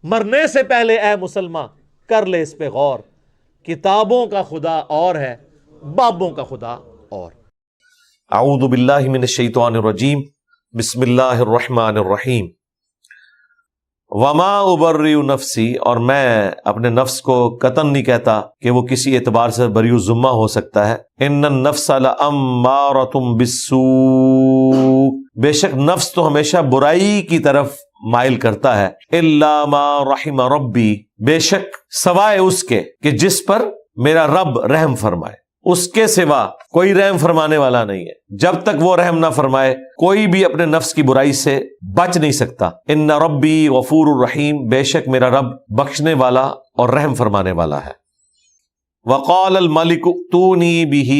مرنے سے پہلے اے مسلمان کر لے اس پہ غور، کتابوں کا خدا اور ہے، بابوں کا خدا اور۔ اعوذ باللہ من الشیطان الرجیم، بسم اللہ الرحمن الرحیم۔ وما ابرئ نفسی، اور میں اپنے نفس کو قطعاً نہیں کہتا کہ وہ کسی اعتبار سے بری الذمہ ہو سکتا ہے۔ ان النفس لامارۃ بالسوء، بے شک نفس تو ہمیشہ برائی کی طرف مائل کرتا ہے۔ الا ما رحم ربی، بے شک سوائے اس کے کہ جس پر میرا رب رحم فرمائے، اس کے سوا کوئی رحم فرمانے والا نہیں ہے۔ جب تک وہ رحم نہ فرمائے کوئی بھی اپنے نفس کی برائی سے بچ نہیں سکتا۔ ان ربی غفور الرحیم، بے شک میرا رب بخشنے والا اور رحم فرمانے والا ہے۔ وقال الملک ائتونی بہ،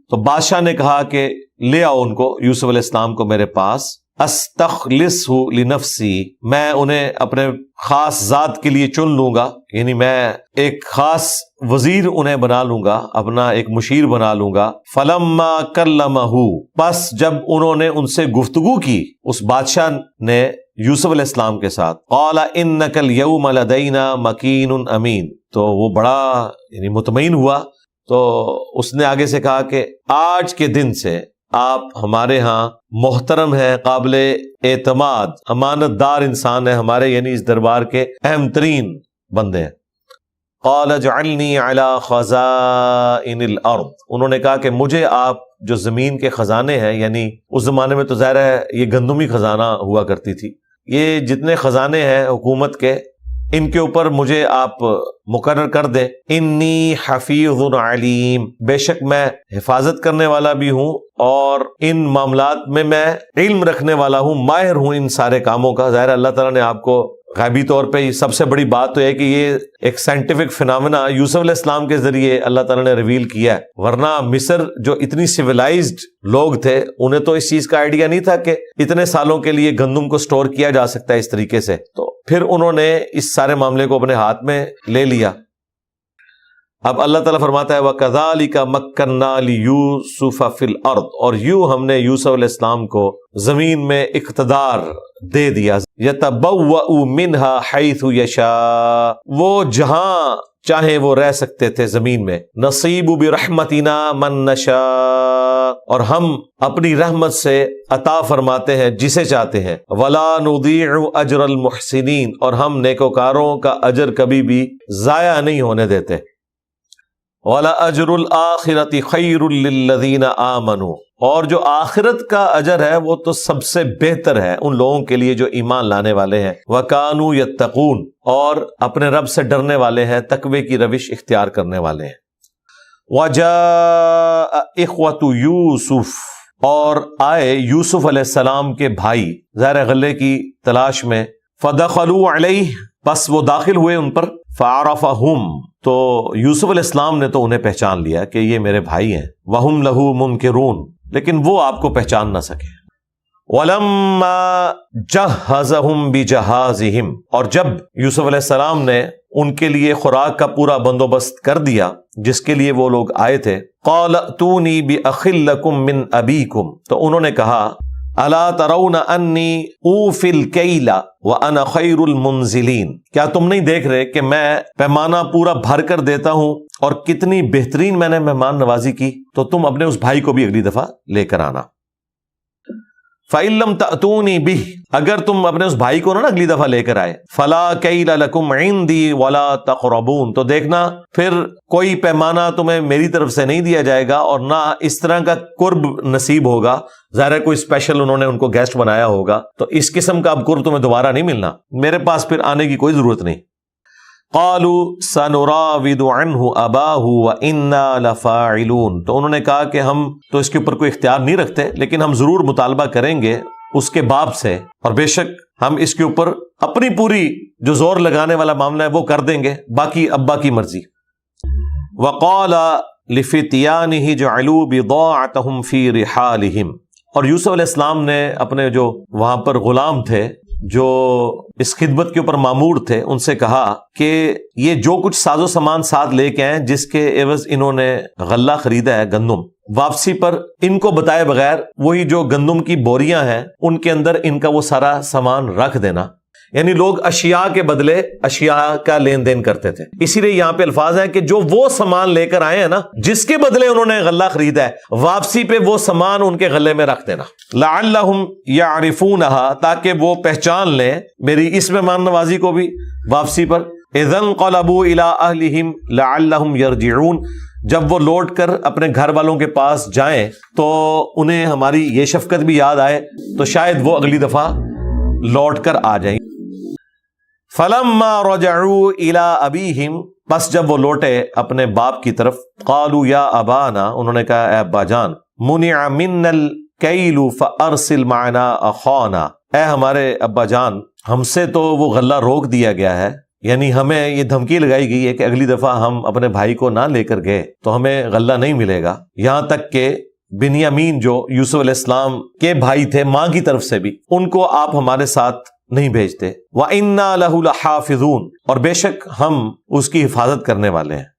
تو بادشاہ نے کہا کہ لے آؤ ان کو، یوسف علیہ السلام کو میرے پاس۔ استخلصہ لنفسی، میں انہیں اپنے خاص ذات کے لیے چن لوں گا، یعنی میں ایک خاص وزیر انہیں بنا لوں گا، اپنا ایک مشیر بنا لوں گا۔ فلما کلمہ، پس جب انہوں نے ان سے گفتگو کی، اس بادشاہ نے یوسف علیہ السلام کے ساتھ، قال انک الیوم لدینا مکین امین، تو وہ بڑا یعنی مطمئن ہوا، تو اس نے آگے سے کہا کہ آج کے دن سے آپ ہمارے ہاں محترم ہیں، قابل اعتماد، امانت دار انسان ہیں، ہمارے یعنی اس دربار کے اہم ترین بندے ہیں۔ قال اجعلنی علی خزائن الارض، انہوں نے کہا کہ مجھے آپ جو زمین کے خزانے ہیں، یعنی اس زمانے میں تو ظاہر ہے یہ گندمی خزانہ ہوا کرتی تھی، یہ جتنے خزانے ہیں حکومت کے، ان کے اوپر مجھے آپ مقرر کر دیں۔ انی حفیظ علیم، بے شک میں حفاظت کرنے والا بھی ہوں اور ان معاملات میں علم رکھنے والا ہوں، ماہر ہوں ان سارے کاموں کا۔ ظاہر اللہ تعالیٰ نے آپ کو غیبی طور پہ سب سے بڑی بات تو ہے کہ یہ ایک سائنٹیفک فنامنا یوسف علیہ السلام کے ذریعے اللہ تعالیٰ نے ریویل کیا ہے، ورنہ مصر جو اتنی سویلائزڈ لوگ تھے انہیں تو اس چیز کا آئیڈیا نہیں تھا کہ اتنے سالوں کے لیے گندم کو سٹور کیا جا سکتا ہے اس طریقے سے، تو پھر انہوں نے اس سارے معاملے کو اپنے ہاتھ میں لے لیا۔ اب اللہ تعالیٰ فرماتا ہے وَكَذَلِكَ مَكَّنَّا لِيُوسُفَ فِي الْأَرْضِ، اور یوں ہم نے یوسف علیہ السلام کو زمین میں اقتدار دے دیا۔ يَتَبَوَّأُ مِنْهَا حَيْثُ يَشَاءُ، وہ جہاں چاہیں وہ رہ سکتے تھے زمین میں۔ نَصِيبُ بِرَحْمَتِنَا مَن نَشَاءُ، اور ہم اپنی رحمت سے عطا فرماتے ہیں جسے چاہتے ہیں۔ وَلَا نُضِيعُ أَجْرَ الْمُحْسِنِينَ، اور ہم نیکوکاروں کا اجر کبھی بھی ضائع نہیں ہونے دیتے۔ وَلَأَجْرُ الْآخِرَةِ خَيْرٌ لِّلَّذِينَ آمَنُوا، اور جو آخرت کا اجر ہے وہ تو سب سے بہتر ہے ان لوگوں کے لیے جو ایمان لانے والے ہیں۔ وَكَانُوا يَتَّقُونَ، اور اپنے رب سے ڈرنے والے ہیں، تقوی کی روش اختیار کرنے والے ہیں۔ وَجَاءَ إِخْوَةُ يُوسُف، اور آئے یوسف علیہ السلام کے بھائی ظاہر غلے کی تلاش میں۔ فَدَخَلُوا عَلَيْهِ، پس وہ داخل ہوئے ان پر۔ فَعَرَفَهُمْ، تو یوسف علیہ السلام نے تو انہیں پہچان لیا کہ یہ میرے بھائی ہیں۔ وَهُمْ لَهُ مُنْكِرُونَ، لیکن وہ آپ کو پہچان نہ سکے۔ وَلَمَّا جَهَّزَهُمْ بِجَهَازِهِمْ، اور جب یوسف علیہ السلام نے ان کے لیے خوراک کا پورا بندوبست کر دیا جس کے لیے وہ لوگ آئے تھے، قَالَ ائْتُونِي بِأَخٍ لَكُم مِّنْ أَبِيكُمْ، تو انہوں نے کہا الا ترون انی اوفی الکیل وانا خیر المنزلین، کیا تم نہیں دیکھ رہے کہ میں پیمانہ پورا بھر کر دیتا ہوں اور کتنی بہترین میں نے مہمان نوازی کی، تو تم اپنے اس بھائی کو بھی اگلی دفعہ لے کر آنا۔ فَإِن لَّمْ تَأْتُونِي بِهِ، اگر تم اپنے اس بھائی کو نہ اگلی دفعہ لے کر آئے، فَلَا كَيْلَ لَكُمْ عِندِي وَلَا تَقْرَبُونَ، تو دیکھنا پھر کوئی پیمانہ تمہیں میری طرف سے نہیں دیا جائے گا اور نہ اس طرح کا قرب نصیب ہوگا۔ ظاہر ہے کوئی اسپیشل انہوں نے ان کو گیسٹ بنایا ہوگا، تو اس قسم کا اب قرب تمہیں دوبارہ نہیں ملنا، میرے پاس پھر آنے کی کوئی ضرورت نہیں۔ قالوا سنراود عنہ اباہ وانا لفاعلون، تو انہوں نے کہا کہ ہم تو اس کے اوپر کوئی اختیار نہیں رکھتے، لیکن ہم ضرور مطالبہ کریں گے اس کے باپ سے، اور بے شک ہم اس کے اوپر اپنی پوری جو زور لگانے والا معاملہ ہے وہ کر دیں گے، باقی ابا کی مرضی۔ وقال لفتیانہ جعلوا بضاعتهم فی رحالہم، اور یوسف علیہ السلام نے اپنے جو وہاں پر غلام تھے جو اس خدمت کے اوپر مامور تھے ان سے کہا کہ یہ جو کچھ ساز و سامان ساتھ لے کے آئیں جس کے عوض انہوں نے غلہ خریدا ہے گندم، واپسی پر ان کو بتائے بغیر وہی جو گندم کی بوریاں ہیں ان کے اندر ان کا وہ سارا سامان رکھ دینا۔ یعنی لوگ اشیاء کے بدلے اشیاء کا لین دین کرتے تھے. اسی لیے یہاں پہ الفاظ ہیں کہ جو وہ سامان لے کر آئے ہیں نا جس کے بدلے انہوں نے غلہ خریدا ہے، واپسی پہ وہ سامان ان کے غلے میں رکھ دینا. لعلہم یعرفونہا، تاکہ وہ پہچان لیں میری اس مہمان نوازی کو بھی واپسی پر. اذا انقلبوا الی اہلہم لعلہم یرجعون، جب وہ لوٹ کر اپنے گھر والوں کے پاس جائیں تو انہیں ہماری یہ شفقت بھی یاد آئے تو شاید وہ اگلی دفعہ لوٹ کر آ جائیں. فلما رجعوا الی ابیہم، پس جب وہ لوٹے اپنے باپ کی طرف، قالوا یا ابانا، انہوں نے کہا اے ابا جان، منع منا الکیل فارسل معنا اخانا، اے ہمارے ابا جان ہم سے تو وہ غلہ روک دیا گیا ہے، یعنی ہمیں یہ دھمکی لگائی گئی ہے کہ اگلی دفعہ ہم اپنے بھائی کو نہ لے کر گئے تو ہمیں غلہ نہیں ملے گا. یہاں تک کہ بنیامین جو یوسف علیہ السلام کے بھائی تھے ماں کی طرف سے بھی، ان کو آپ ہمارے ساتھ نہیں بھیجتے. وَإِنَّا لَهُ لَحَافِظُونَ، اور بے شک ہم اس کی حفاظت کرنے والے ہیں.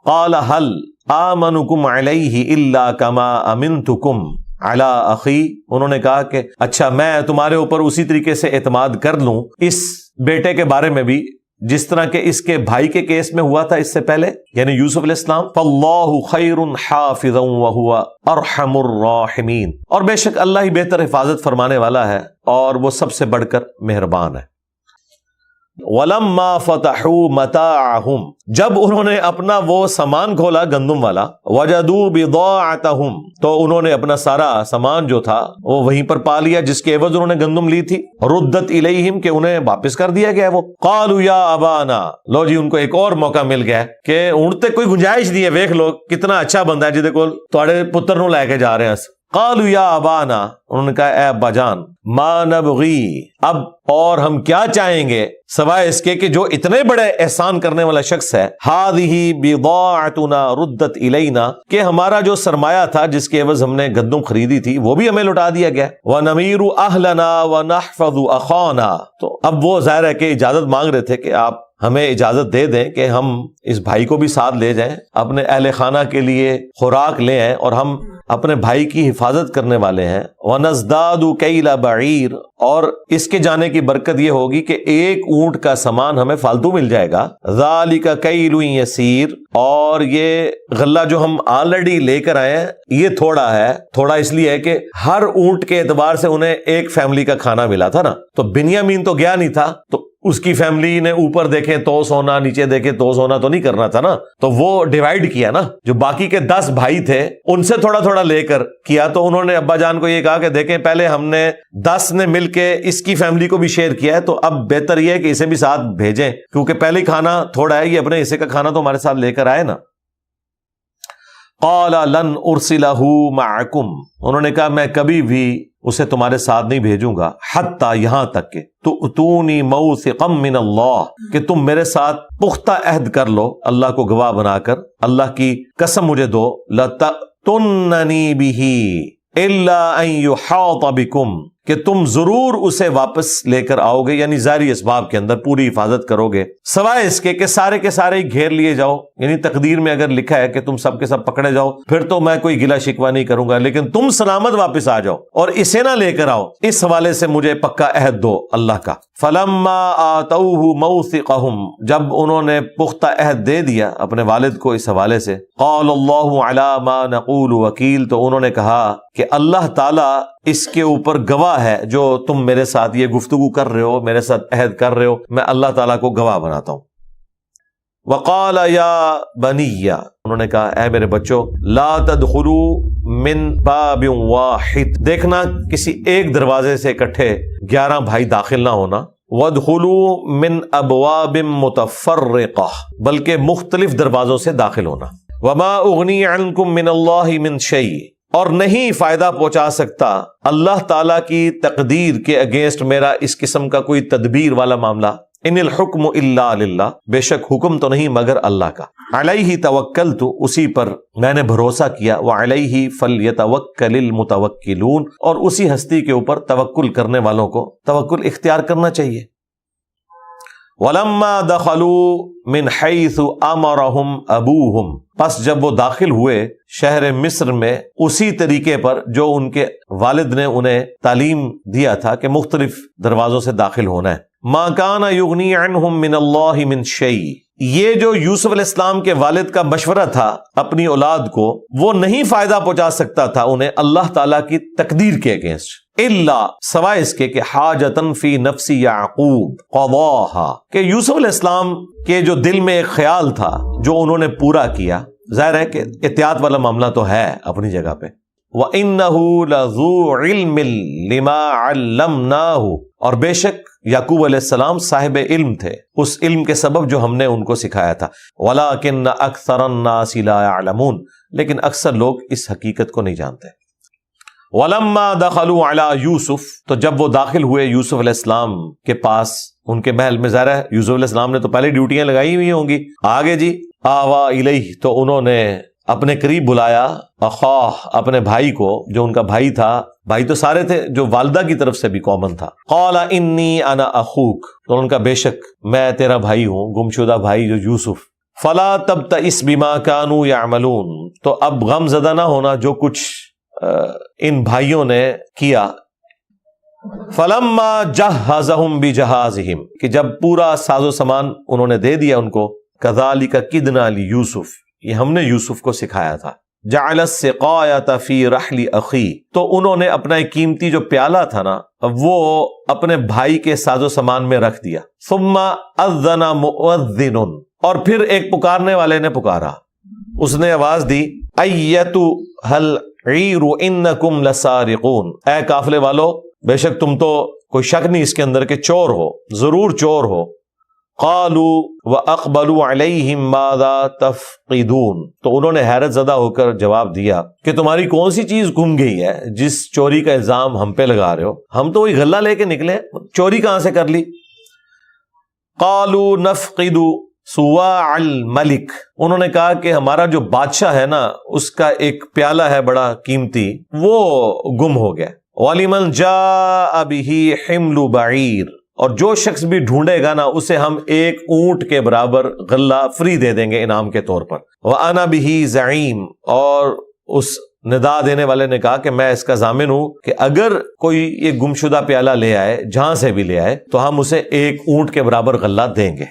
قَالَ هَلْ آمَنُكُمْ عَلَيْهِ إِلَّا كَمَا أَمِنْتُكُمْ عَلَىٰ أَخِي، انہوں نے کہا کہ اچھا میں تمہارے اوپر اسی طریقے سے اعتماد کر لوں اس بیٹے کے بارے میں بھی جس طرح کہ اس کے بھائی کے کیس میں ہوا تھا اس سے پہلے، یعنی یوسف علیہ السلام. فَاللَّهُ خَيْرٌ حَافِظًا وَهُوَ أَرْحَمُ الرَّاحِمِينَ، اور بے شک اللہ ہی بہتر حفاظت فرمانے والا ہے اور وہ سب سے بڑھ کر مہربان ہے. وَلَمَّا فَتَحُوا مَتَاعَهُمْ، جب انہوں نے اپنا وہ سامان کھولا گندم والا، وَجَدُوا بِضَاعَتَهُمْ، تو انہوں نے اپنا سارا سامان جو تھا وہ وہیں پر پا لیا جس کے عوض انہوں نے گندم لی تھی. رُدَّتْ إِلَيْهِمْ، کہ انہیں واپس کر دیا گیا. وہ قَالُوا يَا أَبَانَا، لو جی ان کو ایک اور موقع مل گیا کہ اونٹ تے کوئی گنجائش نہیں ہے، ویکھ لو کتنا اچھا بندہ ہے جہدے کول تواڈے پتر نوں لے کے جا رہے ہیں. قالوا یا ابانا، انہوں نے کہا اے ابا جان، ما نبغی، اب اور ہم کیا چاہیں گے سوائے اس کے کہ جو اتنے بڑے احسان کرنے والا شخص ہے، ہذہ بضاعتنا ردت الینا، کہ ہمارا جو سرمایہ تھا جس کے عوض ہم نے گندم خریدی تھی وہ بھی ہمیں لوٹا دیا گیا. ونمیر اہلنا ونحفظ اخانا، تو اب وہ ظاہر ہے کہ اجازت مانگ رہے تھے کہ آپ ہمیں اجازت دے دیں کہ ہم اس بھائی کو بھی ساتھ لے جائیں، اپنے اہل خانہ کے لیے خوراک لے آئیں، اور ہم اپنے بھائی کی حفاظت کرنے والے ہیں. وَنَزْدَادُ كَيْلَ بَعِيرٍ، اور اس کے جانے کی برکت یہ ہوگی کہ ایک اونٹ کا سامان ہمیں فالتو مل جائے گا. ذَلِكَ كَيْلٌ يَسِيرٌ، اور یہ غلہ جو ہم آلریڈی لے کر آئے ہیں یہ تھوڑا ہے. تھوڑا اس لیے ہے کہ ہر اونٹ کے اعتبار سے انہیں ایک فیملی کا کھانا ملا تھا نا، تو بنیامین تو گیا نہیں تھا، تو اس کی فیملی نے اوپر دیکھے تو سونا، نیچے دیکھے تو سونا تو نہیں کرنا تھا نا، تو وہ ڈیوائیڈ کیا نا. جو باقی کے 10 بھائی تھے ان سے تھوڑا تھوڑا لے کر کیا، تو انہوں نے ابا جان کو یہ کہا کہ دیکھیں پہلے ہم نے 10 نے مل کے اس کی فیملی کو بھی شیئر کیا ہے، تو اب بہتر یہ ہے کہ اسے بھی ساتھ بھیجیں، کیونکہ پہلے کھانا تھوڑا ہے، یہ اپنے حصے کا کھانا تو ہمارے ساتھ لے کر آئے نا. قال لن ارسلہ معکم، انہوں نے کہا میں کبھی بھی اسے تمہارے ساتھ نہیں بھیجوں گا، حتی یہاں تک کہ تؤتونی موثقا من اللہ، کہ تم میرے ساتھ پختہ عہد کر لو اللہ کو گواہ بنا کر، اللہ کی قسم مجھے دو، لتأتوننی بہ الا ان یحاط بکم، کہ تم ضرور اسے واپس لے کر آؤ گے، یعنی ظاہری اسباب کے اندر پوری حفاظت کرو گے، سوائے اس کے سارے ہی گھیر لیے جاؤ. یعنی تقدیر میں اگر لکھا ہے کہ تم سب کے سب پکڑے جاؤ پھر تو میں کوئی گلہ شکوہ نہیں کروں گا، لیکن تم سلامت واپس آ جاؤ اور اسے نہ لے کر آؤ، اس حوالے سے مجھے پکا عہد دو اللہ کا. فلما آتوہ موثقہم، جب انہوں نے پختہ عہد دے دیا اپنے والد کو اس حوالے سے، قال اللہ علی ما نقول وکیل، تو انہوں نے کہا کہ اللہ تعالی اس کے اوپر گواہ ہے، جو تم میرے ساتھ یہ گفتگو کر رہے ہو، میرے ساتھ عہد کر رہے ہو، میں اللہ تعالیٰ کو گواہ بناتا ہوں. وقال یا بنی، انہوں نے کہا اے میرے بچوں، لا تدخلوا من باب واحد، دیکھنا کسی ایک دروازے سے اکٹھے 11 بھائی داخل نہ ہونا. وادخلوا من ابواب متفرقہ، بلکہ مختلف دروازوں سے داخل ہونا. وما اغنی عنکم من اللہ من شیء، اور نہیں فائدہ پہنچا سکتا اللہ تعالیٰ کی تقدیر کے اگینسٹ میرا اس قسم کا کوئی تدبیر والا معاملہ. ان الحکم الا للہ، بے شک حکم تو نہیں مگر اللہ کا. علیہ توکلت، اسی پر میں نے بھروسہ کیا. وعلیہ فلیتوکل المتوکلون، اور اسی ہستی کے اوپر توکل کرنے والوں کو توکل اختیار کرنا چاہیے. وَلَمَّا دَخَلُوا مِنْ حَيْثُ أَمَرَهُمْ أَبُوهُمْ، پس جب وہ داخل ہوئے شہر مصر میں اسی طریقے پر جو ان کے والد نے انہیں تعلیم دیا تھا کہ مختلف دروازوں سے داخل ہونا ہے. مَا كَانَ يُغْنِي عَنْهُمْ مِنَ اللَّهِ مِنْ شَيْءٍ، یہ جو یوسف علیہ السلام کے والد کا مشورہ تھا اپنی اولاد کو، وہ نہیں فائدہ پہنچا سکتا تھا انہیں اللہ تعالیٰ کی تقدیر کے اگینسٹ، الا سوائے اس کے کہ حاجتن فی نفس یعقوب قضاها، کہ یوسف علیہ السلام کے جو دل میں ایک خیال تھا جو انہوں نے پورا کیا. ظاہر ہے کہ احتیاط والا معاملہ تو ہے اپنی جگہ پہ. وَإِنَّهُ لَذُو عِلْمٍ لِمَا عَلَّمْنَاهُ، اور بے شک یعقوب علیہ السلام صاحب علم تھے اس علم کے سبب جو ہم نے ان کو سکھایا تھا. وَلَٰكِنَّ أَكْثَرَ النَّاسِ لَا يَعْلَمُونَ، لیکن اکثر لوگ اس حقیقت کو نہیں جانتے. وَلَمَّا دَخَلُوا عَلَىٰ یوسف، تو جب وہ داخل ہوئے یوسف علیہ السلام کے پاس ان کے محل میں، ظاہر ہے یوسف علیہ السلام نے تو پہلے ڈیوٹیاں لگائی ہوئی ہوں گی. آگے جی آوا الیہ، تو انہوں نے اپنے قریب بلایا اخاہ، اپنے بھائی کو جو ان کا بھائی تھا. بھائی تو سارے تھے جو والدہ کی طرف سے بھی کامن تھا. قال انی انا اخوک، تو ان کا بے شک میں تیرا بھائی ہوں، گمشدہ بھائی جو یوسف. فلا تبتئس بما كانوا يعملون، تو اب غم زدہ نہ ہونا جو کچھ ان بھائیوں نے کیا. فلما جہزهم بجہازهم، کہ جب پورا ساز و سامان انہوں نے دے دیا ان کو. کذالک کدنا لیوسف، یہ ہم نے یوسف کو سکھایا تھا. جعل السقایۃ فی رحل اخی، تو انہوں نے اپنا ایک قیمتی جو پیالہ تھا نا وہ اپنے بھائی کے ساز و سامان میں رکھ دیا. ثم اذن مؤذن، اور پھر ایک پکارنے والے نے پکارا، اس نے آواز دی ایتھا العیر انکم لسارقون، اے قافلے والو بے شک تم تو کوئی شک نہیں اس کے اندر کہ چور ہو، ضرور چور ہو. قالوا واقبلوا علیہم ماذا تفقدون، تو انہوں نے حیرت زدہ ہو کر جواب دیا کہ تمہاری کون سی چیز گم گئی ہے جس چوری کا الزام ہم پہ لگا رہے ہو؟ ہم تو وہی غلہ لے کے نکلے، چوری کہاں سے کر لی؟ قالوا نفقد سواع الملک، انہوں نے کہا کہ ہمارا جو بادشاہ ہے نا اس کا ایک پیالہ ہے بڑا قیمتی، وہ گم ہو گیا. وَلِمَنْ جَاءَ بِهِ حِمْلُ بَعِيرٍ، اور جو شخص بھی ڈھونڈے گا نا اسے ہم ایک اونٹ کے برابر غلہ فری دے دیں گے انعام کے طور پر. وَأَنَا بِهِ زَعِيمٌ، اور اس ندا دینے والے نے کہا کہ میں اس کا ضامن ہوں کہ اگر کوئی یہ گمشدہ پیالہ لے آئے جہاں سے بھی لے آئے تو ہم اسے ایک اونٹ کے برابر غلہ دیں گے.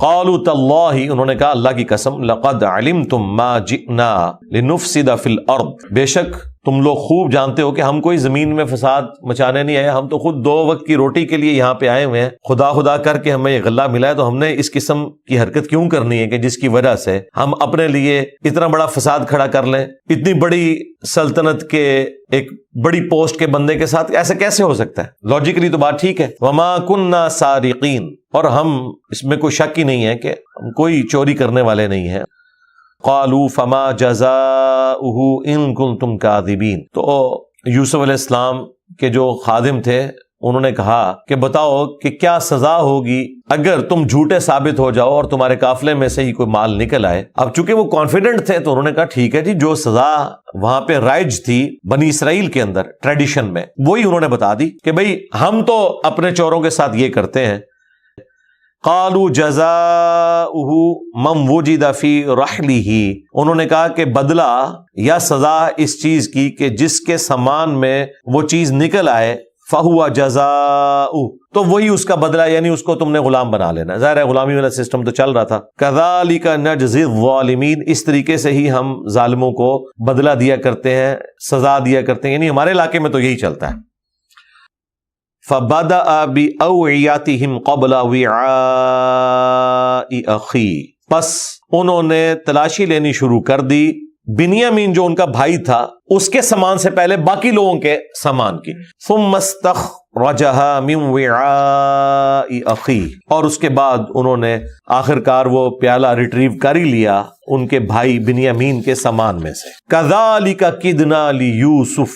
قالوا تاللہ، انہوں نے کہا اللہ کی قسم، لقد علمتم ما جئنا لنفسد فی الارض، بے شک تم لوگ خوب جانتے ہو کہ ہم کوئی زمین میں فساد مچانے نہیں آئے، ہم تو خود 2 وقت کی روٹی کے لیے یہاں پہ آئے ہوئے ہیں. خدا کر کے ہمیں یہ غلہ ملا ہے تو ہم نے اس قسم کی حرکت کیوں کرنی ہے کہ جس کی وجہ سے ہم اپنے لیے اتنا بڑا فساد کھڑا کر لیں؟ اتنی بڑی سلطنت کے ایک بڑی پوسٹ کے بندے کے ساتھ ایسے کیسے ہو سکتا ہے؟ لاجیکلی تو بات ٹھیک ہے. وما کننا سارقین، اور ہم اس میں کوئی شک ہی نہیں ہے کہ ہم کوئی چوری کرنے والے نہیں ہیں. قالوا فما جزاؤہ ان کنتم کاذبین، تو یوسف علیہ السلام کے جو خادم تھے انہوں نے کہا کہ بتاؤ کہ کیا سزا ہوگی اگر تم جھوٹے ثابت ہو جاؤ اور تمہارے قافلے میں سے ہی کوئی مال نکل آئے. اب چونکہ وہ کانفیڈنٹ تھے تو انہوں نے کہا ٹھیک ہے جی، جو سزا وہاں پہ رائج تھی بنی اسرائیل کے اندر ٹریڈیشن میں وہی انہوں نے بتا دی کہ بھئی ہم تو اپنے چوروں کے ساتھ یہ کرتے ہیں. قالوا جزاؤہ من وجد فی رحلہ، انہوں نے کہا کہ بدلہ یا سزا اس چیز کی کہ جس کے سامان میں وہ چیز نکل آئے، فہو جزاؤہ، تو وہی اس کا بدلہ، یعنی اس کو تم نے غلام بنا لینا. ظاہر ہے غلامی والا سسٹم تو چل رہا تھا. کذالک نجزی الظالمین، اس طریقے سے ہی ہم ظالموں کو بدلہ دیا کرتے ہیں، سزا دیا کرتے ہیں، یعنی ہمارے علاقے میں تو یہی چلتا ہے. فَبَدَأَ بِأَوْعِيَتِهِمْ قَبْلَ وِعَاءِ أَخِيهِ، پس انہوں نے تلاشی لینی شروع کر دی بنیامین جو ان کا بھائی تھا اس کے سامان سے پہلے باقی لوگوں کے سامان کی. ثُمَّ اسْتَخْرَجَهَا مِنْ وِعَاءِ أَخِيهِ، اور اس کے بعد انہوں نے آخرکار وہ پیالہ ریٹریو کر ہی لیا ان کے بھائی بنیامین کے سامان میں سے. كَذَلِكَ كِدْنَا لِيُوسُفَ،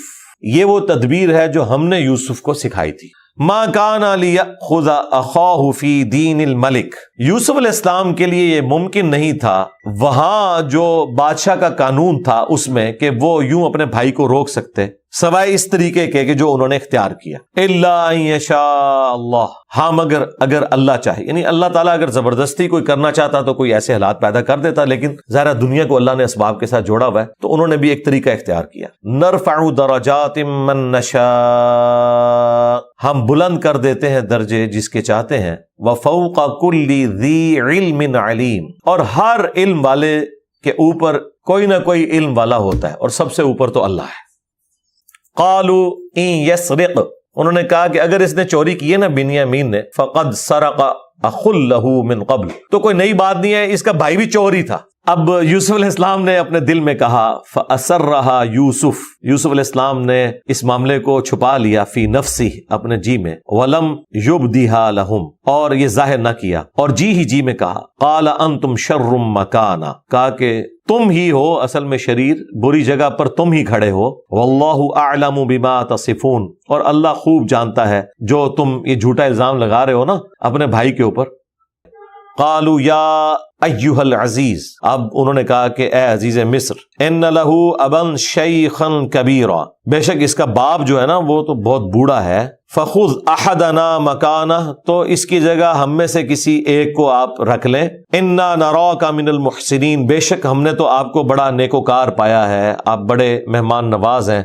یہ وہ تدبیر ہے جو ہم نے یوسف کو سکھائی تھی. ما کان لیأخذ اخاہ فی دین الملک، یوسف علیہ السلام کے لیے یہ ممکن نہیں تھا وہاں جو بادشاہ کا قانون تھا اس میں کہ وہ یوں اپنے بھائی کو روک سکتے. سوائے اس طریقے کے کہ جو انہوں نے اختیار کیا. الا ان یشاء اللہ، ہاں مگر اگر اللہ چاہے، یعنی اللہ تعالیٰ اگر زبردستی کوئی کرنا چاہتا تو کوئی ایسے حالات پیدا کر دیتا، لیکن ظاہر دنیا کو اللہ نے اسباب کے ساتھ جوڑا ہوا ہے تو انہوں نے بھی ایک طریقہ اختیار کیا. نرفع درجات من نشاء، ہم بلند کر دیتے ہیں درجے جس کے چاہتے ہیں. وفوق کل ذی علم علیم، اور ہر علم والے کے اوپر کوئی نہ کوئی علم والا ہوتا ہے، اور سب سے اوپر تو اللہ ہے. قالوا ان یسرق، انہوں نے کہا کہ اگر اس نے چوری کی ہے نا بنیامین نے، فقد سرق اخ له من قبل، تو کوئی نئی بات نہیں ہے، اس کا بھائی بھی چور ہی تھا. اب یوسف علیہ السلام نے اپنے دل میں کہا فَأَسَرَّهَا یوسف، یوسف علیہ السلام نے اس معاملے کو چھپا لیا فی نفسی، اپنے جی میں، وَلَمْ يُبْدِهَا لَهُمْ، اور یہ ظاہر نہ کیا، اور جی ہی جی میں کہا. قَالَ أَنْتُمْ شَرٌّ مَكَانًا، کہا کہ تم ہی ہو اصل میں شریر، بری جگہ پر تم ہی کھڑے ہو. وَاللَّهُ أَعْلَمُ بِمَا تَصِفُونَ، اور اللہ خوب جانتا ہے جو تم یہ جھوٹا الزام لگا رہے ہو نا اپنے بھائی کے اوپر. قالوا یا ایھا العزیز، اب انہوں نے کہا کہ اے عزیز مصر، ان لہ ابا شیخا کبیرا، بے شک اس کا باپ جو ہے نا وہ تو بہت بوڑھا ہے. فخذ احدنا مکانہ، تو اس کی جگہ ہم میں سے کسی ایک کو آپ رکھ لیں. انا نراک من المحسنین، بے شک ہم نے تو آپ کو بڑا نیکوکار پایا ہے، آپ بڑے مہمان نواز ہیں.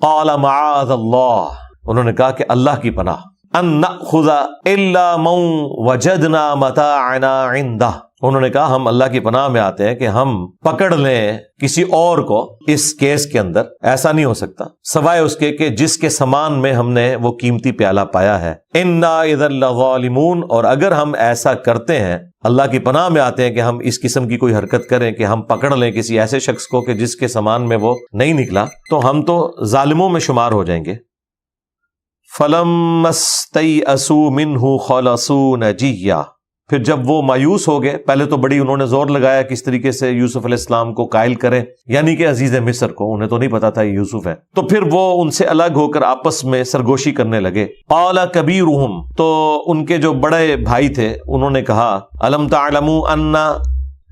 قال معاذ اللہ، انہوں نے کہا کہ اللہ کی پناہ، ان نأخذ الا من وجدنا متاعنا عنده، انہوں نے کہا ہم اللہ کی پناہ میں آتے ہیں کہ ہم پکڑ لیں کسی اور کو اس کیس کے اندر، ایسا نہیں ہو سکتا سوائے اس کے کہ جس کے سامان میں ہم نے وہ قیمتی پیالہ پایا ہے. انا اذا لظالمون، اور اگر ہم ایسا کرتے ہیں، اللہ کی پناہ میں آتے ہیں کہ ہم اس قسم کی کوئی حرکت کریں کہ ہم پکڑ لیں کسی ایسے شخص کو کہ جس کے سامان میں وہ نہیں نکلا، تو ہم تو ظالموں میں شمار ہو جائیں گے. فَلَمَّا اسْتَيْأَسُوا مِنْهُ خَلَصُوا نَجِيًّا، پھر جب وہ مایوس ہو گئے، پہلے تو بڑی انہوں نے زور لگایا کس طریقے سے یوسف علیہ السلام کو قائل کریں، یعنی کہ عزیز مصر کو، انہیں تو نہیں پتا تھا یہ یوسف ہے، تو پھر وہ ان سے الگ ہو کر آپس میں سرگوشی کرنے لگے. قال کبیرہم، تو ان کے جو بڑے بھائی تھے انہوں نے کہا الم تعلموا ان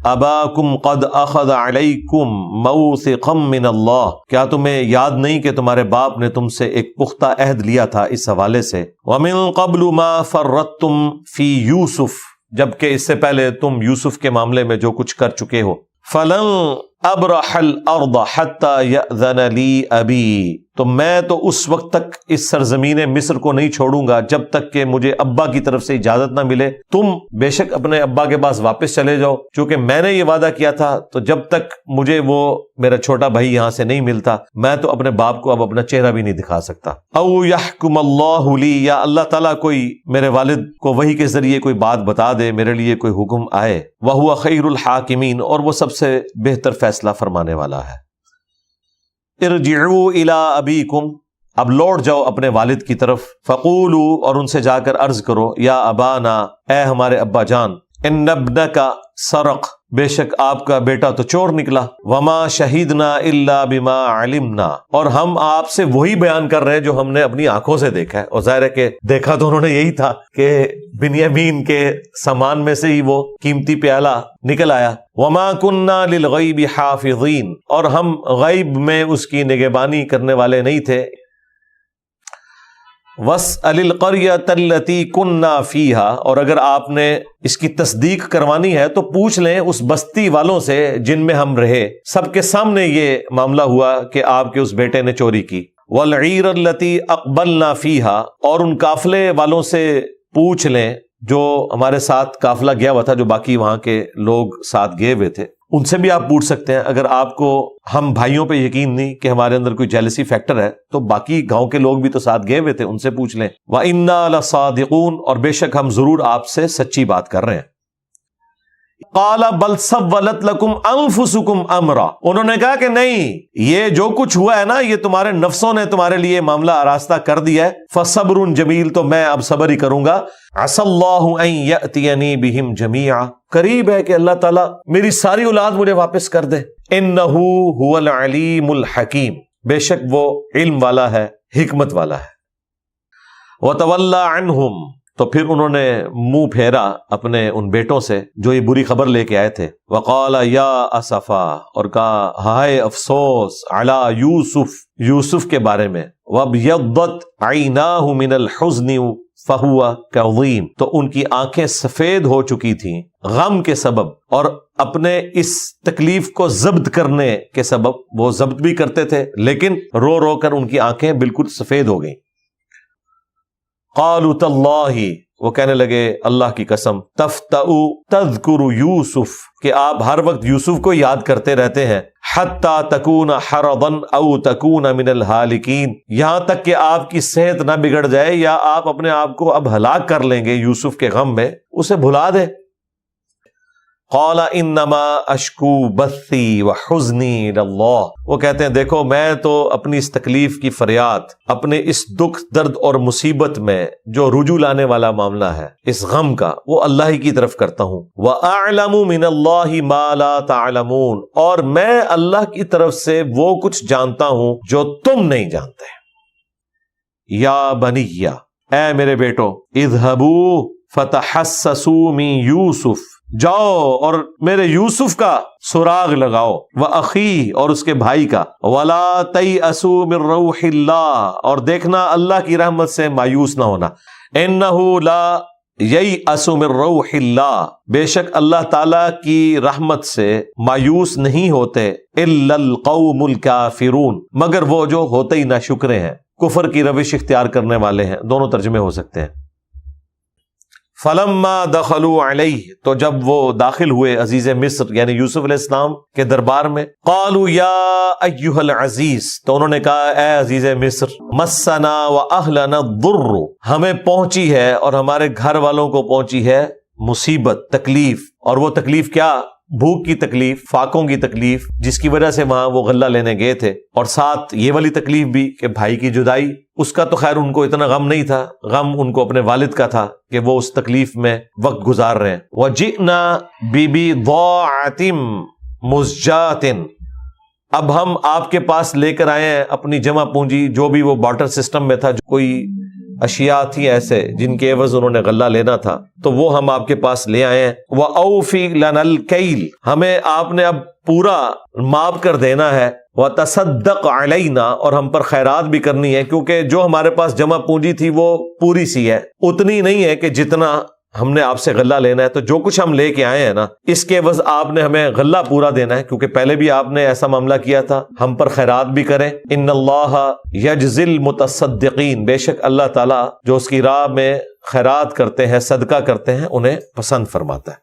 اباکم قد اخذ علیکم موثقا من اللہ، کیا تمہیں یاد نہیں کہ تمہارے باپ نے تم سے ایک پختہ عہد لیا تھا اس حوالے سے. ومن قبل ما فرطتم فی یوسف، جبکہ اس سے پہلے تم یوسف کے معاملے میں جو کچھ کر چکے ہو. فلن ابرح الارض حتی یأذن لی ابی، تو میں تو اس وقت تک اس سرزمین مصر کو نہیں چھوڑوں گا جب تک کہ مجھے ابا کی طرف سے اجازت نہ ملے. تم بے شک اپنے ابا کے پاس واپس چلے جاؤ، چونکہ میں نے یہ وعدہ کیا تھا، تو جب تک مجھے وہ میرا چھوٹا بھائی یہاں سے نہیں ملتا میں تو اپنے باپ کو اب اپنا چہرہ بھی نہیں دکھا سکتا. او یحکم اللہ لی، یا اللہ تعالیٰ کوئی میرے والد کو وحی کے ذریعے کوئی بات بتا دے، میرے لیے کوئی حکم آئے. وہو خیر الحاکمین، اور وہ سب سے بہتر فیصلہ فرمانے والا ہے. ارجعوا الی ابیکم، اب لوٹ جاؤ اپنے والد کی طرف. فقولوا، اور ان سے جا کر عرض کرو، یا ابانا، اے ہمارے ابا جان، ان ابنک سرق، بے شک آپ کا بیٹا تو چور نکلا. وما شہیدنا الا بما علمنا، اور ہم آپ سے وہی بیان کر رہے ہیں جو ہم نے اپنی آنکھوں سے دیکھا ہے. اور ظاہر ہے کہ دیکھا تو انہوں نے یہی تھا کہ بنیامین کے سامان میں سے ہی وہ قیمتی پیالہ نکل آیا. وما كنا للغیب حافظین، اور ہم غیب میں اس کی نگہبانی کرنے والے نہیں تھے. وَاسْأَلِ الْقَرْيَةَ الَّتِي كُنَّا فِيهَا، اور اگر آپ نے اس کی تصدیق کروانی ہے تو پوچھ لیں اس بستی والوں سے جن میں ہم رہے. سب کے سامنے یہ معاملہ ہوا کہ آپ کے اس بیٹے نے چوری کی. وَالْعِيرَ الَّتِي أَقْبَلْنَا فِيهَا، اور ان قافلے والوں سے پوچھ لیں جو ہمارے ساتھ قافلہ گیا ہوا تھا، جو باقی وہاں کے لوگ ساتھ گئے ہوئے تھے، ان سے بھی آپ پوچھ سکتے ہیں. اگر آپ کو ہم بھائیوں پہ یقین نہیں کہ ہمارے اندر کوئی جیلسی فیکٹر ہے تو باقی گاؤں کے لوگ بھی تو ساتھ گئے ہوئے تھے، ان سے پوچھ لیں. وَإِنَّا لَصَادِقُونَ، اور بے شک ہم ضرور آپ سے سچی بات کر رہے ہیں. قَالَ بَلْ سَوَّلَتْ لَكُمْ أَنفُسُكُمْ أَمْرًا، انہوں نے کہا کہ نہیں، یہ جو کچھ ہوا ہے نا یہ تمہارے نفسوں نے تمہارے لیے معاملہ آراستہ کر دیا ہے. فَصَبْرٌ جَمِيلٌ، تو میں اب صبر ہی کروں گا. عَسَى اللَّهُ أَن يَأْتِيَنِي بِهِمْ جَمِيعًا، قریب ہے کہ اللہ تعالیٰ میری ساری اولاد مجھے واپس کر دے. إِنَّهُ هُوَ الْعَلِيمُ الْحَكِيمُ، بے شک وہ علم والا ہے، حکمت والا ہے. وَتَوَلَّى عَنْهُمْ، تو پھر انہوں نے منہ پھیرا اپنے ان بیٹوں سے جو یہ بری خبر لے کے آئے تھے. وقال یا اسفا، اور کہا ہائے افسوس، علی یوسف، یوسف کے بارے میں. وابیضت عیناہ من الحزن فہو کظیم، تو ان کی آنکھیں سفید ہو چکی تھیں غم کے سبب، اور اپنے اس تکلیف کو ضبط کرنے کے سبب وہ ضبط بھی کرتے تھے لیکن رو رو کر ان کی آنکھیں بالکل سفید ہو گئیں. قالوا تاللہ، وہ کہنے لگے اللہ کی قسم، تفتأ تذکر یوسف، کہ آپ ہر وقت یوسف کو یاد کرتے رہتے ہیں، حتی تکون حرضا او تکون من الہالکین، یہاں تک کہ آپ کی صحت نہ بگڑ جائے یا آپ اپنے آپ کو اب ہلاک کر لیں گے یوسف کے غم میں، اسے بھلا دے. قال انما اشکو بثی وحزنی الی اللہ، وہ کہتے ہیں دیکھو میں تو اپنی اس تکلیف کی فریاد، اپنے اس دکھ درد اور مصیبت میں جو رجوع لانے والا معاملہ ہے اس غم کا، وہ اللہ ہی کی طرف کرتا ہوں. وَأَعْلَمُ مِنَ اللَّهِ مَا لَا تَعْلَمُونَ، اور میں اللہ کی طرف سے وہ کچھ جانتا ہوں جو تم نہیں جانتے. یا بنی، اے میرے بیٹو، اذهبوا فتحسسوا من یوسف، جاؤ اور میرے یوسف کا سراغ لگاؤ، وَأَخِيهِ، اور اس کے بھائی کا، وَلَا تَيْأَسُوا مِن رَوْحِ اللَّهِ، اور دیکھنا اللہ کی رحمت سے مایوس نہ ہونا. إِنَّهُ لَا يَيْأَسُ مِن رَوْحِ اللَّهِ، بے شک اللہ تعالیٰ کی رحمت سے مایوس نہیں ہوتے، إِلَّا الْقَوْمُ الْكَافِرُونَ، مگر وہ جو ہوتے ہی ناشکرے ہیں، کفر کی روش اختیار کرنے والے ہیں. دونوں ترجمے ہو سکتے ہیں. فلما دخلوا علیہ، تو جب وہ داخل ہوئے عزیز مصر یعنی یوسف علیہ السلام کے دربار میں، قالوا یا ایھا العزیز، تو انہوں نے کہا اے عزیز مصر، مسنا واہلنا الضر، ہمیں پہنچی ہے اور ہمارے گھر والوں کو پہنچی ہے مصیبت، تکلیف. اور وہ تکلیف کیا؟ بھوک کی تکلیف، فاقوں کی تکلیف، جس کی وجہ سے وہاں وہ غلہ لینے گئے تھے، اور ساتھ یہ والی تکلیف بھی کہ بھائی کی جدائی. اس کا تو خیر ان کو اتنا غم نہیں تھا، غم ان کو اپنے والد کا تھا کہ وہ اس تکلیف میں وقت گزار رہے ہیں. وَجِئْنَا بِبِضَاعَةٍ مُزْجَاةٍ، اب ہم آپ کے پاس لے کر آئے ہیں اپنی جمع پونجی، جو بھی وہ بارٹر سسٹم میں تھا، جو کوئی اشیاء تھی ایسے جن کے عوض انہوں نے غلہ لینا تھا، تو وہ ہم آپ کے پاس لے آئے ہیں. وَأَوْفِ لَنَا الْكَيْلَ، ہمیں آپ نے اب پورا ماپ کر دینا ہے. وَتَصَدَّقْ عَلَيْنَا، اور ہم پر خیرات بھی کرنی ہے، کیونکہ جو ہمارے پاس جمع پونجی تھی وہ پوری سی ہے، اتنی نہیں ہے کہ جتنا ہم نے آپ سے غلہ لینا ہے. تو جو کچھ ہم لے کے آئے ہیں نا، اس کے عوض آپ نے ہمیں غلہ پورا دینا ہے، کیونکہ پہلے بھی آپ نے ایسا معاملہ کیا تھا. ہم پر خیرات بھی کریں. ان اللہ یجزی المتصدقین، بے شک اللہ تعالیٰ جو اس کی راہ میں خیرات کرتے ہیں، صدقہ کرتے ہیں، انہیں پسند فرماتا ہے.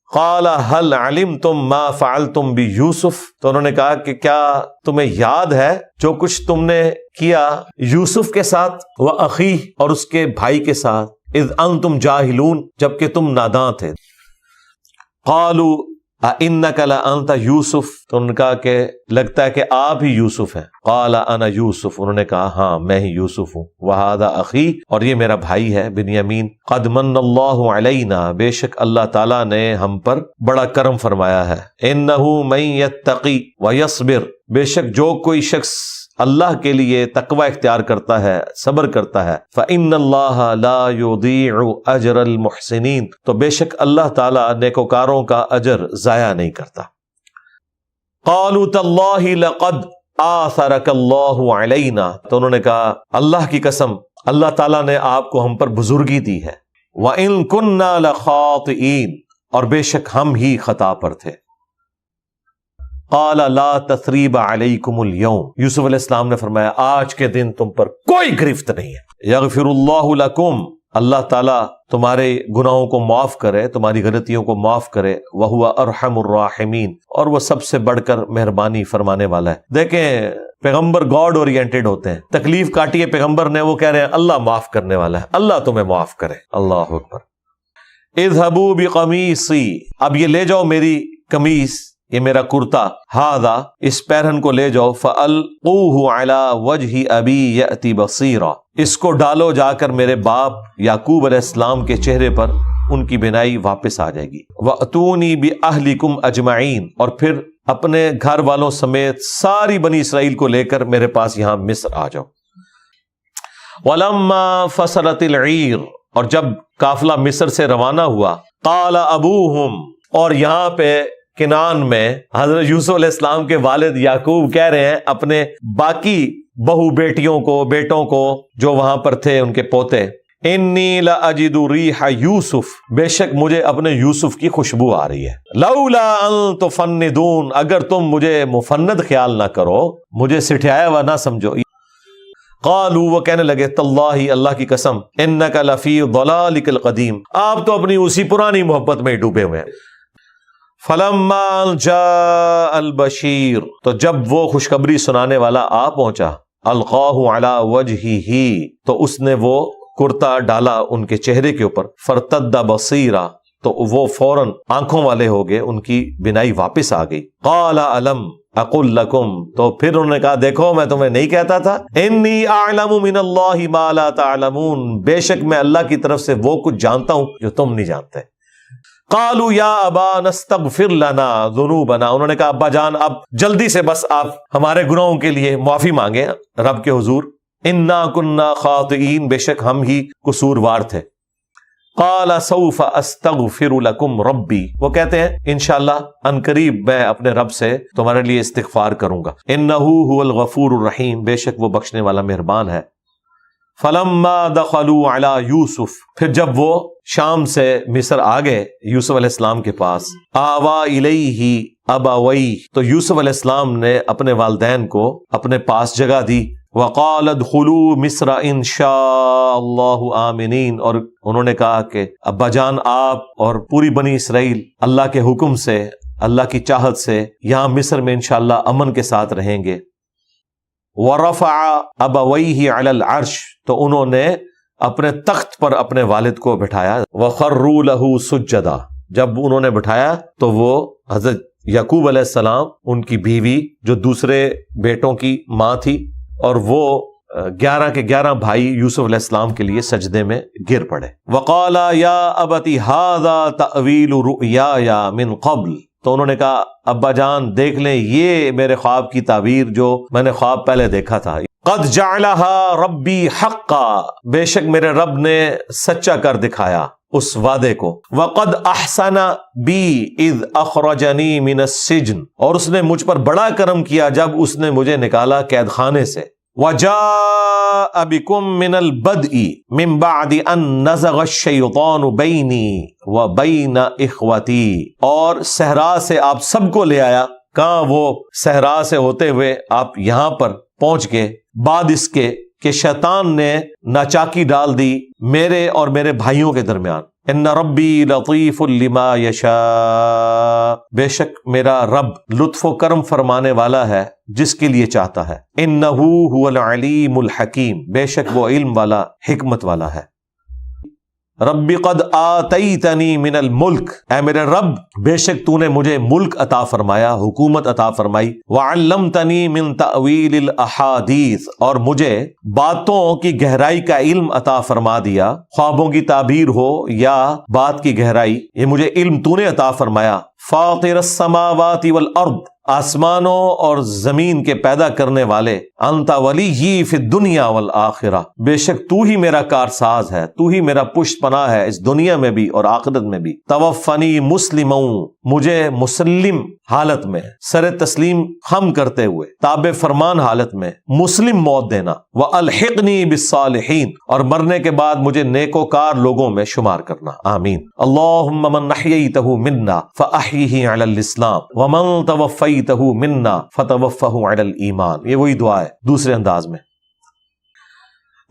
قال هل علمتم ما فعلتم بیوسف، تو انہوں نے کہا کہ کیا تمہیں یاد ہے جو کچھ تم نے کیا یوسف کے ساتھ، وَأَخِيهِ، اور اس کے بھائی کے ساتھ، اذ انتم جاہلون، جبکہ تم ناداں تھے. قالوا اِنَّكَ لَأَنْتَ یوسف، تو انہوں نے کہا کہ لگتا ہے کہ آپ ہی یوسف ہیں. قال انا یوسف، انہوں نے کہا ہاں میں ہی یوسف ہوں. وَهَذَا أَخِي، اور یہ میرا بھائی ہے بنیامین. قَدْ مَنَّ اللَّهُ عَلَيْنَا، بے شک اللہ تعالیٰ نے ہم پر بڑا کرم فرمایا ہے. إِنَّهُ مَن يَتَّقِي وَيَصْبِرْ، بے شک جو کوئی شخص اللہ کے لیے تقوی اختیار کرتا ہے، صبر کرتا ہے، فَإِنَّ اللَّهَ لَا يُضِيعُ أَجْرَ الْمُحْسِنِينَ، تو بے شک اللہ تعالیٰ نیکوکاروں کا اجر ضائع نہیں کرتا. قَالُوا تَاللَّهِ لَقَدْ آثَرَكَ اللَّهُ عَلَيْنَا، تو انہوں نے کہا اللہ کی قسم اللہ تعالیٰ نے آپ کو ہم پر بزرگی دی ہے. وَإِن كُنَّا لَخَاطِئِينَ، اور بے شک ہم ہی خطا پر تھے. قال لا تثریب علیکم اليوم، یوسف علیہ السلام نے فرمایا آج کے دن تم پر کوئی گرفت نہیں ہے. یغفر اللہ لکم، اللہ تعالیٰ تمہارے گناہوں کو معاف کرے، تمہاری غلطیوں کو معاف کرے. وہو ارحم الراحمین، اور وہ سب سے بڑھ کر مہربانی فرمانے والا ہے. دیکھیں پیغمبر گاڈ اورینٹڈ ہوتے ہیں. تکلیف کاٹی ہے پیغمبر نے، وہ کہہ رہے ہیں اللہ معاف کرنے والا ہے، اللہ تمہیں معاف کرے. اللہ اکبر. اذهبوا بقمیصی، اب یہ لے جاؤ میری قمیص، یہ میرا کرتا، ہاذا، اس پیرہن کو لے جاؤ، فَأَلْقُوهُ عَلَى وَجْهِ أَبِي يَأْتِ بَصِيرًا، اس کو ڈالو جا کر میرے باپ یعقوب علیہ السلام کے چہرے پر، ان کی بینائی واپس آ جائے گی. وَأْتُونِي بِأَهْلِكُمْ أَجْمَعِينَ، اور پھر اپنے گھر والوں سمیت ساری بنی اسرائیل کو لے کر میرے پاس یہاں مصر آ جاؤ. وَلَمَّا فَصَلَتِ الْعِيرُ، اور جب قافلہ مصر سے روانہ ہوا، قال ابوہم، اور یہاں پہ کنعان میں حضرت یوسف علیہ السلام کے والد یعقوب کہہ رہے ہیں اپنے باقی بہو بیٹیوں کو، بیٹوں کو جو وہاں پر تھے، ان کے پوتے، انی لاجد ریح یوسف، بے شک مجھے اپنے یوسف کی خوشبو آ رہی ہے، لولا ان تفندون، اگر تم مجھے مفند خیال نہ کرو، مجھے سٹھایا ہوا نہ سمجھو۔ قالوا، وہ کہنے لگے، تاللہ، اللہ کی قسم، انک لفی ضلالک القدیم، آپ تو اپنی اسی پرانی محبت میں ڈوبے ہوئے ہیں۔ فلما جاء البشیر، تو جب وہ خوشخبری سنانے والا آ پہنچا، القاہ علی وجہہ، تو اس نے وہ کرتا ڈالا ان کے چہرے کے اوپر، فرتد بصیرا، تو وہ فوراً آنکھوں والے ہو گئے، ان کی بینائی واپس آ گئی۔ قال الم اقل لکم، تو پھر انہوں نے کہا، دیکھو میں تمہیں نہیں کہتا تھا، انی اعلم من اللہ ما لا تعلمون، بے شک میں اللہ کی طرف سے وہ کچھ جانتا ہوں جو تم نہیں جانتے۔ قالوا یا ابا نستغفر لنا ذنوبنا، انہوں نے کہا ابا جان اب جلدی سے بس آپ ہمارے گناہوں کے لیے معافی مانگیں رب کے حضور، انا کنا خاطئین، بے شک ہم ہی قصوروار تھے۔ قال سوف استغفر لکم ربی، وہ کہتے ہیں انشاءاللہ عنقریب میں اپنے رب سے تمہارے لیے استغفار کروں گا، انہ هو الغفور الرحیم، بے شک وہ بخشنے والا مہربان ہے۔ فلما دخلوا علی یوسف، پھر جب وہ شام سے مصر آ گئے یوسف علیہ السلام کے پاس، آوا الیہ ابویہ، تو یوسف علیہ السلام نے اپنے والدین کو اپنے پاس جگہ دی، وقال ادخلوا مصر ان شاء اللہ آمنین، اور انہوں نے کہا کہ ابا جان آپ اور پوری بنی اسرائیل اللہ کے حکم سے، اللہ کی چاہت سے یہاں مصر میں انشاءاللہ امن کے ساتھ رہیں گے۔ ورفع ابویہ علی العرش، تو انہوں نے اپنے تخت پر اپنے والد کو بٹھایا، وخروا لہ سجدا، جب انہوں نے بٹھایا تو وہ حضرت یعقوب علیہ السلام، ان کی بیوی جو دوسرے بیٹوں کی ماں تھی، اور وہ 11 کے 11 بھائی یوسف علیہ السلام کے لیے سجدے میں گر پڑے۔ وقال یا ابت ھذا تأویل رؤیای من قبل، تو انہوں نے کہا ابا جان دیکھ لیں یہ میرے خواب کی تعبیر جو میں نے خواب پہلے دیکھا تھا، قد جعلها ربی حقا، بے شک میرے رب نے سچا کر دکھایا اس وعدے کو، وقد احسن بی اذ اخرجنی من السجن، اور اس نے مجھ پر بڑا کرم کیا جب اس نے مجھے نکالا قید خانے سے، وجاء بکم من البدء من بعد ان نزغ الشیطان بینی وبین اخوتی، اور صحرا سے آپ سب کو لے آیا، کہاں وہ صحرا سے ہوتے ہوئے آپ یہاں پر پہنچ گئے، بعد اس کے کہ شیطان نے ناچاکی ڈال دی میرے اور میرے بھائیوں کے درمیان۔ ان ربی لطیف لما یشاء، بے شک میرا رب لطف و کرم فرمانے والا ہے جس کے لیے چاہتا ہے، انہ هو العلیم الحکیم، بے شک وہ علم والا حکمت والا ہے۔ ربی قد آتیتنی من الملک، اے میرے رب بے شک تو نے مجھے ملک عطا فرمایا، حکومت عطا فرمائی، وعلمتنی من تأویل الاحادیث، اور مجھے باتوں کی گہرائی کا علم عطا فرما دیا، خوابوں کی تعبیر ہو یا بات کی گہرائی، یہ مجھے علم تو نے عطا فرمایا۔ فاطر السماوات والارض، آسمانوں اور زمین کے پیدا کرنے والے، انت ولی فی الدنیا والآخرہ، بے شک تو ہی میرا کارساز ہے، تو ہی میرا پشت پناہ ہے اس دنیا میں بھی اور آخرت میں بھی۔ توفنی مسلما، مجھے مسلم حالت میں، سر تسلیم خم کرتے ہوئے، تابع فرمان حالت میں مسلم موت دینا، والحقنی بالصالحین، اور مرنے کے بعد مجھے نیکوکار لوگوں میں شمار کرنا، آمین۔ اللہم من احییتہ منا فاحیہ علی الاسلام ومن توفیتہ منا فتوفہ علی الایمان، یہ وہی دعا ہے دوسرے انداز میں۔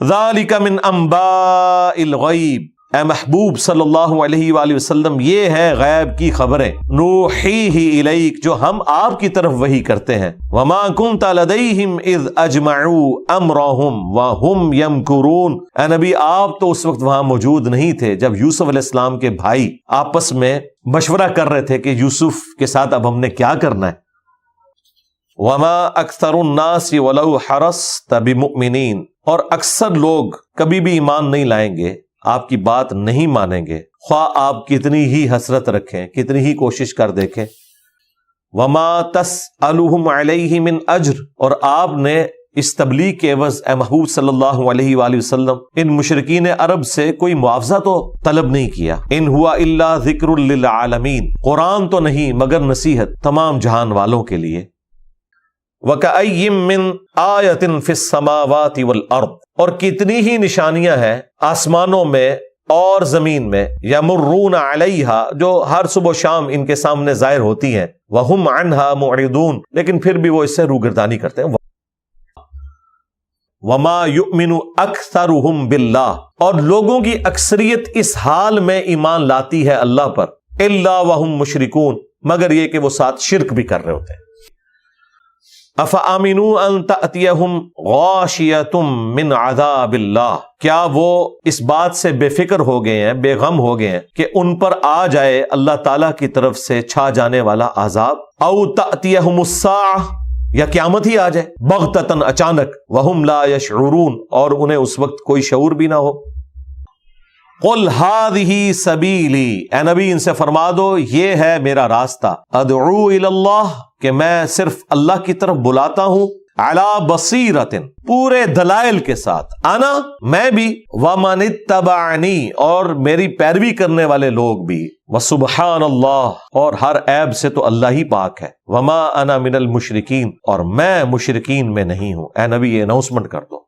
ذالک من انباء الغیب، اے محبوب صلی اللہ علیہ وآلہ وسلم یہ ہے غیب کی خبریں، نوحیہ الیک، جو ہم آپ کی طرف وحی کرتے ہیں، وما کنت لدیہم اذ اجمعوا امرہم وہم یمکرون، اے نبی آپ تو اس وقت وہاں موجود نہیں تھے جب یوسف علیہ السلام کے بھائی آپس میں مشورہ کر رہے تھے کہ یوسف کے ساتھ اب ہم نے کیا کرنا ہے۔ وما اکثر الناس ولو حرصت بمؤمنین، اور اکثر لوگ کبھی بھی ایمان نہیں لائیں گے، آپ کی بات نہیں مانیں گے، خواہ آپ کتنی ہی حسرت رکھیں، کتنی ہی کوشش کر دیکھیں۔ وما تسألہم علیہ من اجر، اور آپ نے اس تبلیغ کے عوض اے محبوب صلی اللہ علیہ وآلہ وسلم ان مشرکین عرب سے کوئی معاوضہ تو طلب نہیں کیا. ان ہوا الا ذکر للعالمین، قرآن تو نہیں مگر نصیحت تمام جہان والوں کے لیے. وَكَأَيٍّ مِّنْ آیَةٍ فِي السَّمَاوَاتِ وَالْأَرْضِ، اور کتنی ہی نشانیاں ہیں آسمانوں میں اور زمین میں، یمرون علیہا، جو ہر صبح و شام ان کے سامنے ظاہر ہوتی ہیں، وہم عنہا معرضون، لیکن پھر بھی وہ اس سے روگردانی کرتے ہیں. وما یؤمن اکثرہم باللہ، اور لوگوں کی اکثریت اس حال میں ایمان لاتی ہے اللہ پر، الا وہم مشرکون، مگر یہ کہ وہ ساتھ شرک بھی کر رہے ہوتے ہیں. افامنوا ان تأتیہم غاشیۃ من عذاب اللہ، کیا وہ اس بات سے بے فکر ہو گئے ہیں، بے غم ہو گئے ہیں کہ ان پر آ جائے اللہ تعالیٰ کی طرف سے چھا جانے والا عذاب، او تأتیہم الساعہ، یا قیامت ہی آ جائے بغتتاً اچانک، وہم لا یشعرون، اور انہیں اس وقت کوئی شعور بھی نہ ہو. قل ہذہ سبیلی، اے نبی ان سے فرما دو یہ ہے میرا راستہ، ادعو الی اللہ، کہ میں صرف اللہ کی طرف بلاتا ہوں، علی بصیرۃ، پورے دلائل کے ساتھ، انا، میں بھی، ومن اتبعنی، اور میری پیروی کرنے والے لوگ بھی، وسبحان اللہ، اور ہر عیب سے تو اللہ ہی پاک ہے، وما انا من المشرکین، اور میں مشرکین میں نہیں ہوں. اے نبی یہ اناؤنسمنٹ کر دو.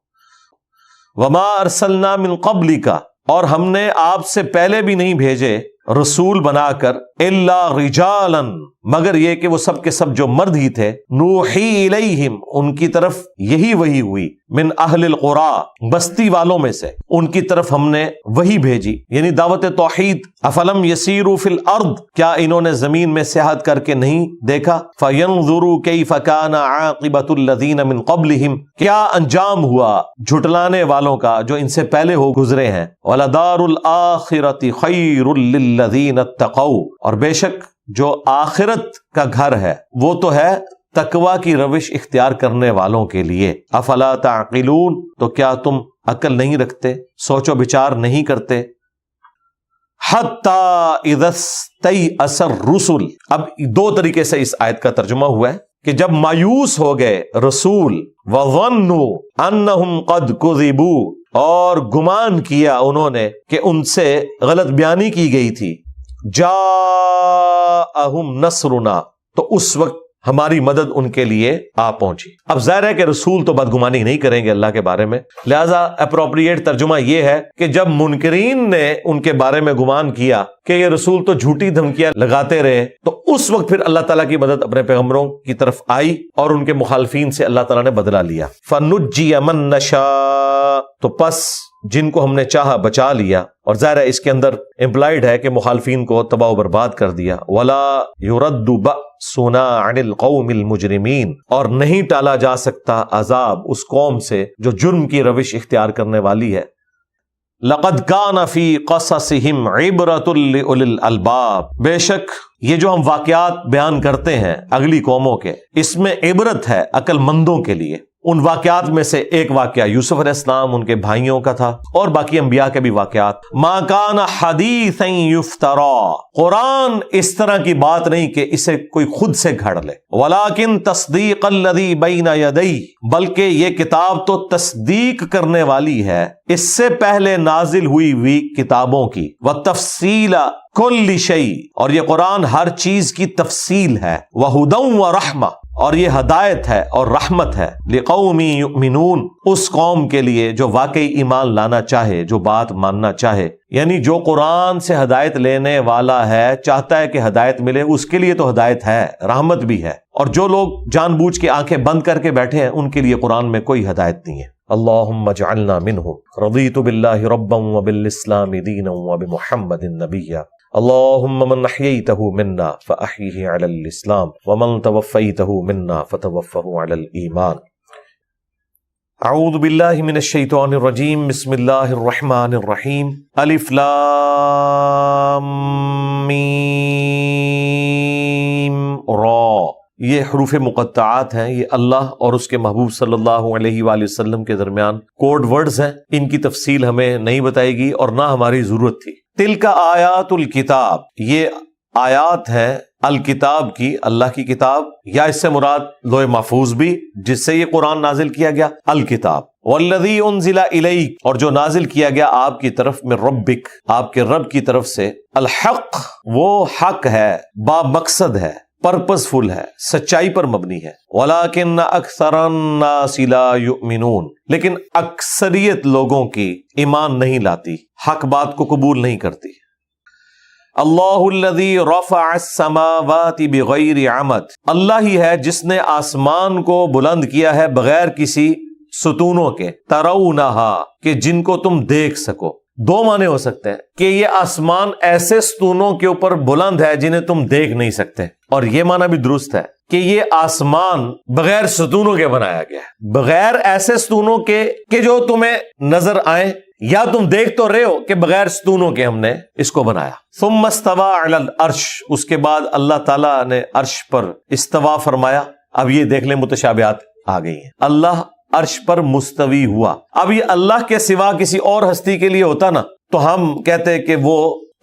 وما ارسلنا من قبلک، اور ہم نے آپ سے پہلے بھی نہیں بھیجے رسول بنا کر، الا رجالا، مگر یہ کہ وہ سب کے سب جو مرد ہی تھے، نوحی الیہم، ان کی طرف یہی وحی ہوئی، من اہل القری، بستی والوں میں سے ان کی طرف ہم نے وحی بھیجی، یعنی دعوت توحید. افلم یسیروا فی الارض، کیا انہوں نے زمین میں سیاحت کر کے نہیں دیکھا، فینظروا کیف کان عاقبۃ الذین من قبلہم، کیا انجام ہوا جھٹلانے والوں کا جو ان سے پہلے ہو گزرے ہیں. ولدار الآخرۃ خیر للذین اتقوا، اور بے شک جو آخرت کا گھر ہے وہ تو ہے تقوی کی روش اختیار کرنے والوں کے لیے. افلا تعقلون، تو کیا تم عقل نہیں رکھتے، سوچ و بچار نہیں کرتے. حتی اذا استیأس الرسل، اب دو طریقے سے اس آیت کا ترجمہ ہوا ہے کہ جب مایوس ہو گئے رسول، وظنوا انہم قد کذبوا، اور گمان کیا انہوں نے کہ ان سے غلط بیانی کی گئی تھی، جاءہم نصرنا، تو اس وقت ہماری مدد ان کے لیے آ پہنچی. اب ظاہر ہے کہ رسول تو بدگمانی نہیں کریں گے اللہ کے بارے میں، لہذا اپروپریٹ ترجمہ یہ ہے کہ جب منکرین نے ان کے بارے میں گمان کیا کہ یہ رسول تو جھوٹی دھمکیاں لگاتے رہے، تو اس وقت پھر اللہ تعالیٰ کی مدد اپنے پیغمبروں کی طرف آئی اور ان کے مخالفین سے اللہ تعالیٰ نے بدلہ لیا. فَنُجِّيَ مَن نَّشَاءُ، تو پس جن کو ہم نے چاہا بچا لیا، اور ظاہر ہے اس کے اندر امپلائڈ ہے کہ مخالفین کو تباہ و برباد کر دیا. وَلَا يُرَدُّ بَأْسُنَا عَنِ الْقَوْمِ الْمُجْرِمِينَ، اور نہیں ٹالا جا سکتا عذاب اس قوم سے جو جرم کی روش اختیار کرنے والی ہے. لَقَدْ كَانَ فِي قَصَصِهِمْ عِبْرَةٌ لِأُولِي الْأَلْبَابِ، بے شک یہ جو ہم واقعات بیان کرتے ہیں اگلی قوموں کے، اس میں عبرت ہے عقل مندوں کے لیے. ان واقعات میں سے ایک واقعہ یوسف علیہ السلام، ان کے بھائیوں کا تھا، اور باقی انبیاء کے بھی واقعات. ما کان حدیثا یفترا، قرآن اس طرح کی بات نہیں کہ اسے کوئی خود سے گھڑ لے. ولیکن تصدیق الذی بین یدیہ، بلکہ یہ کتاب تو تصدیق کرنے والی ہے اس سے پہلے نازل ہوئی کتابوں کی. وتفصیل کل شیء، اور یہ قرآن ہر چیز کی تفصیل ہے. وہدی ورحمہ، اور یہ ہدایت ہے اور رحمت ہے. لقوم یؤمنون، اس قوم کے لیے جو واقعی ایمان لانا چاہے، جو بات ماننا چاہے. یعنی جو قرآن سے ہدایت لینے والا ہے، چاہتا ہے کہ ہدایت ملے، اس کے لیے تو ہدایت ہے، رحمت بھی ہے. اور جو لوگ جان بوجھ کے آنکھیں بند کر کے بیٹھے ہیں، ان کے لیے قرآن میں کوئی ہدایت نہیں ہے. اللہم اجعلنا منہم، رضیت باللہ ربا وبالاسلام دینا وبمحمد نبیا. اللهم من احييته منا فاحيه على الاسلام ومن توفيته منا فتوفه على الايمان. اعوذ باللہ من الشیطان الرجیم، بسم اللہ الرحمن الرحیم. الف لام میم را، یہ حروف مقطعات ہیں، یہ اللہ اور اس کے محبوب صلی اللہ علیہ وآلہ وسلم کے درمیان کوڈ ورڈز ہیں. ان کی تفصیل ہمیں نہیں بتائے گی اور نہ ہماری ضرورت تھی. تلک آیات الکتاب، یہ آیات ہیں الکتاب کی، اللہ کی کتاب، یا اس سے مراد لوح محفوظ بھی جس سے یہ قرآن نازل کیا گیا، الکتاب، والذی انزل الیک، اور جو نازل کیا گیا آپ کی طرف میں ربک، آپ کے رب کی طرف سے، الحق، وہ حق ہے، با مقصد ہے، پرپز فل ہے، سچائی پر مبنی ہے، ولیکن اکثر الناس لا یؤمنون، لیکن اکثریت لوگوں کی ایمان نہیں لاتی، حق بات کو قبول نہیں کرتی۔ اللہ الذی رفع السماوات بغیر عمد، اللہ ہی ہے جس نے آسمان کو بلند کیا ہے بغیر کسی ستونوں کے، ترونہا، کہ جن کو تم دیکھ سکو۔ دو معنی ہو سکتے ہیں کہ یہ آسمان ایسے ستونوں کے اوپر بلند ہے جنہیں تم دیکھ نہیں سکتے، اور یہ معنی بھی درست ہے کہ یہ آسمان بغیر ستونوں کے بنایا گیا ہے، بغیر ایسے ستونوں کے کہ جو تمہیں نظر آئیں، یا تم دیکھ تو رہے ہو کہ بغیر ستونوں کے ہم نے اس کو بنایا۔ ثم استوى علی العرش، اس کے بعد اللہ تعالیٰ نے عرش پر استوا فرمایا۔ اب یہ دیکھ لیں متشابہات آ گئی ہیں، اللہ عرش پر مستوی ہوا۔ اب یہ اللہ کے سوا کسی اور ہستی کے لیے ہوتا نا تو ہم کہتے کہ وہ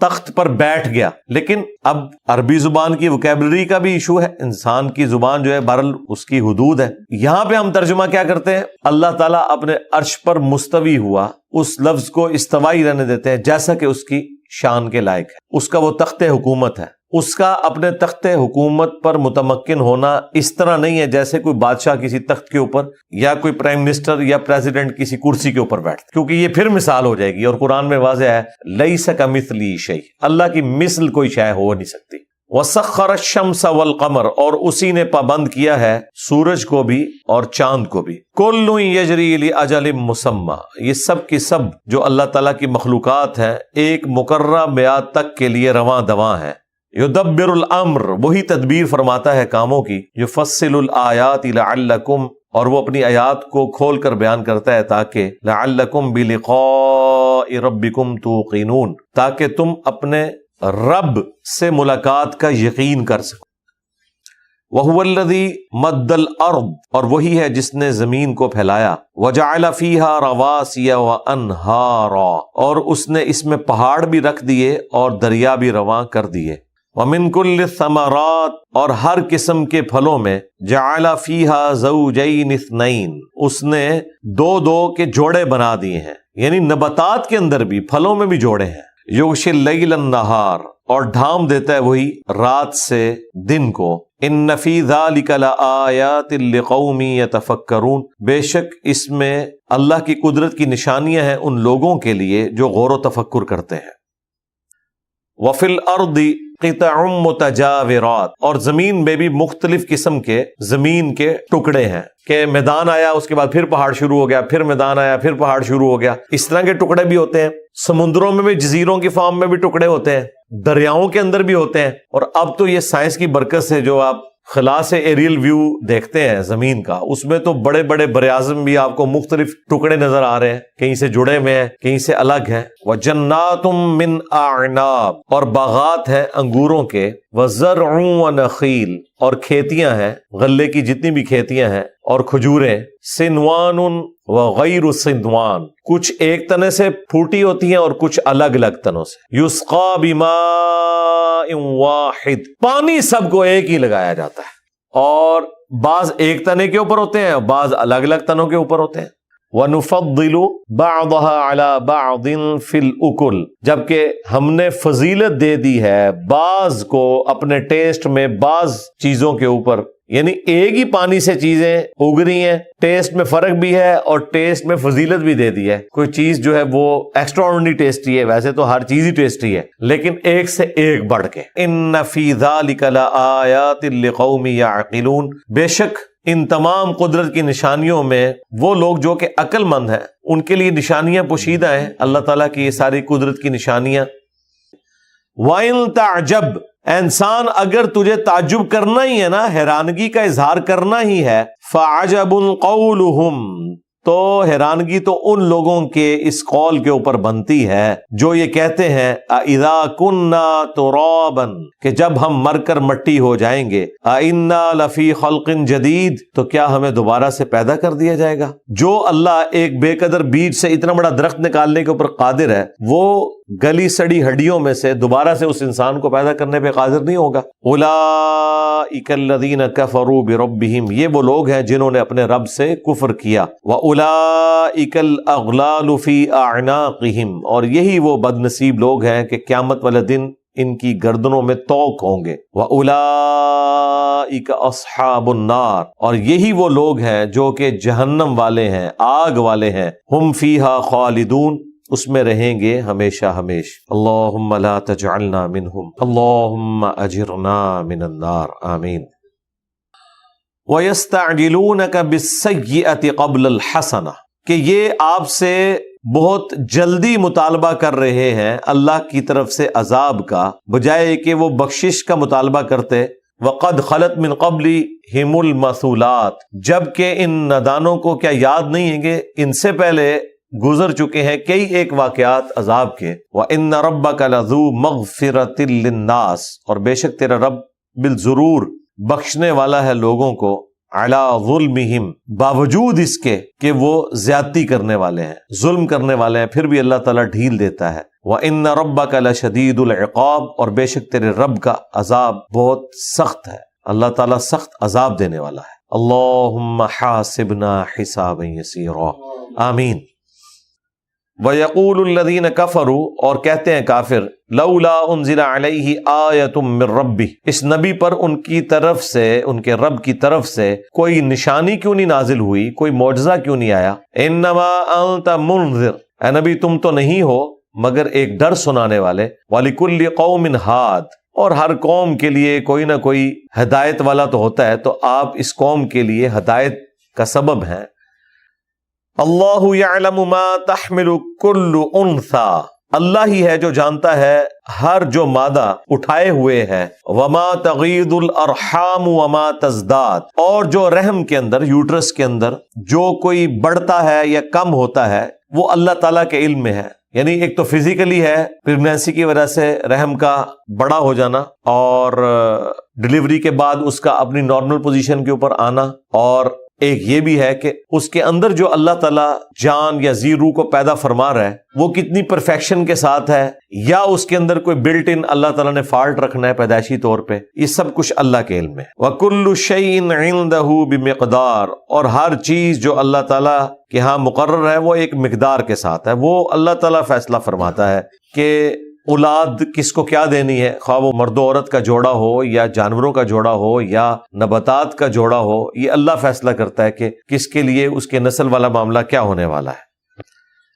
تخت پر بیٹھ گیا، لیکن اب عربی زبان کی وکیبلری کا بھی ایشو ہے، انسان کی زبان جو ہے بہرحال اس کی حدود ہے۔ یہاں پہ ہم ترجمہ کیا کرتے ہیں، اللہ تعالیٰ اپنے عرش پر مستوی ہوا، اس لفظ کو استوائی رہنے دیتے ہیں جیسا کہ اس کی شان کے لائق ہے، اس کا وہ تخت حکومت ہے، اس کا اپنے تخت حکومت پر متمکن ہونا اس طرح نہیں ہے جیسے کوئی بادشاہ کسی تخت کے اوپر یا کوئی پرائم منسٹر یا پریزیڈنٹ کسی کرسی کے اوپر بیٹھتا، کیونکہ یہ پھر مثال ہو جائے گی، اور قرآن میں واضح ہے لیس کمثلہ شیء، اللہ کی مثل کوئی شے ہو نہیں سکتی۔ وسخر الشمس والقمر، اور اسی نے پابند کیا ہے سورج کو بھی اور چاند کو بھی، کل یجری لاجل مسمی، یہ سب کی سب جو اللہ تعالیٰ کی مخلوقات ہیں ایک مقررہ میعاد تک کے لیے رواں دواں ہیں۔ یدبر الامر، وہی تدبیر فرماتا ہے کاموں کی، یفصل الآیات لعلکم، اور وہ اپنی آیات کو کھول کر بیان کرتا ہے تاکہ لعلکم بلقاء ربکم توقنون، تاکہ تم اپنے رب سے ملاقات کا یقین کر سکو۔ وَهُوَ الَّذِي مَدَّ الْأَرْض، اور وہی ہے جس نے زمین کو پھیلایا، وَجَعَلَ فِيهَا رَوَاسِيَ وَأَنْهَارًا، اور اس نے اس میں پہاڑ بھی رکھ دیے اور دریا بھی رواں کر دیے۔ وَمِن كُلِّ الثَّمَرَاتِ، اور ہر قسم کے پھلوں میں، جَعَلَ فِيهَا زَوْجَيْنِ اثْنَيْنِ، اس نے دو دو کے جوڑے بنا دیے ہیں، یعنی نباتات کے اندر بھی، پھلوں میں بھی جوڑے ہیں۔ یغشی اللیل النہار، اور ڈھانپ دیتا ہے وہی رات سے دن کو۔ ان فی ذلک لآیات لقوم یتفکرون، بے شک اس میں اللہ کی قدرت کی نشانیاں ہیں ان لوگوں کے لیے جو غور و تفکر کرتے ہیں۔ وفی الارض قطع متجاورات، اور زمین میں بھی مختلف قسم کے زمین کے ٹکڑے ہیں، کہ میدان آیا اس کے بعد پھر پہاڑ شروع ہو گیا، پھر میدان آیا پھر پہاڑ شروع ہو گیا، اس طرح کے ٹکڑے بھی ہوتے ہیں۔ سمندروں میں بھی، جزیروں کی فارم میں بھی ٹکڑے ہوتے ہیں، دریاؤں کے اندر بھی ہوتے ہیں، اور اب تو یہ سائنس کی برکت سے جو آپ خلا سے ایریل ویو دیکھتے ہیں زمین کا، اس میں تو بڑے بڑے براعظم بھی آپ کو مختلف ٹکڑے نظر آ رہے ہیں، کہیں سے جڑے ہوئے ہیں کہیں سے الگ ہیں۔ وَجَنَّاتٌ مِّنْ أَعْنَابٍ، اور باغات ہیں انگوروں کے، وَزَرْعٌ وَنَخِيلٌ، اور کھیتیاں ہیں، غلے کی جتنی بھی کھیتیاں ہیں اور کھجوریں، سِنْوَانٌ وَغَيْرُ سِنْوَان، کچھ ایک تنے سے پھوٹی ہوتی ہیں اور کچھ الگ الگ تنوں سے۔ یُسْقَىٰ بِمَاءٍ وَاحِدٍ، پانی سب کو ایک ہی لگایا جاتا ہے، اور بعض ایک تنے کے اوپر ہوتے ہیں، بعض الگ الگ تنوں کے اوپر ہوتے ہیں۔ وَنُفَضِّلُ بَعْضَهَا عَلَى بَعْضٍ فِي الْأُكُلِ، جبکہ ہم نے فضیلت دے دی ہے بعض کو اپنے ٹیسٹ میں بعض چیزوں کے اوپر، یعنی ایک ہی پانی سے چیزیں اگ رہی ہیں، ٹیسٹ میں فرق بھی ہے اور ٹیسٹ میں فضیلت بھی دے دی ہے۔ کوئی چیز جو ہے وہ ایکسٹرا آرڈنری ٹیسٹی ہے، ویسے تو ہر چیز ہی ٹیسٹی ہے، لیکن ایک سے ایک بڑھ کے۔ ان فی ذلک لآیات لقوم یعقلون، بے شک ان تمام قدرت کی نشانیوں میں وہ لوگ جو کہ عقل مند ہیں ان کے لیے نشانیاں پوشیدہ ہیں، اللہ تعالیٰ کی یہ ساری قدرت کی نشانیاں۔ وَإِن تَعْجَبْ، انسان اگر تجھے تعجب کرنا ہی ہے نا، حیرانگی کا اظہار کرنا ہی ہے، فَعَجَبٌ قَوْلُهُمْ، تو حیرانگی تو ان لوگوں کے اس قول کے اوپر بنتی ہے جو یہ کہتے ہیں اِذَا كُنَّا تُرَابًا، کہ جب ہم مر کر مٹی ہو جائیں گے، اِنَّا لَفِي خَلْقٍ جَدِيدٍ، تو کیا ہمیں دوبارہ سے پیدا کر دیا جائے گا۔ جو اللہ ایک بے قدر بیج سے اتنا بڑا درخت نکالنے کے اوپر قادر ہے، وہ گلی سڑی ہڈیوں میں سے دوبارہ سے اس انسان کو پیدا کرنے پہ قادر نہیں ہوگا. اولئک الذین کفروا بربہم، یہ وہ لوگ ہیں جنہوں نے اپنے رب سے کفر کیا. واولئک الاغلال فی اعناقہم، اور یہی وہ بد نصیب لوگ ہیں کہ قیامت والے دن ان کی گردنوں میں طوق ہوں گے. وَأُولَئِكَ أَصْحَابُ النَّارِ، اور یہی وہ لوگ ہیں جو کہ جہنم والے ہیں، آگ والے ہیں. ہم فیہا خالدون، اس میں رہیں گے ہمیشہ ہمیش. اللہم لا تجعلنا منہم، اللہم اجرنا من النار، آمین. وَيَسْتَعْجِلُونَكَ بِالسَّيِّئَةِ قَبْلَ الْحَسَنَةِ، کہ یہ آپ سے بہت جلدی مطالبہ کر رہے ہیں اللہ کی طرف سے عذاب کا، بجائے کہ وہ بخشش کا مطالبہ کرتے. وَقَدْ خَلَتْ مِنْ قَبْلِهِمُ الْمَثُولَاتِ، جبکہ ان نادانوں کو کیا یاد نہیں ہے کہ ان سے پہلے گزر چکے ہیں کئی ایک واقعات عذاب کے. وَإِنَّ رَبَّكَ لَذُو مَغْفِرَةٍ لِلنَّاسِ، اور بے شک تیرا رب بالضرور بخشنے والا ہے لوگوں کو. عَلَىٰ ظُلْمِهِمْ، باوجود اس کے کہ وہ زیادتی کرنے والے ہیں، ظلم کرنے والے ہیں، پھر بھی اللہ تعالیٰ ڈھیل دیتا ہے. وَإِنَّ رَبَّكَ لَشَدِيدُ الْعِقَابِ، اور بے شک تیرے رب کا عذاب بہت سخت ہے، اللہ تعالیٰ سخت عذاب دینے والا ہے. اللہم حاسبنا حسابا یسیرا، آمین. وَيَقُولُ الَّذِينَ كَفَرُوا، اور کہتے ہیں کافر، لَوْلَا أُنزِلَ عَلَيْهِ آیَةٌ مِّن رَبِّهِ، اس نبی پر ان کی طرف سے، ان کے رب کی طرف سے کوئی نشانی کیوں نہیں نازل ہوئی، کوئی معجزہ کیوں نہیں آیا. إِنَّمَا أَنْتَ مُنذِرٌ، اے نبی تم تو نہیں ہو مگر ایک ڈر سنانے والے. وَلِكُلِّ قَوْمٍ هَادٍ، اور ہر قوم کے لیے کوئی نہ کوئی ہدایت والا تو ہوتا ہے، تو آپ اس قوم کے لیے ہدایت کا سبب ہیں. اللہ یعلم ما تحمل کل انثی، اللہ ہی ہے جو جانتا ہے ہر جو مادہ اٹھائے ہوئے ہے. وما تغیض الارحام وما تزداد، اور جو رحم کے اندر، یوٹرس کے اندر جو کوئی بڑھتا ہے یا کم ہوتا ہے وہ اللہ تعالیٰ کے علم میں ہے. یعنی ایک تو فزیکلی ہے، پریگنینسی کی وجہ سے رحم کا بڑا ہو جانا، اور ڈلیوری کے بعد اس کا اپنی نارمل پوزیشن کے اوپر آنا، اور ایک یہ بھی ہے کہ اس کے اندر جو اللہ تعالیٰ جان یا ذی روح کو پیدا فرما رہا ہے وہ کتنی پرفیکشن کے ساتھ ہے، یا اس کے اندر کوئی بلٹ ان اللہ تعالیٰ نے فالٹ رکھنا ہے پیدائشی طور پہ. یہ سب کچھ اللہ کے علم میں. وَكُلُّ شَيْءٍ عِندَهُ بِمِقْدَارٍ، اور ہر چیز جو اللہ تعالیٰ کے ہاں مقرر ہے وہ ایک مقدار کے ساتھ ہے. وہ اللہ تعالیٰ فیصلہ فرماتا ہے کہ اولاد کس کو کیا دینی ہے، خواہ وہ مرد و عورت کا جوڑا ہو یا جانوروں کا جوڑا ہو یا نباتات کا جوڑا ہو. یہ اللہ فیصلہ کرتا ہے کہ کس کے لیے اس کے نسل والا معاملہ کیا ہونے والا ہے.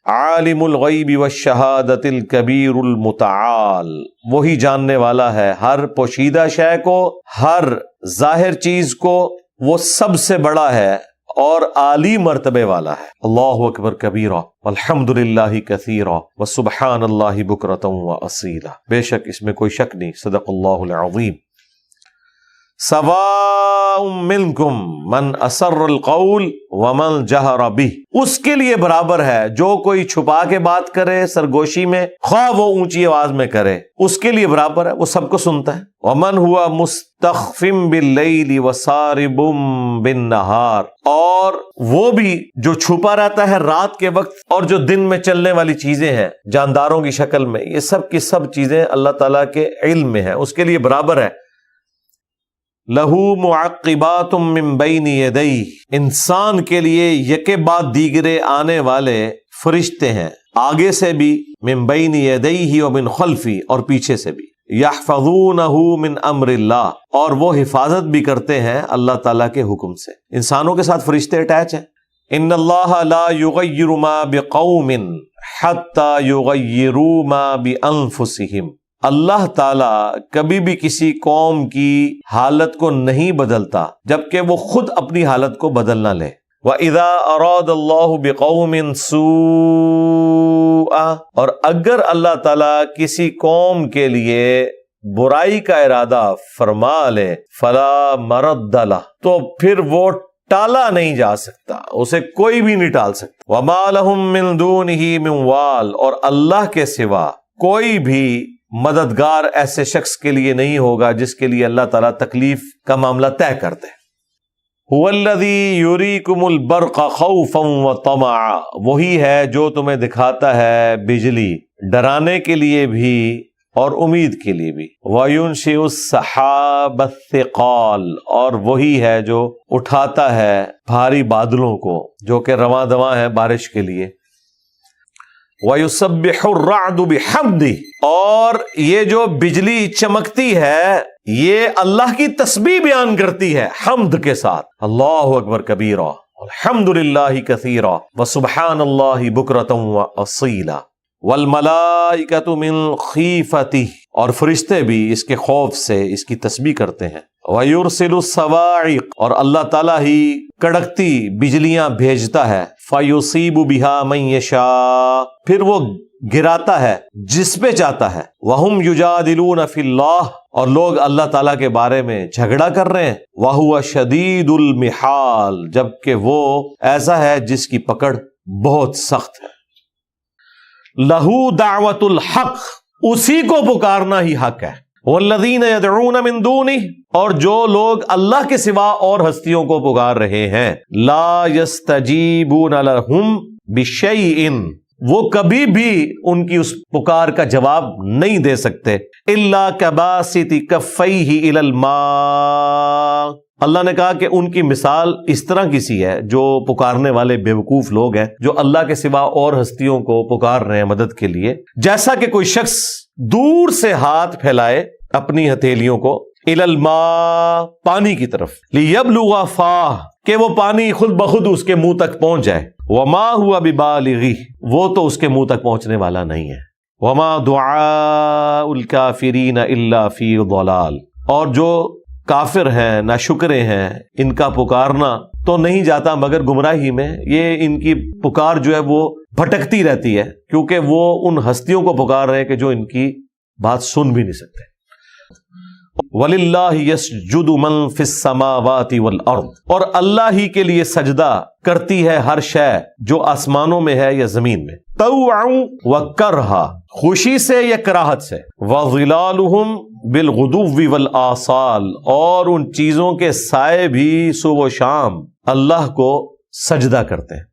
عالم الغیب والشہادۃ الکبیر المتعال، وہی جاننے والا ہے ہر پوشیدہ شے کو، ہر ظاہر چیز کو، وہ سب سے بڑا ہے اور عالی مرتبے والا ہے. اللہ اکبر کبیرہ والحمد للہ کثیرہ وسبحان اللہ بکرۃ واصیلا، بے شک اس میں کوئی شک نہیں. صدق اللہ العظیم. سواء منکم من اسر القول ومن جہر بہ، اس کے لیے برابر ہے جو کوئی چھپا کے بات کرے سرگوشی میں، خواہ وہ اونچی آواز میں کرے، اس کے لیے برابر ہے، وہ سب کو سنتا ہے. ومن ہوا مستخف باللیل وسارب بالنہار، اور وہ بھی جو چھپا رہتا ہے رات کے وقت اور جو دن میں چلنے والی چیزیں ہیں جانداروں کی شکل میں، یہ سب کی سب چیزیں اللہ تعالیٰ کے علم میں ہیں، اس کے لیے برابر ہے. لہو معقبات من بین یدیہ، انسان کے لیے یکے بعد دیگرے آنے والے فرشتے ہیں، آگے سے بھی، من بین یدیہ ومن خلفہ، اور پیچھے سے بھی. یحفظونہ من امر اللہ، اور وہ حفاظت بھی کرتے ہیں اللہ تعالیٰ کے حکم سے. انسانوں کے ساتھ فرشتے اٹیچ ہیں. ان اللہ لا یغیر ما بقوم حتی یغیروا ما بانفسہم، اللہ تعالیٰ کبھی بھی کسی قوم کی حالت کو نہیں بدلتا جبکہ وہ خود اپنی حالت کو بدل نہ لے. وَإِذَا أَرَادَ اللَّهُ بِقَوْمٍ سُوءًا، اور اگر اللہ تعالیٰ کسی قوم کے لیے برائی کا ارادہ فرما لے، فَلَا مَرَدَّ لَهُ، تو پھر وہ ٹالا نہیں جا سکتا، اسے کوئی بھی نہیں ٹال سکتا. وَمَا لَهُم مِّن دُونِهِ مِّن وَالٍ، اور اللہ کے سوا کوئی بھی مددگار ایسے شخص کے لیے نہیں ہوگا جس کے لیے اللہ تعالیٰ تکلیف کا معاملہ طے کر دے. هو الذی یریکم البرق خوفا وطمعا، وہی ہے جو تمہیں دکھاتا ہے بجلی ڈرانے کے لیے بھی اور امید کے لیے بھی، وَيُنشِئُ السَّحَابَ الثِّقَالَ، اور وہی ہے جو اٹھاتا ہے بھاری بادلوں کو جو کہ رواں دواں ہیں بارش کے لیے، وَيُسَبِّحُ الرَّعْدُ بِحَمْدِهِ، اور یہ جو بجلی چمکتی ہے یہ اللہ کی تسبیح بیان کرتی ہے حمد کے ساتھ، اللہ اکبر کبیرا الحمد للہ کثیرا وسبحان اللہ بکرۃ واصیلا، والملائکۃ من خیفتہ، اور فرشتے بھی اس کے خوف سے اس کی تسبیح کرتے ہیں، وَيُرْسِلُ الصَّوَاعِقَ، اور اللہ تعالیٰ ہی کڑکتی بجلیاں بھیجتا ہے، فَيُصِيبُ بِهَا مَن يَشَاءُ، پھر وہ گراتا ہے جس پہ چاہتا ہے، وَهُمْ يُجَادِلُونَ فِي اللَّهِ، اور لوگ اللہ تعالیٰ کے بارے میں جھگڑا کر رہے ہیں، وَهُوَ شَدِيدُ الْمِحَالِ، جبکہ وہ ایسا ہے جس کی پکڑ بہت سخت ہے، لَهُ دَعْوَةُ الْحَقِّ، اسی کو پکارنا ہی حق ہے، وَالَّذِينَ يَدْعُونَ مِن دُونِهِ، اور جو لوگ اللہ کے سوا اور ہستیوں کو پکار رہے ہیں، لَا يَسْتَجِيبُونَ لَهُم بِشَيْءٍ، وہ کبھی بھی ان کی اس پکار کا جواب نہیں دے سکتے، إِلَّا كَبَاسِطِ كَفَّيْهِ إِلَى الْمَاءِ، اللہ نے کہا کہ ان کی مثال اس طرح کی سی ہے، جو پکارنے والے بیوقوف لوگ ہیں جو اللہ کے سوا اور ہستیوں کو پکار رہے ہیں مدد کے لیے، جیسا کہ کوئی شخص دور سے ہاتھ پھیلائے اپنی ہتھیلیوں کو إِلَى الْمَاءِ، پانی کی طرف، لِيَبْلُغَ فَاهُ، کہ وہ پانی خود بخود اس کے منہ تک پہنچ جائے، وَمَا هُوَ بِبَالِغِهِ، وہ تو اس کے منہ تک پہنچنے والا نہیں ہے، وَمَا دُعَاءُ الْكَافِرِينَ إِلَّا فِي ضَلَالٍ، اور جو کافر ہیں ناشکرے ہیں ان کا پکارنا تو نہیں جاتا مگر گمراہی میں، یہ ان کی پکار جو ہے وہ بھٹکتی رہتی ہے کیونکہ وہ ان ہستیوں کو پکار رہے ہیں کہ جو ان کی بات سن بھی نہیں سکتے۔ وَلِلَّهِ يَسْجُدُ مَن فِي السَّمَاوَاتِ وَالْأَرْضِ، اور اللہ ہی کے لیے سجدہ کرتی ہے ہر شے جو آسمانوں میں ہے یا زمین میں، طَوْعًا وَكَرْهًا، خوشی سے یا کراہت سے، وَظِلَالُهُمْ بِالْغُدُوِّ وَالْآصَالِ، اور ان چیزوں کے سائے بھی صبح و شام اللہ کو سجدہ کرتے ہیں۔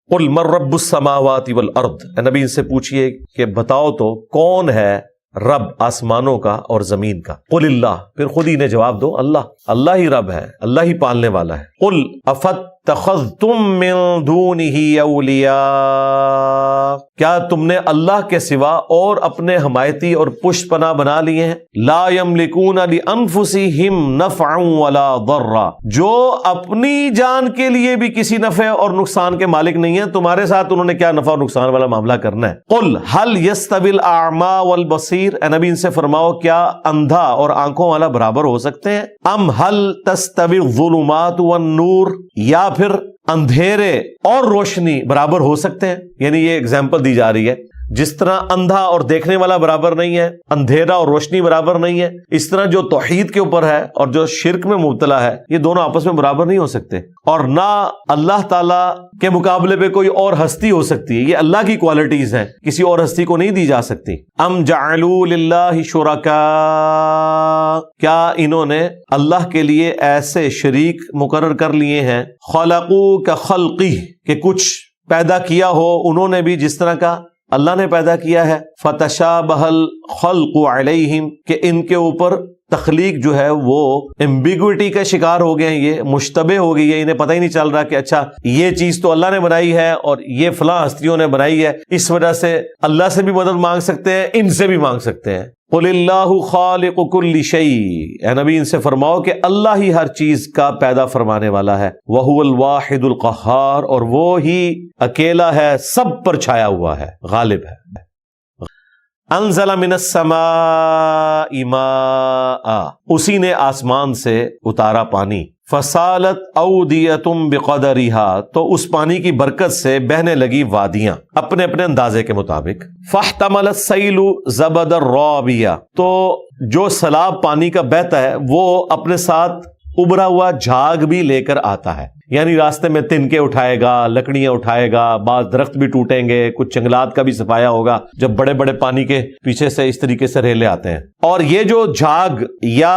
قُلْ مَن رَّبُّ السَّمَاوَاتِ وَالْأَرْضِ، اے نبی ان سے پوچھئے کہ بتاؤ تو کون ہے رب آسمانوں کا اور زمین کا، قل اللہ، پھر خود ہی نے جواب دو اللہ ہی رب ہے، اللہ ہی پالنے والا ہے، قل افاتخذتم من دونه اولیاء، کیا تم نے اللہ کے سوا اور اپنے حمایتی اور پشت پناہ بنا لیے ہیں، لا یملکون لانفسہم نفعا ولا ضرا، جو اپنی جان کے لیے بھی کسی نفع اور نقصان کے مالک نہیں ہیں، تمہارے ساتھ انہوں نے کیا نفع اور نقصان والا معاملہ کرنا ہے، قل هل يستوی الاعمی والبصیر، اے نبی ان سے فرماؤ کیا اندھا اور آنکھوں والا برابر ہو سکتے ہیں، ام هل تستوی الظلمات والنور، یا پھر اندھیرے اور روشنی برابر ہو سکتے ہیں، یعنی یہ اگزامپل دی جا رہی ہے، جس طرح اندھا اور دیکھنے والا برابر نہیں ہے، اندھیرا اور روشنی برابر نہیں ہے، اس طرح جو توحید کے اوپر ہے اور جو شرک میں مبتلا ہے یہ دونوں آپس میں برابر نہیں ہو سکتے، اور نہ اللہ تعالیٰ کے مقابلے پہ کوئی اور ہستی ہو سکتی ہے، یہ اللہ کی کوالٹیز ہیں، کسی اور ہستی کو نہیں دی جا سکتی۔ ام جعلوا للہ شرکاء، کیا انہوں نے اللہ کے لیے ایسے شریک مقرر کر لیے ہیں، خلقوا کخلقہ، کہ کچھ پیدا کیا ہو انہوں نے بھی جس طرح کا اللہ نے پیدا کیا ہے، فتشابہ الخلق علیہم، کہ ان کے اوپر تخلیق جو ہے وہ ایمبیگوٹی کا شکار ہو گئے ہیں، یہ مشتبہ ہو گئی ہے، انہیں پتہ ہی نہیں چل رہا کہ اچھا یہ چیز تو اللہ نے بنائی ہے اور یہ فلاں ہستیوں نے بنائی ہے، اس وجہ سے اللہ سے بھی مدد مانگ سکتے ہیں، ان سے بھی مانگ سکتے ہیں۔ قل اللہ خالق کل شیء، اے نبی ان سے فرماؤ کہ اللہ ہی ہر چیز کا پیدا فرمانے والا ہے، وہو الواحد القہار، اور وہ ہی اکیلا ہے، سب پر چھایا ہوا ہے، غالب ہے۔ انزل من السماء ماء، اسی نے آسمان سے اتارا پانی، فسالت اودیۃ بقدرها، تو اس پانی کی برکت سے بہنے لگی وادیاں اپنے اپنے اندازے کے مطابق، فاحتمل السیل زبد الرابیہ، تو جو سیلاب پانی کا بہتا ہے وہ اپنے ساتھ ابھرا ہوا جھاگ بھی لے کر آتا ہے، یعنی راستے میں تنکے اٹھائے گا، لکڑیاں اٹھائے گا، بعض درخت بھی ٹوٹیں گے، کچھ جنگلات کا بھی صفایا ہوگا جب بڑے بڑے پانی کے پیچھے سے اس طریقے سے ریلے آتے ہیں، اور یہ جو جھاگ یا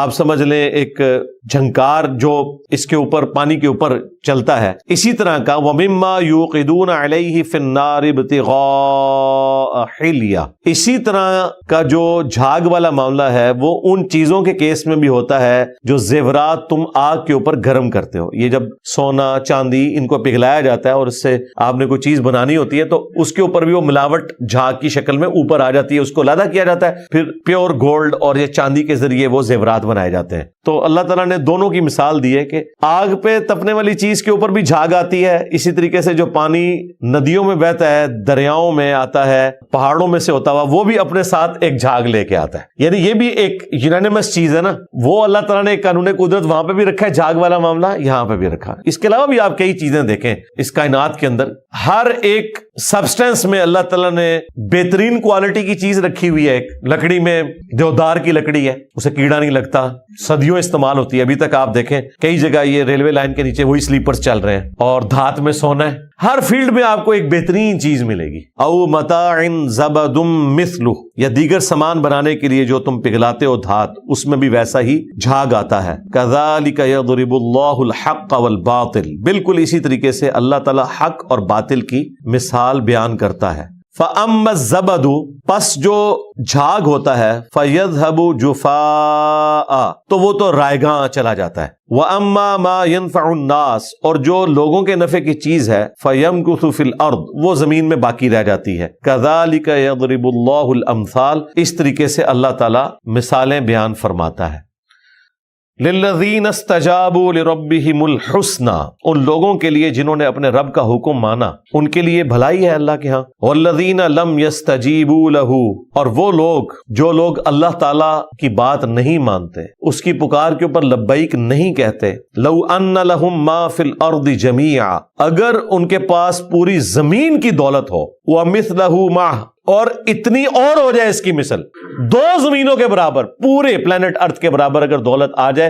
آپ سمجھ لیں ایک جھنکار جو اس کے اوپر پانی کے اوپر چلتا ہے، اسی طرح کا وَمِمَّا يُوقِدُونَ عَلَيْهِ فِي النَّارِ ابْتِغَاءَ حِلْيَةٍ، اسی طرح کا جو جھاگ والا معاملہ ہے وہ ان چیزوں کے کیس میں بھی ہوتا ہے جو زیورات تم آگ کے اوپر گرم کرتے ہو. یہ جب سونا چاندی ان کو پگھلایا جاتا ہے اور اس سے آپ نے کوئی چیز بنانی ہوتی ہے تو اس کے اوپر بھی وہ ملاوٹ جھاگ کی شکل میں اوپر آ جاتی ہے، اس کو علیحدہ کیا جاتا ہے، پھر پیور گولڈ اور یہ چاندی کے ذریعے وہ زیورات بنائے جاتے ہیں. تو اللہ تعالیٰ نے دونوں کی مثال دی ہے کہ آگ پہ تپنے والی چیز کے اوپر بھی جھاگ آتی ہے، اسی طریقے سے جو پانی ندیوں میں بہتا ہے، دریاؤں میں آتا ہے، پہاڑوں میں سے ہوتا ہوا، وہ بھی اپنے ساتھ ایک جھاگ لے کے آتا ہے. یعنی یہ بھی ایک یونانیمس چیز ہے نا، وہ اللہ تعالیٰ نے ایک قانون قدرت وہاں پہ بھی رکھا ہے، جھاگ والا معاملہ یہاں پہ بھی رکھا. اس کے علاوہ بھی آپ کئی چیزیں دیکھیں اس کائنات کے اندر، ہر ایک سبسٹینس میں اللہ تعالیٰ نے بہترین کوالٹی کی چیز رکھی ہوئی ہے. ایک لکڑی میں دیودار کی لکڑی ہے، اسے کیڑا نہیں لگتا، صدیوں استعمال ہوتی ہے. ابھی تک آپ دیکھیں کئی جگہ یہ ریلوے لائن کے نیچے وہی سلیپرز چل رہے ہیں، اور دھات میں سونا ہے. ہر فیلڈ میں آپ کو ایک بہترین چیز ملے گی. او متاع زبد مثلہ، یا دیگر سامان بنانے کے لیے جو تم پگھلاتے ہو دھات، اس میں بھی ویسا ہی جھاگ آتا ہے. کذالک یضرب اللہ الحق والباطل، بالکل اسی طریقے سے اللہ تعالیٰ حق اور باطل کی مثال بیان کرتا ہے. فَأَمَّا الزَّبَدُ، پس جو جھاگ ہوتا ہے، فَيَذْهَبُ جُفَاءً، تو وہ تو رائگاں چلا جاتا ہے. وَأَمَّا مَا يَنْفَعُ النَّاسِ، اور جو لوگوں کے نفع کی چیز ہے، فَيَمْكُثُ فِي الْأَرْضِ، وہ زمین میں باقی رہ جاتی ہے. كَذَلِكَ يَضْرِبُ اللَّهُ الْأَمْثَالَ، اس طریقے سے اللہ تعالیٰ مثالیں بیان فرماتا ہے. لِلَّذِينَ اسْتَجَابُوا لِرَبِّهِمُ الْحُسْنَى، ان لوگوں کے لیے جنہوں نے اپنے رب کا حکم مانا، ان کے لیے بھلائی ہے اللہ کے ہاں. وَالَّذِينَ لَمْ يَسْتَجِيبُوا لَهُ، اور وہ لوگ جو لوگ اللہ تعالیٰ کی بات نہیں مانتے، اس کی پکار کے اوپر لبیک نہیں کہتے. لَوْ أَنَّ لَهُم مَّا فِي الْأَرْضِ جَمِيعًا، اگر ان کے پاس پوری زمین کی دولت ہو، وَمِثْلَهُ مَعَهُ، اور اتنی اور ہو جائے اس کی مثل، 2 زمینوں کے برابر، پورے پلانٹ ارتھ کے برابر اگر دولت آ جائے،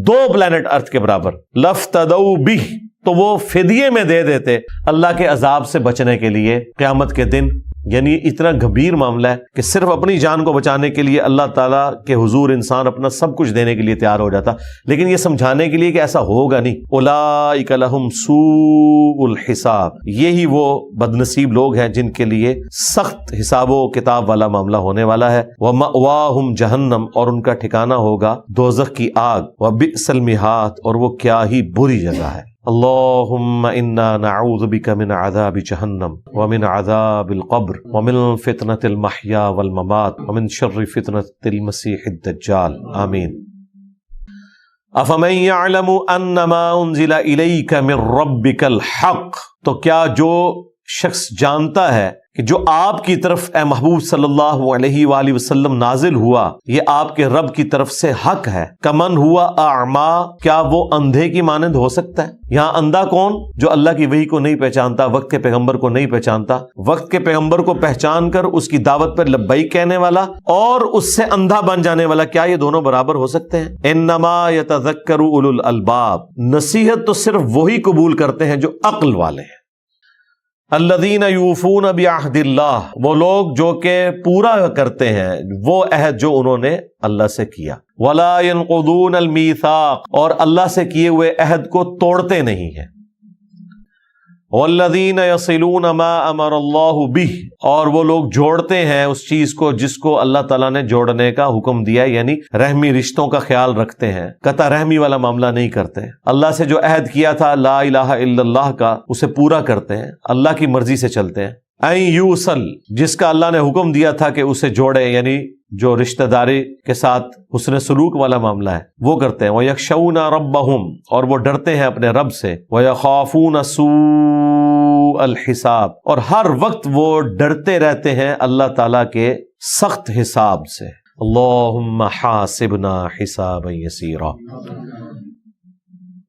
2 پلانٹ ارتھ کے برابر، لَفْتَدَوْا بِهِ، تو وہ فدیے میں دے دیتے اللہ کے عذاب سے بچنے کے لیے قیامت کے دن. یعنی اتنا گھبیر معاملہ ہے کہ صرف اپنی جان کو بچانے کے لیے اللہ تعالیٰ کے حضور انسان اپنا سب کچھ دینے کے لیے تیار ہو جاتا، لیکن یہ سمجھانے کے لیے کہ ایسا ہوگا نہیں. اولئک لہم سوء الحساب، یہی وہ بدنصیب لوگ ہیں جن کے لیے سخت حساب و کتاب والا معاملہ ہونے والا ہے. ومأواہم جہنم، اور ان کا ٹھکانہ ہوگا دوزخ کی آگ. وبئس المہاد، اور وہ کیا ہی بری جگہ ہے. اللہم انا نعوذ بک من عذاب جہنم ومن عذاب القبر ومن فتنة المحیا والممات ومن شر فتنة المسیح الدجال، آمین. افمن یعلم انما انزل الیک من ربک الحق، تو کیا جو شخص جانتا ہے کہ جو آپ کی طرف اے محبوب صلی اللہ علیہ وآلہ وسلم نازل ہوا یہ آپ کے رب کی طرف سے حق ہے. کمن ہوا اعما، کیا وہ اندھے کی مانند ہو سکتا ہے؟ یہاں اندھا کون؟ جو اللہ کی وحی کو نہیں پہچانتا، وقت کے پیغمبر کو نہیں پہچانتا. وقت کے پیغمبر کو پہچان کر اس کی دعوت پر لبیک کہنے والا اور اس سے اندھا بن جانے والا، کیا یہ دونوں برابر ہو سکتے ہیں؟ انما یتذکر اولو الالباب، نصیحت تو صرف وہی قبول کرتے ہیں جو عقل والے ہیں. الذین یوفون بعہد اللہ، وہ لوگ جو کہ پورا کرتے ہیں وہ عہد جو انہوں نے اللہ سے کیا. ولا ينقضون المیثاق، اور اللہ سے کیے ہوئے عہد کو توڑتے نہیں ہیں. والذین یصلون ما امر اللہ بہ، اور وہ لوگ جوڑتے ہیں اس چیز کو جس کو اللہ تعالیٰ نے جوڑنے کا حکم دیا، یعنی رحمی رشتوں کا خیال رکھتے ہیں، قطع رحمی والا معاملہ نہیں کرتے. اللہ سے جو عہد کیا تھا لا الہ الا اللہ کا، اسے پورا کرتے ہیں، اللہ کی مرضی سے چلتے ہیں. این یوصل، جس کا اللہ نے حکم دیا تھا کہ اسے جوڑے، یعنی جو رشتہ داری کے ساتھ حسن سلوک والا معاملہ ہے وہ کرتے ہیں. وَيَخْشَوْنَ رَبَّهُمْ، اور وہ ڈرتے ہیں اپنے رب سے. وَيَخَافُونَ سُوءَ الْحِسَابِ، اور ہر وقت وہ ڈرتے رہتے ہیں اللہ تعالیٰ کے سخت حساب سے. اللہم حاسبنا حسابا یسیرا.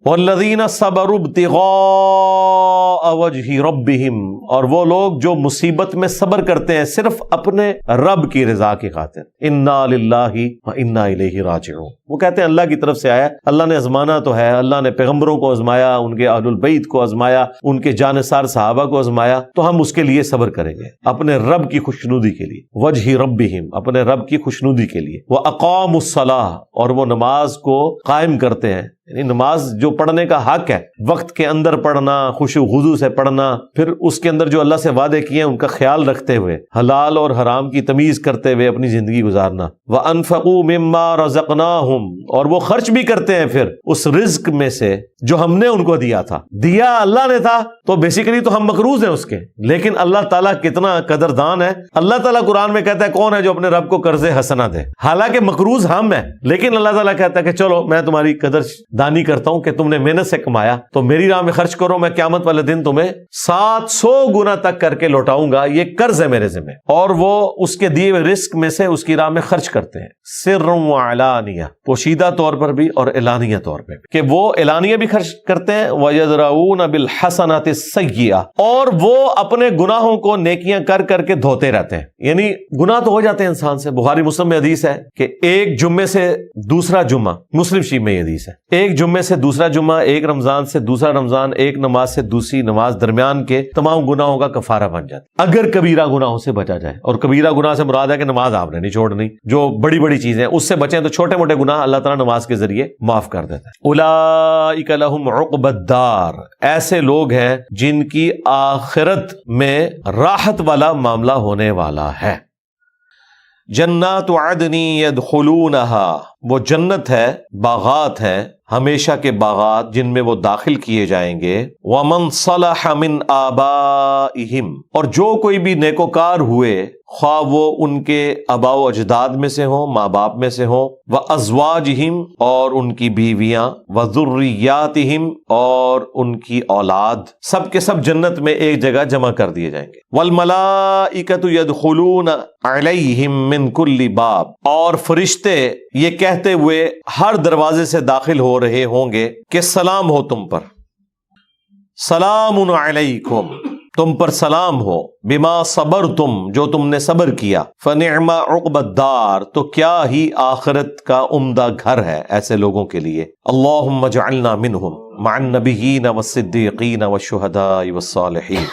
والذین صبروا ابتغاء وجہ ربہم، اور وہ لوگ جو مصیبت میں صبر کرتے ہیں صرف اپنے رب کی رضا کی خاطر. انا للہ وانا الیہ راجعون، وہ کہتے ہیں اللہ کی طرف سے آیا، اللہ نے آزمانا تو ہے، اللہ نے پیغمبروں کو آزمایا، ان کے اہل البیت کو آزمایا، ان کے جانثار صحابہ کو آزمایا، تو ہم اس کے لیے صبر کریں گے اپنے رب کی خوشنودی کے لیے. وجہ ربہم، اپنے رب کی خوشنودی کے لیے. واقاموا الصلاۃ، اور وہ نماز کو قائم کرتے ہیں. یعنی نماز جو پڑھنے کا حق ہے، وقت کے اندر پڑھنا، خشوع و خضوع سے پڑھنا، پھر اس کے اندر جو اللہ سے وعدے کیے ہیں ان کا خیال رکھتے ہوئے، حلال اور حرام کی تمیز کرتے ہوئے اپنی زندگی گزارنا۔ وَأَنفَقُوا مِمَّا رَزَقْنَاهُمْ، اور وہ خرچ بھی کرتے ہیں پھر اس رزق میں سے جو ہم نے ان کو دیا تھا۔ دیا اللہ نے تھا تو بیسیکلی تو ہم مقروض ہیں اس کے، لیکن اللہ تعالیٰ کتنا قدردان ہے۔ اللہ تعالیٰ قرآن میں کہتا ہے کون ہے جو اپنے رب کو قرض حسنہ دے، حالانکہ مقروض ہم ہیں، لیکن اللہ تعالیٰ کہتا ہے کہ چلو میں تمہاری قدر دانی کرتا ہوں کہ تم نے محنت سے کمایا تو میری راہ میں خرچ کرو، میں قیامت والے دن تمہیں 700 گنا تک کر کے لوٹاؤں گا، یہ قرض ہے میرے ذمہ۔ اور وہ اس کے دیے ہوئے رزق میں سے اس کی راہ میں خرچ کرتے ہیں، سر و علانیہ، پوشیدہ طور پر بھی اور اعلانیہ طور پہ بھی، کہ وہ اعلانیہ بھی خرچ کرتے ہیں۔ وَيَدْرَؤُونَ بِالْحَسَنَاتِ السَّيِّئَةِ، اور وہ اپنے گناہوں کو نیکیاں کر کر کے دھوتے رہتے ہیں، یعنی گناہ تو ہو جاتے ہیں انسان سے۔ بخاری مسلم میں حدیث ہے کہ ایک جمعے سے دوسرا جمعہ، مسلم شریف میں یہ حدیث ہے، ایک جمعے سے دوسرا جمعہ، ایک رمضان سے دوسرا رمضان، ایک نماز سے دوسری نماز، درمیان کے تمام گناہوں کا کفارہ بن جاتا ہے اگر کبیرہ گناہوں سے بچا جائے۔ اور کبیرہ گناہ سے مراد ہے کہ نماز آپ نے نہیں چھوڑنی، جو بڑی بڑی چیزیں اس سے بچیں تو چھوٹے موٹے گناہ اللہ تعالیٰ نماز کے ذریعے معاف کر دیتا ہے۔ اولئک لہم عقبی الدار، ایسے لوگ ہیں جن کی آخرت میں راحت والا معاملہ ہونے والا ہے۔ جنات عدن یدخلونہا، وہ جنت ہے، باغات ہیں، ہمیشہ کے باغات جن میں وہ داخل کیے جائیں گے۔ ومن صلح من آبائہم، اور جو کوئی بھی نیکوکار ہوئے، خواہ وہ ان کے آباء و اجداد میں سے ہوں، ماں باپ میں سے ہوں، وازواجہم، اور ان کی بیویاں، وذریاتہم، اور ان کی اولاد، سب کے سب جنت میں ایک جگہ جمع کر دیے جائیں گے۔ والملائکۃ یدخلون علیہم من کل باب، اور فرشتے یہ کہتے ہوئے ہر دروازے سے داخل ہو رہے ہوں گے کہ سلام ہو تم پر، سلام علیکم، تم پر سلام ہو، بما صبرتم، جو تم نے صبر کیا، فنعم عقبی الدار، تو کیا ہی آخرت کا عمدہ گھر ہے ایسے لوگوں کے لیے۔ اللہم اجعلنا منہم مع النبیین والصدیقین والشہداء والصالحین۔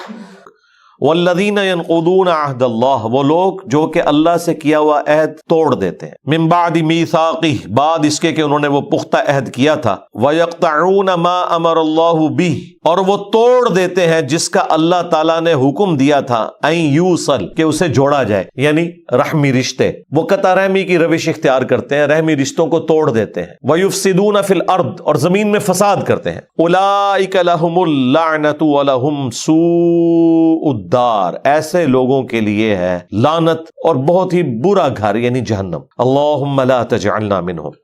والذین ینقضون عہد اللہ، وہ لوگ جو کہ اللہ سے کیا ہوا عہد توڑ دیتے ہیں، من بعد میثاقہ، بعد اس کے کہ انہوں نے وہ پختہ عہد کیا تھا، ویقطعون ما امر اللہ بہ، اور وہ توڑ دیتے ہیں جس کا اللہ تعالیٰ نے حکم دیا تھا، ان یوصل، کہ اسے جوڑا جائے، یعنی رحمی رشتے، وہ قطع رحمی کی روش اختیار کرتے ہیں، رحمی رشتوں کو توڑ دیتے ہیں۔ ویفسدون فی الارض، اور زمین میں فساد کرتے ہیں۔ اولئک لہم اللعنۃ ولہم سوء الدار، ایسے لوگوں کے لیے ہے لعنت اور بہت ہی برا گھر، یعنی جہنم۔ اللہم لا تجعلنا منہم۔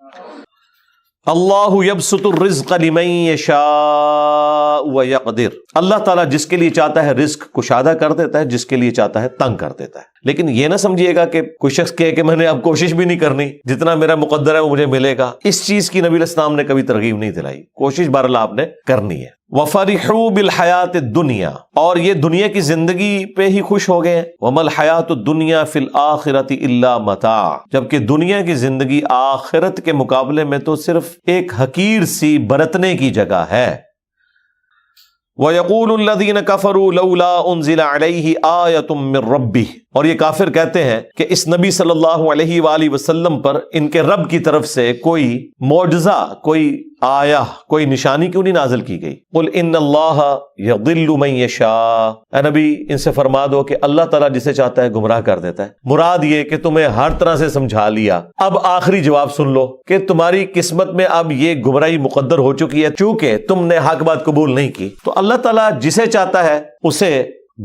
اللہ یبسط الرزق لمن یشاء ویقدر، اللہ تعالیٰ جس کے لیے چاہتا ہے رزق کشادہ کر دیتا ہے، جس کے لیے چاہتا ہے تنگ کر دیتا ہے۔ لیکن یہ نہ سمجھیے گا کہ کوئی شخص کہے کہ میں نے اب کوشش بھی نہیں کرنی، جتنا میرا مقدر ہے وہ مجھے ملے گا، اس چیز کی نبی علیہ السلام نے کبھی ترغیب نہیں دلائی، کوشش بہرحال آپ نے کرنی ہے۔ وَفَرِحُوا بِالْحَيَاةِ الدُّنْيَا، اور یہ دنیا کی زندگی پہ ہی خوش ہو گئے ہیں۔ وَمَا الْحَيَاةُ الدُّنْيَا فِي الْآخِرَةِ إِلَّا مَتَاعٌ، جبکہ دنیا کی زندگی آخرت کے مقابلے میں تو صرف ایک حقیر سی برتنے کی جگہ ہے۔ وَيَقُولُ الَّذِينَ كَفَرُوا لَوْلَا أُنزِلَ عَلَيْهِ آيَةٌ مِّن رَّبِّهِ، اور یہ کافر کہتے ہیں کہ اس نبی صلی اللہ علیہ وآلہ وسلم پر ان کے رب کی طرف سے کوئی معجزہ، کوئی آیہ، کوئی نشانی کیوں نہیں نازل کی گئی؟ قل ان اللہ یضل من یشاء، اے نبی ان سے فرما دو کہ اللہ تعالیٰ جسے چاہتا ہے گمراہ کر دیتا ہے۔ مراد یہ کہ تمہیں ہر طرح سے سمجھا لیا، اب آخری جواب سن لو کہ تمہاری قسمت میں اب یہ گمراہی مقدر ہو چکی ہے، چونکہ تم نے حق بات قبول نہیں کی، تو اللہ تعالیٰ جسے چاہتا ہے اسے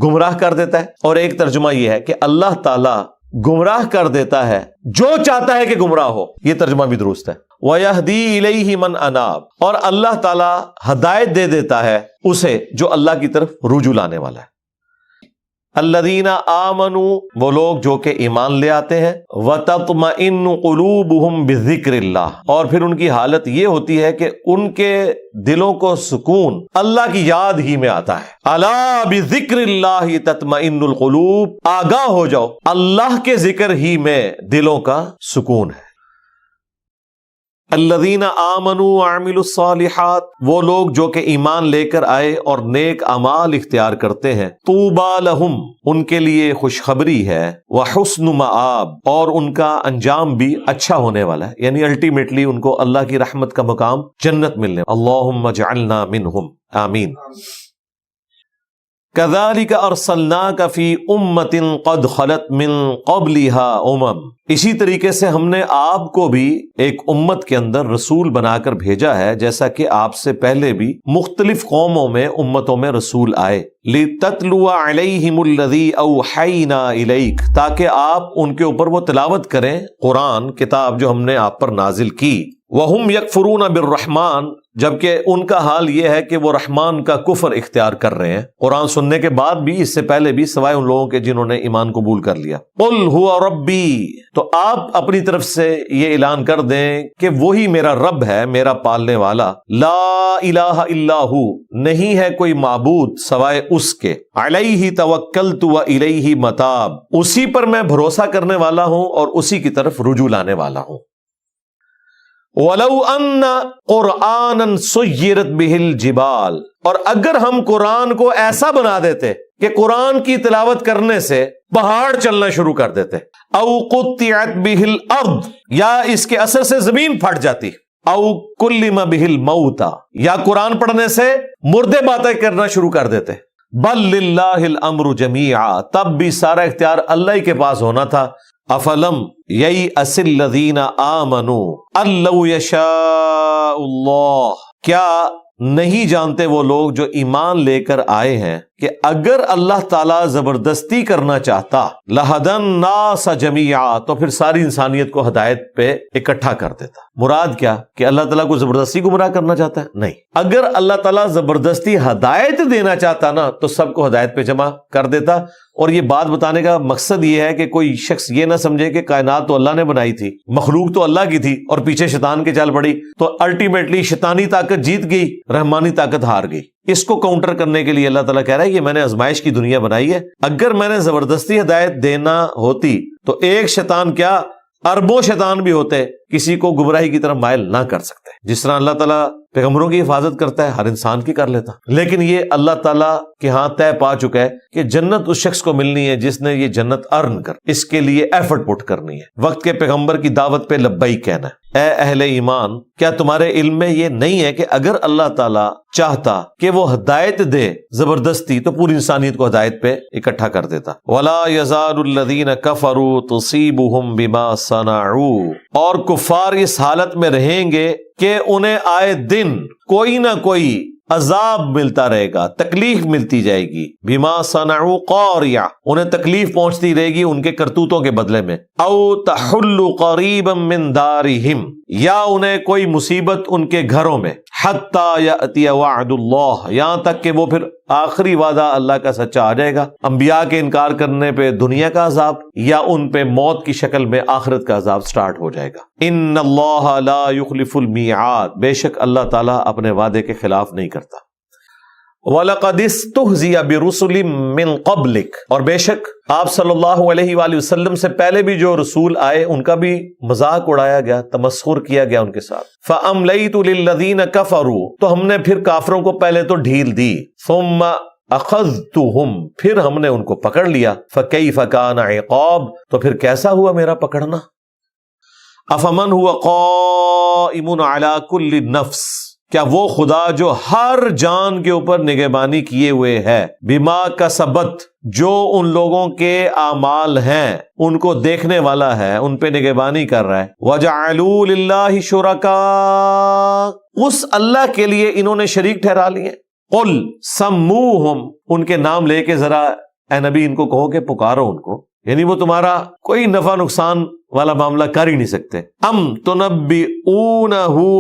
گمراہ کر دیتا ہے۔ اور ایک ترجمہ یہ ہے کہ اللہ تعالیٰ گمراہ کر دیتا ہے جو چاہتا ہے کہ گمراہ ہو، یہ ترجمہ بھی درست ہے۔ وَيَهْدِي إِلَيْهِ مَنْ أَنَابَ، اور اللہ تعالیٰ ہدایت دے دیتا ہے اسے جو اللہ کی طرف رجوع لانے والا ہے۔ الذین آمنوا، وہ لوگ جو کہ ایمان لے آتے ہیں، وتطمئن قلوبہم بذکر اللہ، اور پھر ان کی حالت یہ ہوتی ہے کہ ان کے دلوں کو سکون اللہ کی یاد ہی میں آتا ہے۔ الا بذکر اللہ تطمئن القلوب، آگاہ ہو جاؤ اللہ کے ذکر ہی میں دلوں کا سکون ہے۔ الذین آمنوا وعملوا الصالحات، وہ لوگ جو کہ ایمان لے کر آئے اور نیک اعمال اختیار کرتے ہیں، طوبی لہم، ان کے لیے خوشخبری ہے، وحسن مآب، اور ان کا انجام بھی اچھا ہونے والا ہے، یعنی الٹیمیٹلی ان کو اللہ کی رحمت کا مقام جنت ملنے، اللہم اجعلنا منہم، آمین۔ کذالک ارسلناک فی امۃ قد خلت من قبلها اسی طریقے سے ہم نے آپ کو بھی ایک امت کے اندر رسول بنا کر بھیجا ہے، جیسا کہ آپ سے پہلے بھی مختلف قوموں میں امتوں میں رسول آئے، لتتلو علیہم الذی اوحینا الیک، تاکہ آپ ان کے اوپر وہ تلاوت کریں قرآن کتاب جو ہم نے آپ پر نازل کی، وہم یکفرون بالرحمن، جبکہ ان کا حال یہ ہے کہ وہ رحمان کا کفر اختیار کر رہے ہیں قرآن سننے کے بعد بھی، اس سے پہلے بھی، سوائے ان لوگوں کے جنہوں نے ایمان قبول کر لیا۔ قل هو ربی، تو آپ اپنی طرف سے یہ اعلان کر دیں کہ وہی میرا رب ہے، میرا پالنے والا، لا الہ الا ہو، نہیں ہے کوئی معبود سوائے اس کے، علیہ توکلت و الیہ متاب، اسی پر میں بھروسہ کرنے والا ہوں اور اسی کی طرف رجوع لانے والا ہوں۔ وَلَوْ أَنَّ قُرْآنًا سُيِّرَتْ بِهِ الْجِبَالُ، اور اگر ہم قرآن کو ایسا بنا دیتے کہ قرآن کی تلاوت کرنے سے پہاڑ چلنا شروع کر دیتے، او قطعت بِهِ الْأَرْضُ، یا اس کے اثر سے زمین پھٹ جاتی، او کلم بِهِ الْمَوْتَى، یا قرآن پڑھنے سے مردے باتیں کرنا شروع کر دیتے، بل للہ الامر جمیعا، تب بھی سارا اختیار اللہ ہی کے پاس ہونا تھا۔ افلم ییأس الذین آمنوا ان لو یشاء اللہ، کیا نہیں جانتے وہ لوگ جو ایمان لے کر آئے ہیں کہ اگر اللہ تعالیٰ زبردستی کرنا چاہتا، لہدی الناس جمیعا، تو پھر ساری انسانیت کو ہدایت پہ اکٹھا کر دیتا۔ مراد کیا کہ اللہ تعالیٰ کو زبردستی گمراہ کرنا چاہتا ہے؟ نہیں، اگر اللہ تعالیٰ زبردستی ہدایت دینا چاہتا نا تو سب کو ہدایت پہ جمع کر دیتا۔ اور یہ بات بتانے کا مقصد یہ ہے کہ کوئی شخص یہ نہ سمجھے کہ کائنات تو اللہ نے بنائی تھی، مخلوق تو اللہ کی تھی، اور پیچھے شیطان کے چل پڑی تو الٹیمیٹلی شیطانی طاقت جیت گئی، رحمانی طاقت ہار گئی۔ اس کو کاؤنٹر کرنے کے لیے اللہ تعالیٰ کہہ رہا ہے کہ میں نے آزمائش کی دنیا بنائی ہے، اگر میں نے زبردستی ہدایت دینا ہوتی تو ایک شیطان کیا اربوں شیطان بھی ہوتے کسی کو گمراہی کی طرف مائل نہ کر سکتے۔ جس طرح اللہ تعالیٰ پیغمبروں کی حفاظت کرتا ہے، ہر انسان کی کر لیتا، لیکن یہ اللہ تعالیٰ کے ہاں طے پا چکا ہے کہ جنت اس شخص کو ملنی ہے جس نے یہ جنت ارن کر، اس کے لیے ایفرٹ پٹ کرنی ہے، وقت کے پیغمبر کی دعوت پہ لبیک کہنا ہے۔ اے اہل ایمان، کیا تمہارے علم میں یہ نہیں ہے کہ اگر اللہ تعالیٰ چاہتا کہ وہ ہدایت دے زبردستی تو پوری انسانیت کو ہدایت پہ اکٹھا کر دیتا۔ وَلَا يَزَالُ الَّذِينَ كَفَرُوا تُصِيبُهُمْ بِمَا صَنَعُوا، اور کفار اس حالت میں رہیں گے کہ انہیں آئے دن کوئی نہ کوئی عذاب ملتا رہے گا، تکلیف ملتی جائے گی، بما صنعوا قاریہ، انہیں تکلیف پہنچتی رہے گی ان کے کرتوتوں کے بدلے میں، او تحل قریبا من دارہم، یا انہیں کوئی مصیبت ان کے گھروں میں، حتی یأتی وعد اللہ، یہاں تک کہ وہ پھر آخری وعدہ اللہ کا سچا آ جائے گا، انبیاء کے انکار کرنے پہ دنیا کا عذاب، یا ان پہ موت کی شکل میں آخرت کا عذاب سٹارٹ ہو جائے گا۔ ان اللہ لا یخلف المیعاد، بے شک اللہ تعالیٰ اپنے وعدے کے خلاف نہیں کرتا۔ وَلَقَدِ اسْتُهْزِئَ بِرُسُلٍ مِّن قَبْلِكَ، اور بے شک آپ صلی اللہ علیہ وآلہ وسلم سے پہلے بھی جو رسول آئے ان کا بھی مذاق اڑایا گیا، تمسخر کیا گیا ان کے ساتھ۔ فَأَمْلَيْتُ لِلَّذِينَ كَفَرُوا، تو ہم نے پھر کافروں کو پہلے تو ڈھیل دی، ثُمَّ أَخَذْتُهُمْ، پھر ہم نے ان کو پکڑ لیا، فَكَيْفَ كَانَ عِقَابِ، تو پھر کیسا ہوا میرا پکڑنا۔ أَفَمَنْ هُوَ قَائِمٌ عَلَى كُلِّ نَفْسٍ، کیا وہ خدا جو ہر جان کے اوپر نگہبانی کیے ہوئے ہے، بما کسبت، جو ان لوگوں کے اعمال ہیں ان کو دیکھنے والا ہے، ان پہ نگہبانی کر رہا ہے، وجعلوا للہ شرکاء، اس اللہ کے لیے انہوں نے شریک ٹھہرا لیے۔ قل سموہم، ان کے نام لے کے ذرا اے نبی ان کو کہو کہ پکارو ان کو، یعنی وہ تمہارا کوئی نفع نقصان والا معاملہ کر ہی نہیں سکتے۔ ام تنبئونہ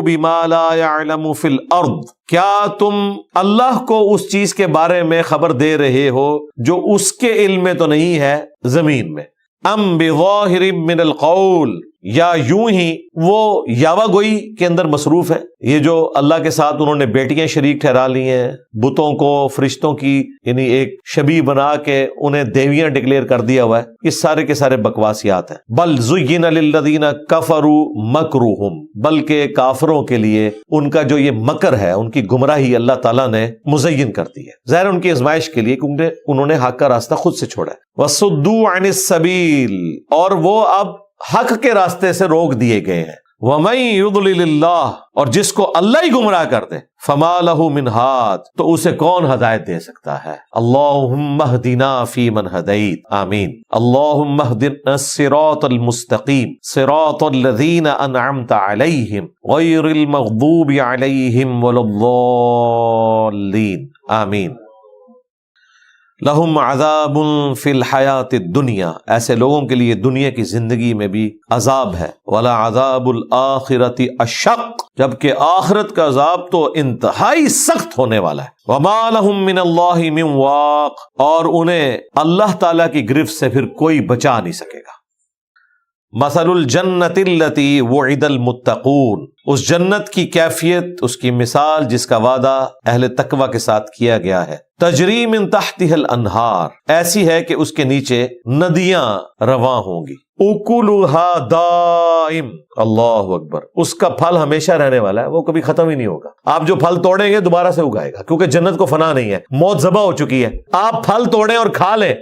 بما لا يعلم فی الارض، کیا تم اللہ کو اس چیز کے بارے میں خبر دے رہے ہو جو اس کے علم میں تو نہیں ہے زمین میں۔ ام بظاہر من القول، یا یوں ہی وہ یاوہ گوئی کے اندر مصروف ہیں، یہ جو اللہ کے ساتھ انہوں نے بیٹیاں شریک ٹھہرا لی ہیں، بتوں کو فرشتوں کی یعنی ایک شبیہ بنا کے انہیں دیویاں ڈکلیئر کر دیا ہوا ہے، یہ سارے کے سارے بکواسیات ہیں۔ بل زین للذین کفروا مکرہم، بلکہ کافروں کے لیے ان کا جو یہ مکر ہے، ان کی گمراہی اللہ تعالیٰ نے مزین کر دی ہے، ظاہر ان کی آزمائش کے لیے، کیونکہ انہوں نے حق کا راستہ خود سے چھوڑا ہے۔ وَصُدُّوا عَنِ السَّبِيلِ، اور وہ اب حق کے راستے سے روک دیے گئے ہیں۔ وَمَن يُضْلِلِ اللَّهُ، اور جس کو اللہ ہی گمراہ کر دے، فَمَا لَهُ مِنْ هَادٍ، تو اسے کون ہدایت دے سکتا ہے؟ اللہم اہدنا فی من ہدیت، آمین۔ اللہم اہدنا الصراط المستقیم، صراط الذین انعمت علیہم غیر المغضوب علیہم ولا الضالین، آمین۔ لہم عذاب فی الحیات الدنیا، ایسے لوگوں کے لیے دنیا کی زندگی میں بھی عذاب ہے، ولا عذاب الآخرۃ اشق، جبکہ آخرت کا عذاب تو انتہائی سخت ہونے والا ہے۔ وما لہم من اللہ من واق، اور انہیں اللہ تعالیٰ کی گرفت سے پھر کوئی بچا نہیں سکے گا۔ مثل الجنت التی وعد المتقون، اس جنت کی کیفیت، اس کی مثال جس کا وعدہ اہل تقوی کے ساتھ کیا گیا ہے، تجری من تحتها الانہار، ایسی ہے کہ اس کے نیچے ندیاں رواں ہوں گی، اکلها دائم، اللہ اکبر، اس کا پھل ہمیشہ رہنے والا ہے، وہ کبھی ختم ہی نہیں ہوگا۔ آپ جو پھل توڑیں گے دوبارہ سے اگائے گا، کیونکہ جنت کو فنا نہیں ہے، موت ذبح ہو چکی ہے۔ آپ پھل توڑیں اور کھا لیں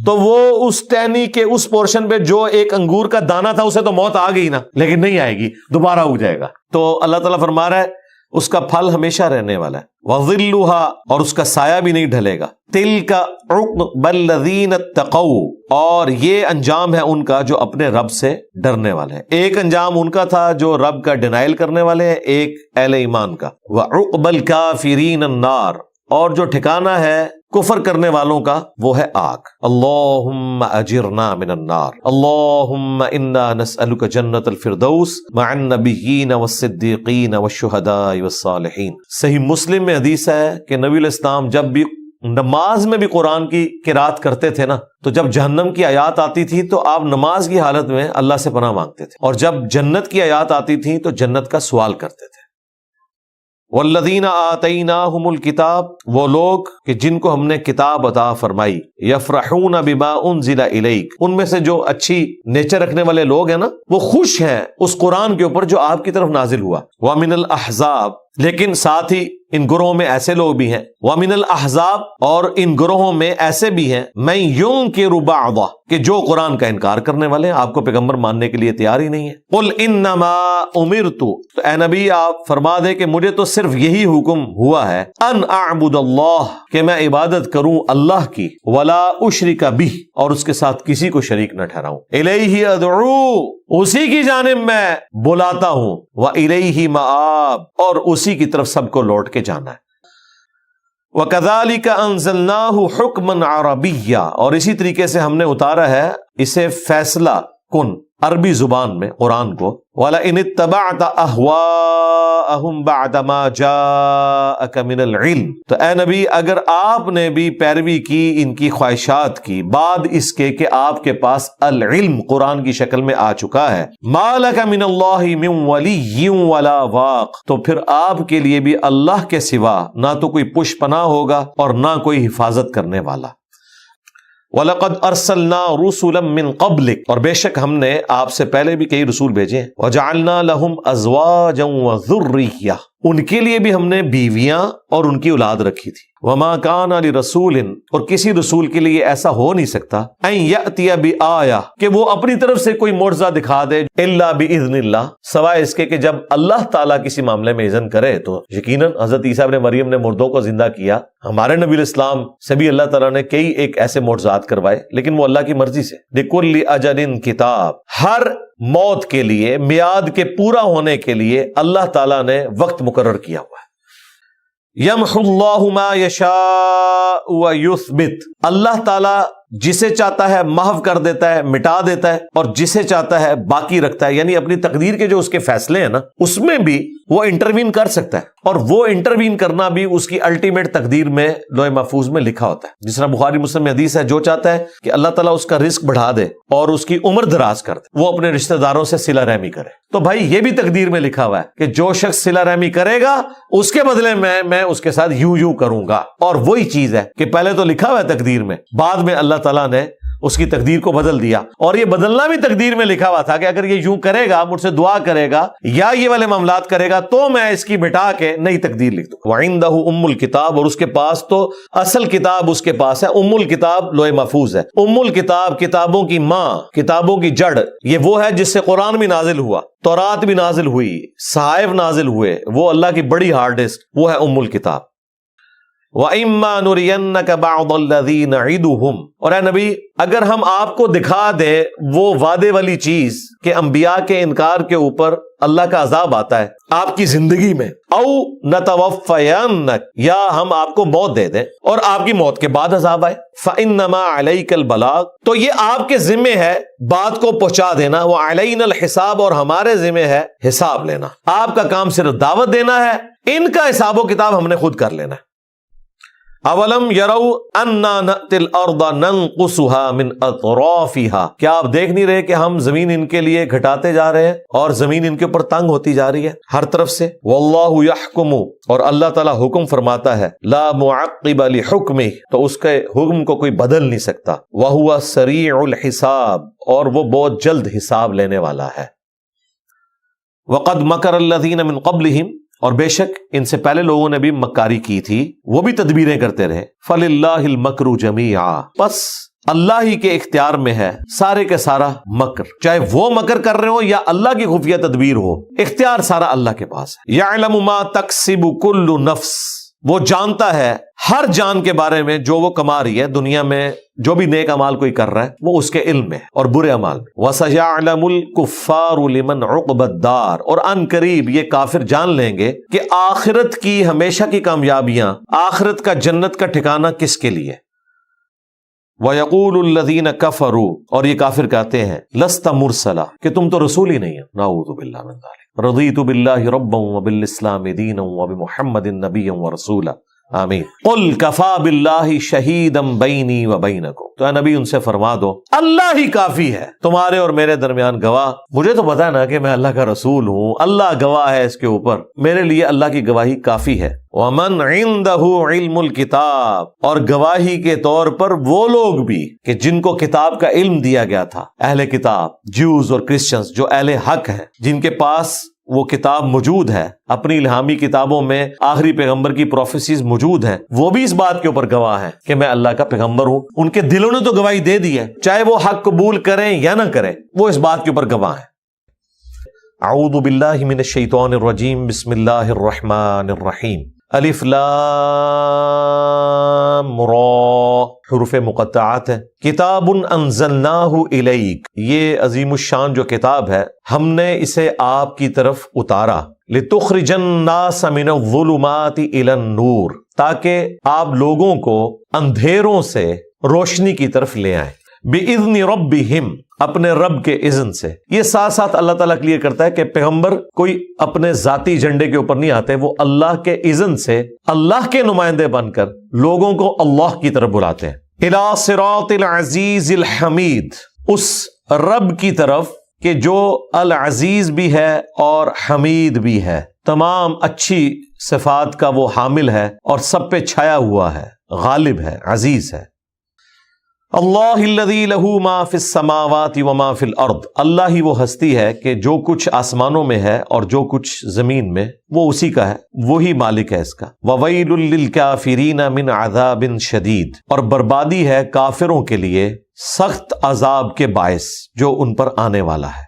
تو وہ اس ٹہنی کے اس پورشن پہ جو ایک انگور کا دانہ تھا اسے تو موت آ گئی نا، لیکن نہیں آئے گی، دوبارہ اگ جائے گا۔ تو اللہ تعالیٰ فرما رہا ہے اس کا پھل ہمیشہ رہنے والا ہے، وَظِلُّهَا، اور اس کا سایہ بھی نہیں ڈھلے گا، تِلْكَ عُقْبَى الَّذِينَ اتَّقَوْا، اور یہ انجام ہے ان کا جو اپنے رب سے ڈرنے والے ہیں۔ ایک انجام ان کا تھا جو رب کا ڈینائل کرنے والے ہیں، ایک اہل ایمان کا۔ وَعُقْبَى الْكَافِرِينَ النَّارِ، اور جو ٹھکانہ ہے کفر کرنے والوں کا وہ ہے آگ۔ اللہم اجرنا من النار، اللہم انا نسألک جنت الفردوس مع النبیین والصدیقین والشہداء والصالحین۔ صحیح مسلم میں حدیث ہے کہ نبی علیہ السلام جب بھی نماز میں بھی قرآن کی قرات کرتے تھے نا، تو جب جہنم کی آیات آتی تھی تو آپ نماز کی حالت میں اللہ سے پناہ مانگتے تھے، اور جب جنت کی آیات آتی تھی تو جنت کا سوال کرتے تھے۔ والذین آتیناہم الکتاب، وہ لوگ کہ جن کو ہم نے کتاب عطا فرمائی، یفرحون بما انزل الیک، ان میں سے جو اچھی نیچر رکھنے والے لوگ ہیں نا، وہ خوش ہیں اس قرآن کے اوپر جو آپ کی طرف نازل ہوا۔ ومن الاحزاب، لیکن ساتھ ہی ان گروہوں میں ایسے لوگ بھی ہیں، ومن الاحزاب، اور ان گروہوں میں ایسے بھی ہیں، من ینکر بعضہ، کہ جو قرآن کا انکار کرنے والے ہیں، آپ کو پیغمبر ماننے کے لیے تیار ہی نہیں ہے۔ قل انما امرت، تو اے نبی آپ فرما دے کہ مجھے تو صرف یہی حکم ہوا ہے، ان اعبد اللہ، کہ میں عبادت کروں اللہ کی، ولا اشرک بہ، اور اس کے ساتھ کسی کو شریک نہ ٹھہراؤں، الیہ ادعو، اسی کی جانب میں بلاتا ہوں، والیہ مآب، اور اسی کی طرف سب کو لوٹ کے جانا ہے۔ وَكَذَلِكَ أَنزَلْنَاهُ حُكْمًا عَرَبِيًّا، اور اسی طریقے سے ہم نے اتارا ہے اسے فیصلہ کن عربی زبان میں قرآن کو۔ وَلَئِنِ اتَّبَعْتَ أَهْوَاءَهُمْ بَعْدَ مَا جَاءَكَ مِنَ الْعِلْمِ، تو اے نبی اگر آپ نے بھی پیروی کی ان کی خواہشات کی بعد اس کے کہ آپ کے پاس العلم قرآن کی شکل میں آ چکا ہے، مَا لَكَ مِنَ اللَّهِ مِن وَلِيٍّ وَلَا وَاقٍ، تو پھر آپ کے لیے بھی اللہ کے سوا نہ تو کوئی پش پناہ ہوگا اور نہ کوئی حفاظت کرنے والا۔ وَلَقَدْ أَرْسَلْنَا رُسُلًا مِّن قَبْلِكَ، اور بے شک ہم نے آپ سے پہلے بھی کئی رسول بھیجے ہیں۔ وَجَعَلْنَا لَهُمْ أَزْوَاجًا وَذُرِّيَّةً، ان کے لیے بھی ہم نے بیویاں اور ان کی اولاد رکھی تھی۔ وَمَا كَانَ لِرَسُولٍ، اور کسی رسول کے لیے ایسا ہو نہیں سکتا، أَن يَأْتِيَ بِآيَةٍ، کہ وہ اپنی طرف سے کوئی معجزہ دکھا دے، إِلَّا بِإِذْنِ اللَّهِ، سوائے اس کے کہ جب اللہ تعالیٰ کسی معاملے میں اذن کرے۔ تو یقیناً حضرت عیسیٰ ابن مریم نے مردوں کو زندہ کیا، ہمارے نبی علیہ السلام سے بھی اللہ تعالیٰ نے کئی ایک ایسے معجزات کروائے، لیکن وہ اللہ کی مرضی سے۔ لِكُلِّ أَجَلٍ کتاب، ہر موت کے لیے، میعاد کے پورا ہونے کے لیے اللہ تعالیٰ نے وقت مقرر کیا ہوا ہے۔ یمحو اللہ ما یشاء ویثبت، اللہ تعالیٰ جسے چاہتا ہے محو کر دیتا ہے، مٹا دیتا ہے، اور جسے چاہتا ہے باقی رکھتا ہے. یعنی اپنی تقدیر کے جو اس کے فیصلے ہیں نا، اس میں بھی وہ انٹروین کر سکتا ہے، اور وہ انٹروین کرنا بھی اس کی الٹیمیٹ تقدیر میں لوح محفوظ میں لکھا ہوتا ہے. جس طرح بخاری مسلم میں حدیث ہے، جو چاہتا ہے کہ اللہ تعالیٰ اس کا رزق بڑھا دے اور اس کی عمر دراز کر دے، وہ اپنے رشتہ داروں سے صلہ رحمی کرے. تو بھائی یہ بھی تقدیر میں لکھا ہوا ہے کہ جو شخص صلہ رحمی کرے گا اس کے بدلے میں اس کے ساتھ یوں کروں گا. اور وہی چیز ہے کہ پہلے تو لکھا ہوا ہے تقدیر میں، بعد میں اللہ تعالیٰ نے اس کی تقدیر کو بدل دیا. اور یہ بدلنا بھی تقدیر میں لکھا ہوا تھا کہ اگر یہ یوں کرے گا، مجھ سے دعا کرے گا یا یہ والے معاملات کرے گا تو میں اس کی مٹا کے نئی تقدیر لکھ دوں. وَعِندَهُ أُمُّ الْكِتَابِ، اور اس کے پاس تو اصل کتاب اس کے پاس ہے. ام الکتاب لوح محفوظ ہے. ام الکتاب کتابوں کی ماں، کتابوں کی جڑ، یہ وہ ہے جس سے قرآن بھی نازل ہوا، تورات بھی نازل ہوئی، صحائف نازل ہوئے. وہ اللہ کی بڑی ہارڈ ڈسک، وہ ہے ام الکتاب. وَإِمَّا نُرِيَنَّكَ بَعْضَ الَّذِي نَعِدُهُمْ، اور اے نبی اگر ہم آپ کو دکھا دے وہ وعدے والی چیز کہ انبیاء کے انکار کے اوپر اللہ کا عذاب آتا ہے آپ کی زندگی میں، او نَتَوَفَّيَنَّكَ، یا ہم آپ کو موت دے دیں اور آپ کی موت کے بعد عذاب آئے، فَإِنَّمَا عَلَيْكَ الْبَلَاغُ، تو یہ آپ کے ذمے ہے بات کو پہنچا دینا. وَعَلَيْنَا الْحِسَابُ، اور ہمارے ذمے ہے حساب لینا. آپ کا کام صرف دعوت دینا ہے، ان کا حساب و کتاب ہم نے خود کر لینا ہے. اولم یروا انا نأتی الارض ننقصها من اطرافها، کیا آپ دیکھ نہیں رہے کہ ہم زمین ان کے لیے گھٹاتے جا رہے ہیں اور زمین ان کے اوپر تنگ ہوتی جا رہی ہے ہر طرف سے. واللہ یحکم، اور اللہ تعالیٰ حکم فرماتا ہے، لا معقب لحکمہ، تو اس کے حکم کو کوئی بدل نہیں سکتا. وہو سریع الحساب، اور وہ بہت جلد حساب لینے والا ہے. وقد مکر الذین من قبلہم، اور بے شک ان سے پہلے لوگوں نے بھی مکاری کی تھی، وہ بھی تدبیریں کرتے رہے. فَلِلَّهِ الْمَكْرُ جَمِيعًا، بس اللہ ہی کے اختیار میں ہے سارے کے سارا مکر، چاہے وہ مکر کر رہے ہو یا اللہ کی خفیہ تدبیر ہو، اختیار سارا اللہ کے پاس ہے. يَعْلَمُ مَا تَكْسِبُ كُلُّ نَفْسٍ، وہ جانتا ہے ہر جان کے بارے میں جو وہ کما رہی ہے دنیا میں. جو بھی نیک اعمال کوئی کر رہا ہے وہ اس کے علم میں، اور برے اعمال میں. وَسَيَعْلَمُ الْكُفَّارُ لِمَنْ عُقْبَ الدَّارِ، اور ان قریب یہ کافر جان لیں گے کہ آخرت کی ہمیشہ کی کامیابیاں، آخرت کا جنت کا ٹھکانہ کس کے لیے. وَيَقُولُ الَّذِينَ كَفَرُوا، اور یہ کافر کہتے ہیں، لَسْتَ مُرْسَلًا، کہ تم تو رسول ہی نہیں ہے. نعوذ باللہ من ذلک. رضیت باللہ ربا وبالاسلام دینا وبمحمد نبیا ورسولا، آمین. قل کفا باللہ شہیدا بینی وبینکم، تو اے نبی ان سے فرما دو اللہ ہی کافی ہے تمہارے اور میرے درمیان گواہ. مجھے تو پتا نا کہ میں اللہ کا رسول ہوں، اللہ گواہ ہے اس کے اوپر، میرے لیے اللہ کی گواہی کافی ہے. ومن عنده علم الکتاب، اور گواہی کے طور پر وہ لوگ بھی کہ جن کو کتاب کا علم دیا گیا تھا، اہل کتاب، جوز اور کرسچنز جو اہل حق ہیں، جن کے پاس وہ کتاب موجود ہے، اپنی الہامی کتابوں میں آخری پیغمبر کی پروفیسیز موجود ہیں، وہ بھی اس بات کے اوپر گواہ ہیں کہ میں اللہ کا پیغمبر ہوں. ان کے دلوں نے تو گواہی دے دی ہے، چاہے وہ حق قبول کریں یا نہ کریں، وہ اس بات کے اوپر گواہ ہیں. اعوذ باللہ من الشیطان الرجیم، بسم اللہ الرحمن الرحیم. الف لام را، حروف مقطعات ہیں. کتاب انزلناہ الیک، یہ عظیم الشان جو کتاب ہے ہم نے اسے آپ کی طرف اتارا. لتخرج الناس من الظلمات الی النور، تاکہ آپ لوگوں کو اندھیروں سے روشنی کی طرف لے آئیں. بِإِذْنِ رَبِّهِمْ، اپنے رب کے اذن سے. یہ ساتھ ساتھ اللہ تعالیٰ کلیئر کرتا ہے کہ پیغمبر کوئی اپنے ذاتی ایجنڈے کے اوپر نہیں آتے، وہ اللہ کے اذن سے اللہ کے نمائندے بن کر لوگوں کو اللہ کی طرف بلاتے ہیں. إِلَى صِرَاطِ الْعَزِيزِ الْحَمِيدِ، اس رب کی طرف کہ جو العزیز بھی ہے اور حمید بھی ہے، تمام اچھی صفات کا وہ حامل ہے اور سب پہ چھایا ہوا ہے، غالب ہے، عزیز ہے. اللہ الذی لہ ما فی السماوات وما فی الارض، اللہ ہی وہ ہستی ہے کہ جو کچھ آسمانوں میں ہے اور جو کچھ زمین میں وہ اسی کا ہے، وہی مالک ہے اس کا. وویل للکافرین من عذاب شدید، اور بربادی ہے کافروں کے لیے سخت عذاب کے باعث جو ان پر آنے والا ہے.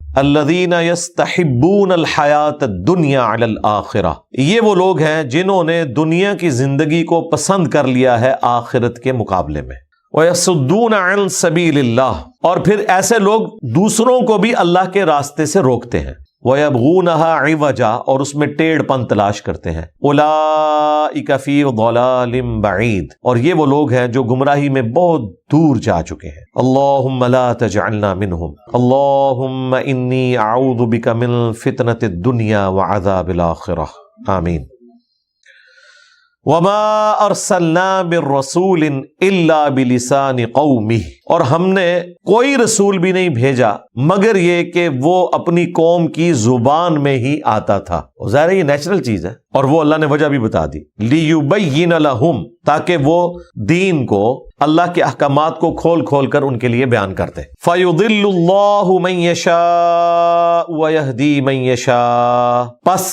الذین یستحبون الحیات الدنیا علی الآخرہ، یہ وہ لوگ ہیں جنہوں نے دنیا کی زندگی کو پسند کر لیا ہے آخرت کے مقابلے میں. ویصدون عن سبیل اللہ، اور پھر ایسے لوگ دوسروں کو بھی اللہ کے راستے سے روکتے ہیں. وَيَبْغُونَهَا عِوَجًا اور اس میں ٹیڑھ پن تلاش کرتے ہیں. اولئک فی ضلال بعید اور یہ وہ لوگ ہیں جو گمراہی میں بہت دور جا چکے ہیں. اللہم لا تجعلنا منہم اللہم انی اعوذ بک من فتنۃ الدنیا وعذاب الآخرہ. آمین. وما ارسلنا بالرسول الا بلسان قومه اور ہم نے کوئی رسول بھی نہیں بھیجا مگر یہ کہ وہ اپنی قوم کی زبان میں ہی آتا تھا. ظاہر ہے یہ نیچرل چیز ہے اور وہ اللہ نے وجہ بھی بتا دی. لیبین لہم تاکہ وہ دین کو اللہ کے احکامات کو کھول کھول کر ان کے لیے بیان کرتے. فیضل اللہ من یشاء ویہدی من یشاء پس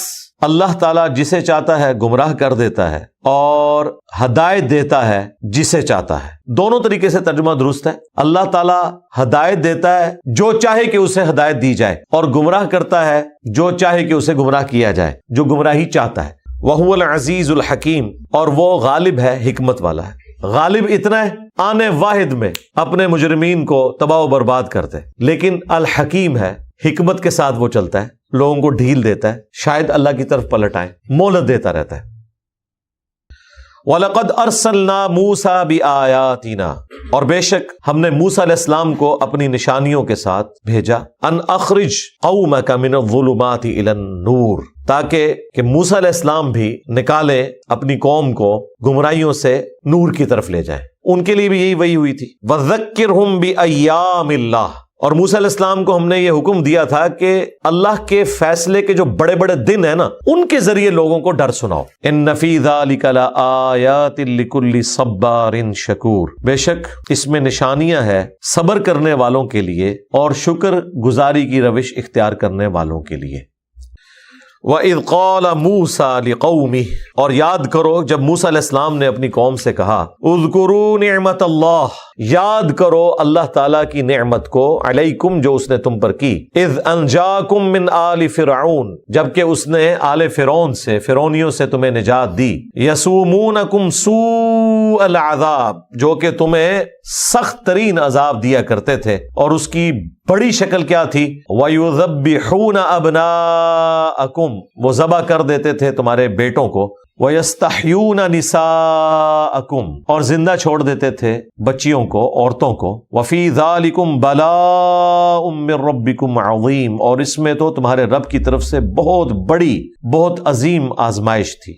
اللہ تعالیٰ جسے چاہتا ہے گمراہ کر دیتا ہے اور ہدایت دیتا ہے جسے چاہتا ہے. دونوں طریقے سے ترجمہ درست ہے. اللہ تعالیٰ ہدایت دیتا ہے جو چاہے کہ اسے ہدایت دی جائے اور گمراہ کرتا ہے جو چاہے کہ اسے گمراہ کیا جائے جو گمراہی چاہتا ہے. وَهُوَ الْعَزِيزُ الْحَكِيمُ اور وہ غالب ہے حکمت والا ہے. غالب اتنا ہے آنے واحد میں اپنے مجرمین کو تباہ و برباد کرتے لیکن الحکیم ہے حکمت کے ساتھ وہ چلتا ہے لوگوں کو ڈھیل دیتا ہے شاید اللہ کی طرف پلٹ آئے مہلت دیتا رہتا ہے. وَلَقَدْ أَرْسَلْنَا مُوسَى بِآيَاتِنَا اور بے شک ہم نے موسیٰ علیہ السلام کو اپنی نشانیوں کے ساتھ بھیجا. أَنْ أَخْرِجْ قَوْمَكَ مِنَ الظُّلُمَاتِ إِلَى النُّورِ تاکہ کہ موسیٰ علیہ السلام بھی نکالے اپنی قوم کو گمراہیوں سے نور کی طرف لے جائیں. ان کے لیے بھی یہی وحی ہوئی تھی. وَذَكِّرْهُمْ بِأَيَّامِ اللَّهِ اور موسیٰ علیہ السلام کو ہم نے یہ حکم دیا تھا کہ اللہ کے فیصلے کے جو بڑے بڑے دن ہیں نا ان کے ذریعے لوگوں کو ڈر سناؤ. ان فی ذلک لآیات لکل صبار شکور بے شک اس میں نشانیاں ہیں صبر کرنے والوں کے لیے اور شکر گزاری کی روش اختیار کرنے والوں کے لیے. وَإِذْ قَالَ مُوسَى لِقَوْمِهِ اور یاد کرو جب موسیٰ علیہ السلام نے اپنی قوم سے کہا اذکروا نعمت اللہ یاد کرو اللہ تعالیٰ کی نعمت کو علیکم جو اس نے تم پر کی. اذ انجاکم من آل فرعون جبکہ اس نے آل فرعون سے فرعونیوں سے تمہیں نجات دی. یسومونکم سوء العذاب جو کہ تمہیں سخت ترین عذاب دیا کرتے تھے اور اس کی بڑی شکل کیا تھی. وَيُذَبِّحُونَ أَبْنَاءَكُمْ وہ ذبح کر دیتے تھے تمہارے بیٹوں کو. وَيَسْتَحْيُونَ نِسَاءَكُمْ اور زندہ چھوڑ دیتے تھے بچیوں کو عورتوں کو. وَفِي ذَلِكُمْ بَلَاءٌ مِّن رَبِّكُمْ عَظِيمٌ اور اس میں تو تمہارے رب کی طرف سے بہت بڑی بہت عظیم آزمائش تھی.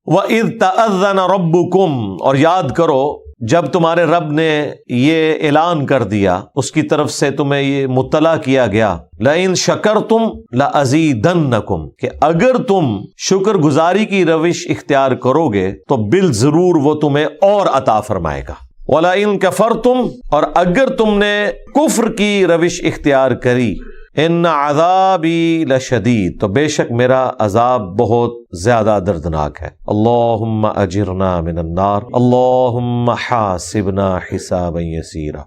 وَإِذْ تَأَذَّنَ رَبُّكُمْ اور یاد کرو جب تمہارے رب نے یہ اعلان کر دیا اس کی طرف سے تمہیں یہ مطلع کیا گیا لَإِن شَكَرْتُمْ لَأَزِيدَنَّكُمْ کہ اگر تم شکر گزاری کی روش اختیار کرو گے تو بالضرور وہ تمہیں اور عطا فرمائے گا. وَلَإِن كَفَرْتُمْ اور اگر تم نے کفر کی روش اختیار کری ان عذابی لشدید تو بے شک میرا عذاب بہت زیادہ دردناک ہے. اللہم اجرنا من النار اللہم حاسبنا حسابا یسیرا.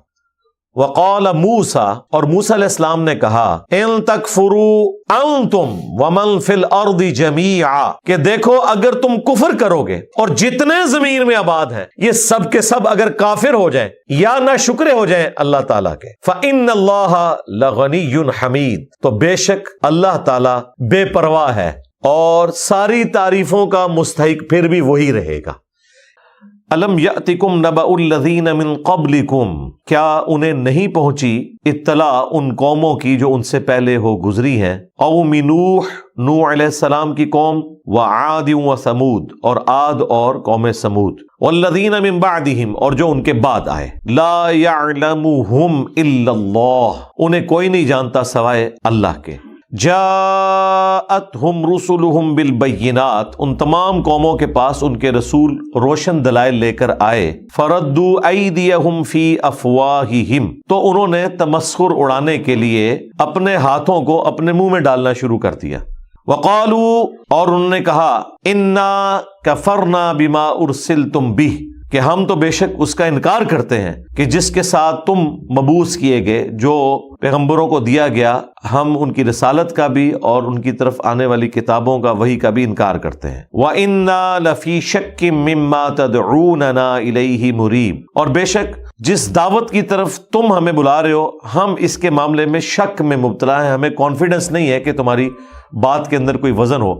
وقال موسیٰ اور موسیٰ علیہ السلام نے کہا ان تکفروا انتم ومن فی الارض جمیعا کہ دیکھو اگر تم کفر کرو گے اور جتنے زمین میں آباد ہیں یہ سب کے سب اگر کافر ہو جائیں یا نہ شکرے ہو جائیں اللہ تعالیٰ کے فإن اللہ لغنی حمید تو بے شک اللہ تعالیٰ بے پرواہ ہے اور ساری تعریفوں کا مستحق پھر بھی وہی رہے گا. الم یأتکم نبأ الذین من قبلکم کیا انہیں نہیں پہنچی اطلاع ان قوموں کی جو ان سے پہلے ہو گزری ہیں. قوم نوح نوح علیہ السلام کی قوم وعاد وثمود اور عاد اور قوم سمود والذین من بعدہم اور جو ان کے بعد آئے. لا یعلمہم الا اللہ انہیں کوئی نہیں جانتا سوائے اللہ کے. جاءتہم رسلہم بالبینات ان تمام قوموں کے پاس ان کے رسول روشن دلائل لے کر آئے. فردوا ایدیہم فی افواہہم تو انہوں نے تمسخر اڑانے کے لیے اپنے ہاتھوں کو اپنے منہ میں ڈالنا شروع کر دیا. وقالوا اور انہوں نے کہا انا کفرنا بما ارسلتم بہ کہ ہم تو بے شک اس کا انکار کرتے ہیں کہ جس کے ساتھ تم مبعوث کیے گئے جو پیغمبروں کو دیا گیا ہم ان کی رسالت کا بھی اور ان کی طرف آنے والی کتابوں کا وحی کا بھی انکار کرتے ہیں. وَإِنَّا لَفِي شَكٍّ مِّمَّا تَدْعُونَنَا إِلَيْهِ مُرِيبٍ اور بے شک جس دعوت کی طرف تم ہمیں بلا رہے ہو ہم اس کے معاملے میں شک میں مبتلا ہیں، ہمیں کانفیڈنس نہیں ہے کہ تمہاری بات کے اندر کوئی وزن ہو۔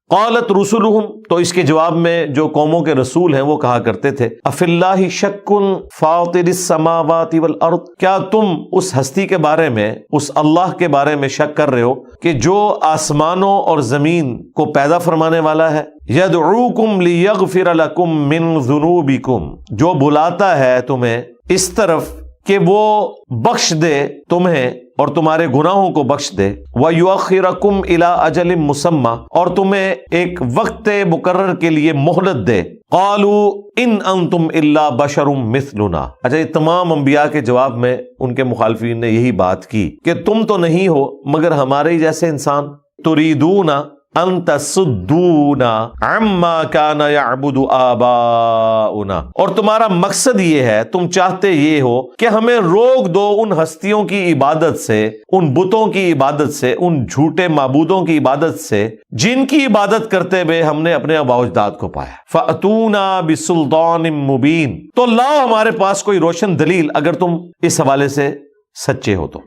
قالت رسلہم، تو اس کے جواب میں جو قوموں کے رسول ہیں وہ کہا کرتے تھے، افی اللہ شک فاطر السماوات والارض، کیا تم اس ہستی کے بارے میں، اس اللہ کے بارے میں شک کر رہے ہو کہ جو آسمانوں اور زمین کو پیدا فرمانے والا ہے؟ یدعوکم لیغفر لکم من ذنوبکم، جو بلاتا ہے تمہیں اس طرف کہ وہ بخش دے تمہیں اور تمہارے گناہوں کو بخش دے، وَيُؤَخِّرَكُمْ إِلَىٰ أَجَلٍ مُّسَمًّى، اور تمہیں ایک وقت مقرر کے لیے مہلت دے۔ قَالُوا إِنْ أَنْتُمْ إِلَّا بَشَرٌ مِّثْلُنَا، اچھا یہ تمام انبیاء کے جواب میں ان کے مخالفین نے یہی بات کی کہ تم تو نہیں ہو مگر ہمارے ہی جیسے انسان، تُرِيدُونَ ان تصدونا عما کان یعبد آباؤنا، اور تمہارا مقصد یہ ہے، تم چاہتے یہ ہو کہ ہمیں روک دو ان ہستیوں کی عبادت سے، ان بتوں کی عبادت سے، ان جھوٹے معبودوں کی عبادت سے جن کی عبادت کرتے ہوئے ہم نے اپنے آباء و اجداد کو پایا۔ فأتونا بسلطان مبین، تو لاؤ ہمارے پاس کوئی روشن دلیل اگر تم اس حوالے سے سچے ہو تو۔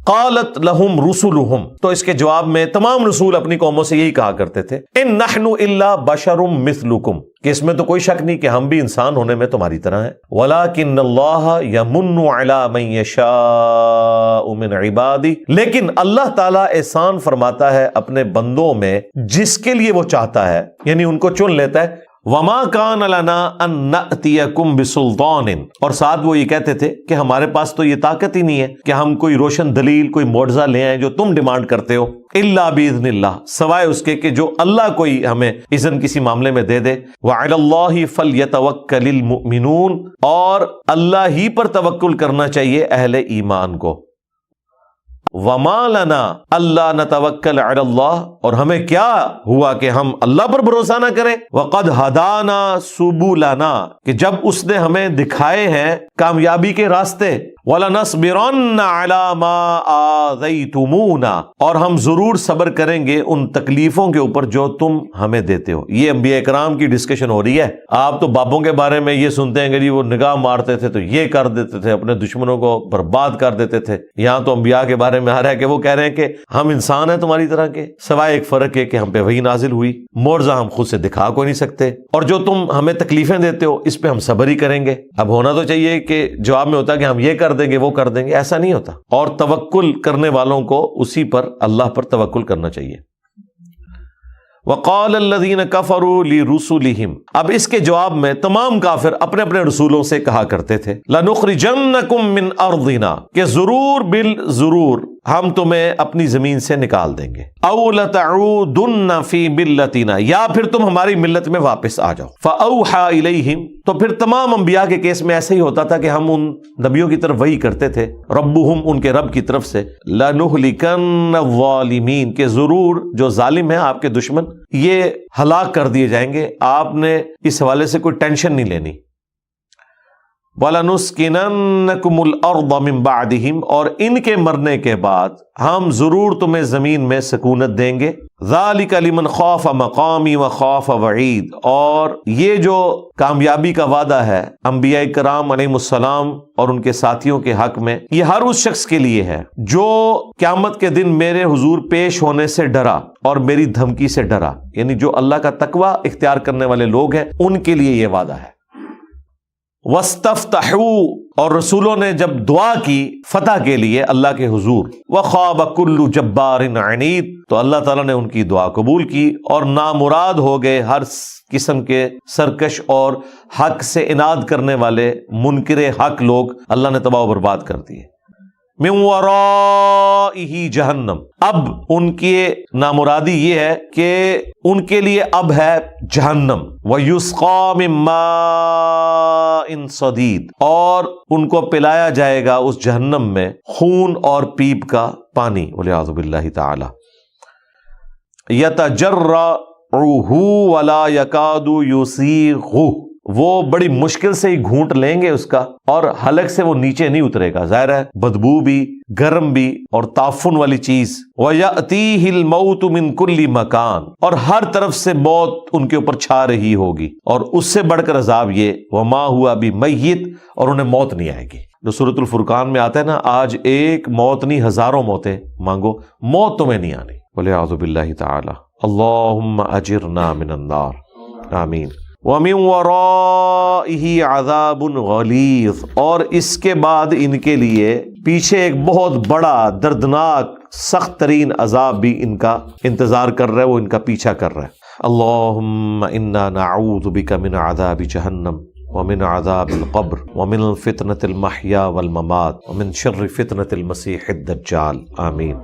قالت لہم رسلہم، تو اس کے جواب میں تمام رسول اپنی قوموں سے یہی کہا کرتے تھے، ان نحن الا بشر مثلکم، کہ اس میں تو کوئی شک نہیں کہ ہم بھی انسان ہونے میں تمہاری طرح ہیں، ولکن اللہ یمن علی من یشاء من عبادہ، لیکن اللہ تعالیٰ احسان فرماتا ہے اپنے بندوں میں جس کے لیے وہ چاہتا ہے، یعنی ان کو چن لیتا ہے۔ وما کان لنا ان نأتیکم بسلطان، اور ساتھ وہ یہ کہتے تھے کہ ہمارے پاس تو یہ طاقت ہی نہیں ہے کہ ہم کوئی روشن دلیل، کوئی معجزہ لے آئیں جو تم ڈیمانڈ کرتے ہو، الا باذن اللہ، سوائے اس کے کہ جو اللہ کوئی ہمیں اذن کسی معاملے میں دے دے۔ وعلی اللہ فلیتوکل المؤمنون، اور اللہ ہی پر توکل کرنا چاہیے اہل ایمان کو۔ وما لنا اللہ نتوکل علی اللہ، اور ہمیں کیا ہوا کہ ہم اللہ پر بھروسہ نہ کریں، وقد ہدانا سبلنا، کہ جب اس نے ہمیں دکھائے ہیں کامیابی کے راستے، وَلَنَصْبِرَنَّ عَلَى مَا آذَيْتُمُونَا، اور ہم ضرور صبر کریں گے ان تکلیفوں کے اوپر جو تم ہمیں دیتے ہو۔ یہ انبیاء کرام کی ڈسکشن ہو رہی ہے۔ آپ تو بابوں کے بارے میں یہ سنتے ہیں کہ جی وہ نگاہ مارتے تھے تو یہ کر دیتے تھے، اپنے دشمنوں کو برباد کر دیتے تھے۔ یہاں تو انبیاء کے بارے میں آ رہا ہے کہ وہ کہہ رہے ہیں کہ ہم انسان ہیں تمہاری طرح کے، سوائے ایک فرق ہے کہ ہم پہ وحی نازل ہوئی، معجزہ ہم خود سے دکھا کوئی نہیں سکتے، اور جو تم ہمیں تکلیفیں دیتے ہو اس پہ ہم صبر ہی کریں گے۔ اب ہونا تو چاہیے کہ جواب میں ہوتا کہ ہم یہ کر دیں گے وہ کر دیں گے، ایسا نہیں ہوتا، اور توکل کرنے والوں کو اسی پر، اللہ پر توکل کرنا چاہیے۔ وقال الذین کفروا لرسلہم، اب اس کے جواب میں تمام کافر اپنے اپنے رسولوں سے کہا کرتے تھے، لنخرجنکم من ارضنا، کہ ضرور بالضرور ہم تمہیں اپنی زمین سے نکال دیں گے، او لتعودن فی ملتنا، یا پھر تم ہماری ملت میں واپس آ جاؤ۔ فاوحى الیہم، تو پھر تمام انبیاء کے کیس میں ایسا ہی ہوتا تھا کہ ہم ان نبیوں کی طرف وحی کرتے تھے، ربہم، ان کے رب کی طرف سے، لنہلکن الظالمین، کہ ضرور جو ظالم ہیں آپ کے دشمن یہ ہلاک کر دیے جائیں گے، آپ نے اس حوالے سے کوئی ٹینشن نہیں لینی۔ وَلَنُسْكِنَنَّكُمُ الْأَرْضَ مِن بَعْدِهِمْ، اور ان کے مرنے کے بعد ہم ضرور تمہیں زمین میں سکونت دیں گے۔ ذَلِكَ لِمَنْ خَافَ مَقَامِي وَخَافَ وَعِيدِ، اور یہ جو کامیابی کا وعدہ ہے انبیاء کرام علیہ السلام اور ان کے ساتھیوں کے حق میں، یہ ہر اس شخص کے لیے ہے جو قیامت کے دن میرے حضور پیش ہونے سے ڈرا اور میری دھمکی سے ڈرا، یعنی جو اللہ کا تقوی اختیار کرنے والے لوگ ہیں ان کے لیے یہ وعدہ ہے۔ وَاسْتَفْتَحُوا، اور رسولوں نے جب دعا کی فتح کے لیے اللہ کے حضور، وَخَابَ كُلُّ جَبَّارٍ عَنِيدٍ، تو اللہ تعالیٰ نے ان کی دعا قبول کی اور نامراد ہو گئے ہر قسم کے سرکش اور حق سے اناد کرنے والے منکر حق لوگ، اللہ نے تباہ و برباد کر دیے۔ من ورائہ جہنم، اب ان کی نامرادی یہ ہے کہ ان کے لیے اب ہے جہنم، وَيُسْقَى مِن مَاءٍ صَدِيدٍ، اور ان کو پلایا جائے گا اس جہنم میں خون اور پیپ کا پانی، والعیاذ باللہ تعالی۔ یتجرعہ ولا یکاد یسیغہ، وہ بڑی مشکل سے ہی گھونٹ لیں گے اس کا، اور حلق سے وہ نیچے نہیں اترے گا، ظاہر ہے بدبو بھی، گرم بھی اور تعفن والی چیز۔ وَيَأْتِيهِ الْمَوْتُ مِنْ كُلِّ مَكَانٍ، اور ہر طرف سے موت ان کے اوپر چھا رہی ہوگی، اور اس سے بڑھ کر عذاب یہ وَمَا هُوَ بِمَيِّتٍ، اور انہیں موت نہیں آئے گی۔ جو سورۃ الفرقان میں آتا ہے نا، آج ایک موت نہیں ہزاروں موتیں مانگو، موت تمہیں نہیں آنی۔ وَلِعَوْذُ بِاللَّهِ تَعَالَى اللہم اجرنا من النار، آمین۔ وَمِن وَرَائِهِ عَذَابٌ غَلِيظٌ، اور اس کے بعد ان کے لیے پیچھے ایک بہت بڑا دردناک سخت ترین عذاب بھی ان کا انتظار کر رہا ہے، وہ ان کا پیچھا کر رہا ہے۔ اللہم انا نعوذ بک من عذاب جہنم ومن عذاب القبر ومن فتنة المحیا والممات ومن شر فتنة المسیح الدجال، آمین۔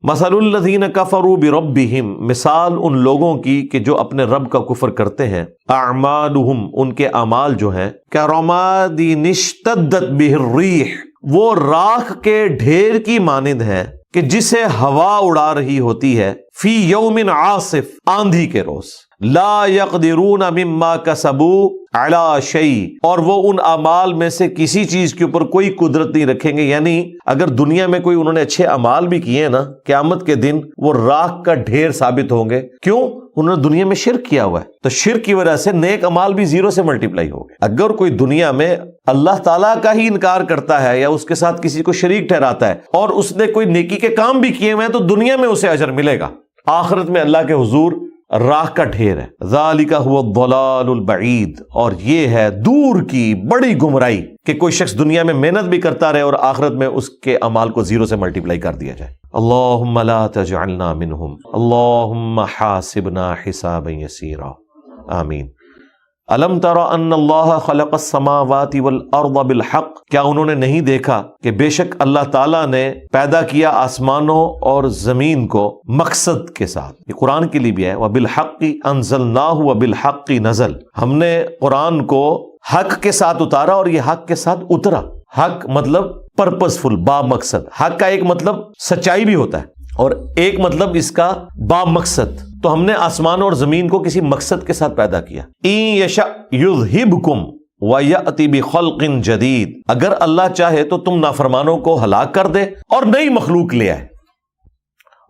مثل الذین کفروا بربہم، مثال ان لوگوں کی کہ جو اپنے رب کا کفر کرتے ہیں، اعمالہم، ان کے اعمال جو ہیں، کرماد اشتدت بہ الریح، وہ راکھ کے ڈھیر کی مانند ہے کہ جسے ہوا اڑا رہی ہوتی ہے، فی یوم عاصف، آندھی کے روز، لا یقدرون مما کسبوا علی شیء، اور وہ ان اعمال میں سے کسی چیز کے اوپر کوئی قدرت نہیں رکھیں گے۔ یعنی اگر دنیا میں کوئی انہوں نے اچھے اعمال بھی کیے نا، قیامت کے دن وہ راکھ کا ڈھیر ثابت ہوں گے۔ کیوں؟ انہوں نے دنیا میں شرک کیا ہوا ہے، تو شرک کی وجہ سے نیک اعمال بھی زیرو سے ملٹیپلائی ہو گئے۔ اگر کوئی دنیا میں اللہ تعالیٰ کا ہی انکار کرتا ہے یا اس کے ساتھ کسی کو شریک ٹھہراتا ہے اور اس نے کوئی نیکی کے کام بھی کیے ہوئے ہیں، تو دنیا میں اسے اجر ملے گا، آخرت میں اللہ کے حضور راہ کا ڈھیر ہے۔ ذالک هو الضلال البعید، اور یہ ہے دور کی بڑی گمراہی کہ کوئی شخص دنیا میں محنت بھی کرتا رہے اور آخرت میں اس کے اعمال کو زیرو سے ملٹیپلائی کر دیا جائے۔ اللہم لا تجعلنا منہم، اللہم حاسبنا حسابا یسیرا، آمین۔ الم تر ان اللہ خلق السماوات والارض بالحق، کیا انہوں نے نہیں دیکھا کہ بے شک اللہ تعالیٰ نے پیدا کیا آسمانوں اور زمین کو مقصد کے ساتھ۔ یہ قرآن کے لیے بھی ہے، وبالحق انزلناہ وبالحق نزل، ہم نے قرآن کو حق کے ساتھ اتارا اور یہ حق کے ساتھ اترا۔ حق مطلب پرپسفل، با مقصد۔ حق کا ایک مطلب سچائی بھی ہوتا ہے اور ایک مطلب اس کا با مقصد۔ تو ہم نے آسمان اور زمین کو کسی مقصد کے ساتھ پیدا کیا۔ ان یشاء یذہبکم ویأتی بخلق جدید، اگر اللہ چاہے تو تم نافرمانوں کو ہلاک کر دے اور نئی مخلوق لے آئے۔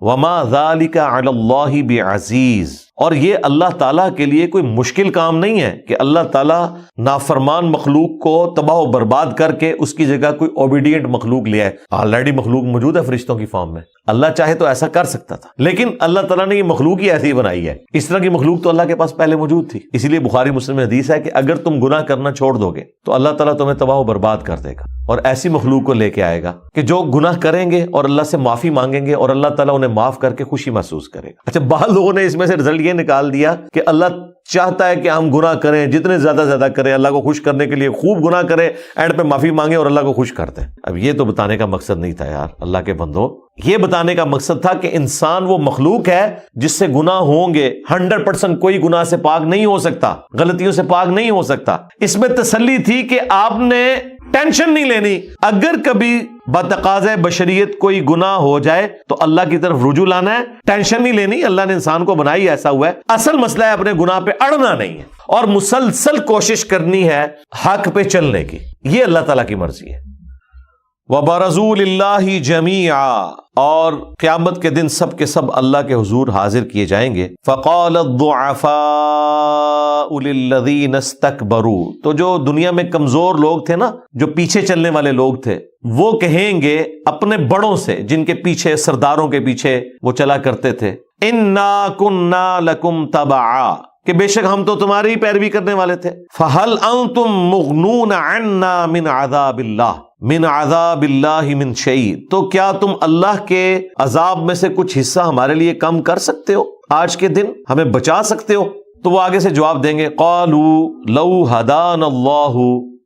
وما ذلک علی اللہ بعزیز، اور یہ اللہ تعالیٰ کے لیے کوئی مشکل کام نہیں ہے کہ اللہ تعالیٰ نافرمان مخلوق کو تباہ و برباد کر کے اس کی جگہ کوئی اوبیڈینٹ مخلوق لے آئے۔ آلریڈی مخلوق موجود ہے فرشتوں کی فارم میں، اللہ چاہے تو ایسا کر سکتا تھا، لیکن اللہ تعالیٰ نے یہ مخلوق ہی ایسی بنائی ہے۔ اس طرح کی مخلوق تو اللہ کے پاس پہلے موجود تھی، اسی لیے بخاری مسلم میں حدیث ہے کہ اگر تم گناہ کرنا چھوڑ دو گے تو اللہ تعالیٰ تمہیں تباہ و برباد کر دے گا، اور ایسی مخلوق کو لے کے آئے گا کہ جو گناہ کریں گے اور اللہ سے معافی مانگیں گے اور اللہ تعالیٰ انہیں معاف کر کے خوشی محسوس کرے گا۔ اچھا، بعض لوگوں نے اس میں سے رزلٹ یہ نکال دیا کہ اللہ چاہتا ہے کہ ہم گناہ کریں، جتنے زیادہ کریں، اللہ کو خوش کرنے کے لیے خوب گناہ کریں، اینڈ پہ معافی مانگیں اور اللہ کو خوش کر دیں۔ اب یہ تو بتانے کا مقصد نہیں تھا یار اللہ کے بندو، یہ بتانے کا مقصد تھا کہ انسان وہ مخلوق ہے جس سے گناہ ہوں گے، 100% کوئی گناہ سے پاک نہیں ہو سکتا، غلطیوں سے پاک نہیں ہو سکتا۔ اس میں تسلی تھی کہ آپ نے ٹینشن نہیں لینی، اگر کبھی بتقاضۂ بشریت کوئی گناہ ہو جائے تو اللہ کی طرف رجوع لانا ہے، ٹینشن نہیں لینی، اللہ نے انسان کو بنائی ایسا ہوا ہے۔ اصل مسئلہ ہے اپنے گناہ پہ اڑنا نہیں ہے اور مسلسل کوشش کرنی ہے حق پہ چلنے کی، یہ اللہ تعالیٰ کی مرضی ہے۔ وَبَرَزُوا لِلَّهِ جَمِيعًا، اور قیامت کے دن سب کے سب اللہ کے حضور حاضر کیے جائیں گے۔ فَقَالَ الضُّعَفَاءُ لِلَّذِينَ اسْتَكْبَرُوا، تو جو دنیا میں کمزور لوگ تھے نا، جو پیچھے چلنے والے لوگ تھے، وہ کہیں گے اپنے بڑوں سے جن کے پیچھے، سرداروں کے پیچھے وہ چلا کرتے تھے، اِنَّا كُنَّا لَكُمْ تَبَعًا، کہ بے شک ہم تو تمہاری پیروی کرنے والے تھے۔ فَهَلْ أَنْتُمْ مُغْنُونَ عَنَّا مِنْ عَذَابِ اللَّهِ من عذاب اللہ من شیء، تو کیا تم اللہ کے عذاب میں سے کچھ حصہ ہمارے لیے کم کر سکتے ہو؟ آج کے دن ہمیں بچا سکتے ہو؟ تو وہ آگے سے جواب دیں گے، قالوا لو ہدانا اللہ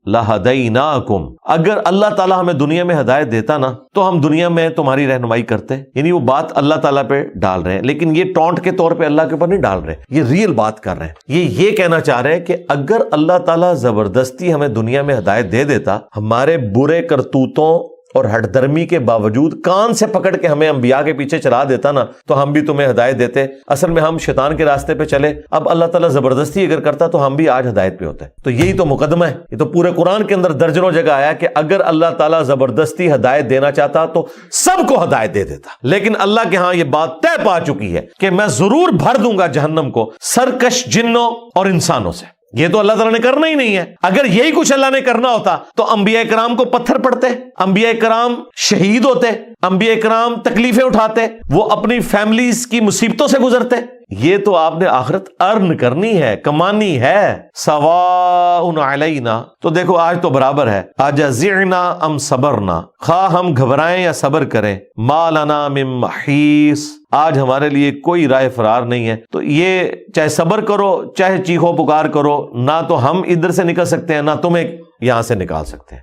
لہدیناکم، اگر اللہ تعالیٰ ہمیں دنیا میں ہدایت دیتا نا تو ہم دنیا میں تمہاری رہنمائی کرتے۔ یعنی وہ بات اللہ تعالیٰ پہ ڈال رہے ہیں، لیکن یہ ٹونٹ کے طور پہ اللہ کے اوپر نہیں ڈال رہے، یہ ریئل بات کر رہے ہیں۔ یہ کہنا چاہ رہے ہیں کہ اگر اللہ تعالیٰ زبردستی ہمیں دنیا میں ہدایت دے دیتا، ہمارے برے کرتوتوں اور ہٹ درمی کے باوجود کان سے پکڑ کے ہمیں انبیاء کے پیچھے چلا دیتا نا تو ہم بھی تمہیں ہدایت دیتے. اصل میں ہم شیطان کے راستے پہ چلے. اب اللہ تعالیٰ زبردستی اگر کرتا تو ہم بھی آج ہدایت پہ ہوتے. تو یہی تو مقدمہ ہے. یہ تو پورے قرآن کے اندر درجنوں جگہ آیا کہ اگر اللہ تعالیٰ زبردستی ہدایت دینا چاہتا تو سب کو ہدایت دے دیتا. لیکن اللہ کے ہاں یہ بات طے پا چکی ہے کہ میں ضرور بھر دوں گا جہنم کو سرکش جنوں اور انسانوں سے. یہ تو اللہ تعالیٰ نے کرنا ہی نہیں ہے. اگر یہی کچھ اللہ نے کرنا ہوتا تو انبیاء کرام کو پتھر پڑتے, انبیاء کرام شہید ہوتے, انبیاء کرام تکلیفیں اٹھاتے, وہ اپنی فیملیز کی مصیبتوں سے گزرتے. یہ تو آپ نے آخرت ارن کرنی ہے, کمانی ہے. سواء علینا, تو دیکھو آج تو برابر ہے. اجزعنا ام صبرنا, خواہ ہم گھبرائیں یا صبر کریں. ما لنا من محیص, آج ہمارے لیے کوئی رائے فرار نہیں ہے. تو یہ چاہے صبر کرو چاہے چیخو پکار کرو, نہ تو ہم ادھر سے نکل سکتے ہیں نہ تمہیں یہاں سے نکال سکتے ہیں.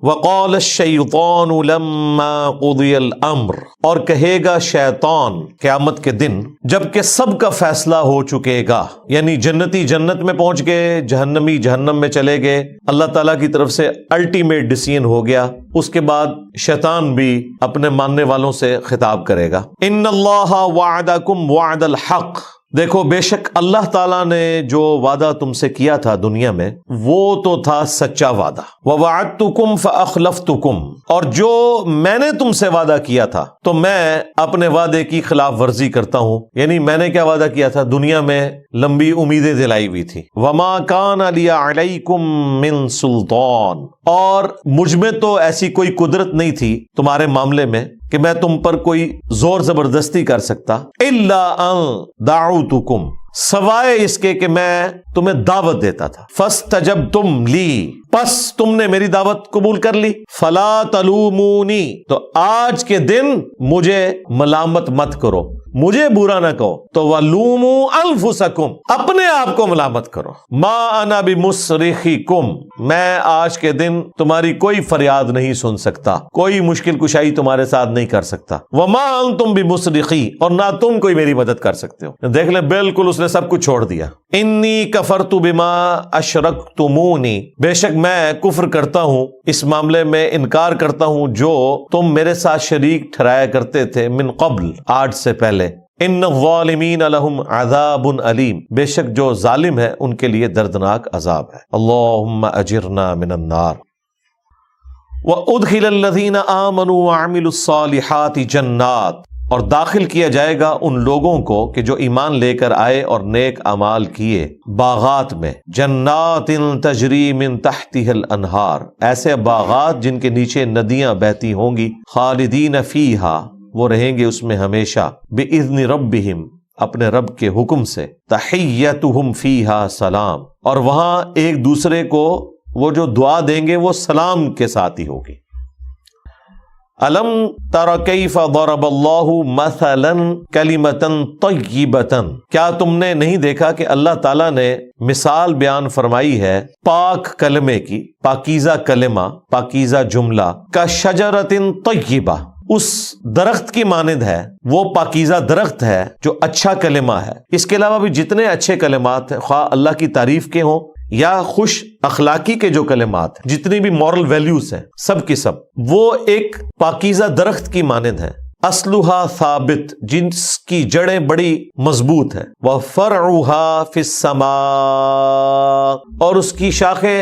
وقال الشیطان لما قضی الامر, اور کہے گا شیطان قیامت کے دن جبکہ سب کا فیصلہ ہو چکے گا, یعنی جنتی جنت میں پہنچ گئے, جہنمی جہنم میں چلے گئے, اللہ تعالیٰ کی طرف سے الٹیمیٹ ڈیسیژن ہو گیا. اس کے بعد شیطان بھی اپنے ماننے والوں سے خطاب کرے گا. ان اللہ وعدکم وعد الحق, دیکھو بے شک اللہ تعالیٰ نے جو وعدہ تم سے کیا تھا دنیا میں وہ تو تھا سچا وعدہ. وَوَعَدْتُكُمْ فَأَخْلَفْتُكُمْ, اور جو میں نے تم سے وعدہ کیا تھا تو میں اپنے وعدے کی خلاف ورزی کرتا ہوں. یعنی میں نے کیا وعدہ کیا تھا دنیا میں, لمبی امیدیں دلائی ہوئی تھی. وَمَا كَانَ لِيَ عَلَيْكُمْ مِنْ سُلْطَانٍ, اور مجھ میں تو ایسی کوئی قدرت نہیں تھی تمہارے معاملے میں کہ میں تم پر کوئی زور زبردستی کر سکتا. الا ان دعوتکم, سوائے اس کے کہ میں تمہیں دعوت دیتا تھا. فاستجبتم لی, پس تم نے میری دعوت قبول کر لی. فلا تلومونی, تو آج کے دن مجھے ملامت مت کرو, مجھے برا نہ کہو. تو وَلُومُوا أَنفُسَكُمْ, اپنے آپ کو ملامت کرو. مَا أَنَا بِمُصْرِخِكُمْ, میں آج کے دن تمہاری کوئی فریاد نہیں سن سکتا, کوئی مشکل کشائی تمہارے ساتھ نہیں کر سکتا. وَمَا أَنْتُمْ بِمُصْرِخِي, اور نہ تم کوئی میری مدد کر سکتے ہو. دیکھ لیں بالکل اس نے سب کچھ چھوڑ دیا. انی کفرت بما اشرکتمونی, بے شک میں کفر کرتا ہوں, اس معاملے میں انکار کرتا ہوں جو تم میرے ساتھ شریک ٹھہرایا کرتے تھے, من قبل, آج سے پہلے. ان الظالمین لہم عذاب علیم, بے شک جو ظالم ہے ان کے لیے دردناک عذاب ہے. اللہم اجرنا من النار. وَأُدْخِلَ الَّذِينَ آمَنُوا وَعَمِلُوا الصَّالِحَاتِ جَنَّاتٍ, اور داخل کیا جائے گا ان لوگوں کو کہ جو ایمان لے کر آئے اور نیک اعمال کیے, باغات میں. جنات تجری من تحتها الانہار, ایسے باغات جن کے نیچے ندیاں بہتی ہوں گی. خالدین فیہا, وہ رہیں گے اس میں ہمیشہ. بِإِذْنِ رَبِّهِمْ, اپنے رب کے حکم سے. تحیتہم فیہا سلام, اور وہاں ایک دوسرے کو وہ جو دعا دیں گے وہ سلام کے ساتھ ہی ہوگی. الم تر کیف ضرب اللہ مثلا کلمۃ طیبۃ, کیا تم نے نہیں دیکھا کہ اللہ تعالیٰ نے مثال بیان فرمائی ہے پاک کلمے کی, پاکیزہ کلمہ, پاکیزہ جملہ. کشجرۃ طیبہ, اس درخت کی مانند ہے, وہ پاکیزہ درخت ہے جو اچھا کلمہ ہے. اس کے علاوہ بھی جتنے اچھے کلمات ہیں, خواہ اللہ کی تعریف کے ہوں یا خوش اخلاقی کے جو کلمات ہیں, جتنی بھی مورل ویلیوز ہیں, سب کی سب وہ ایک پاکیزہ درخت کی مانند ہیں. اصلها ثابت, جس کی جڑیں بڑی مضبوط ہیں. وفرعها فی السماء, اور اس کی شاخیں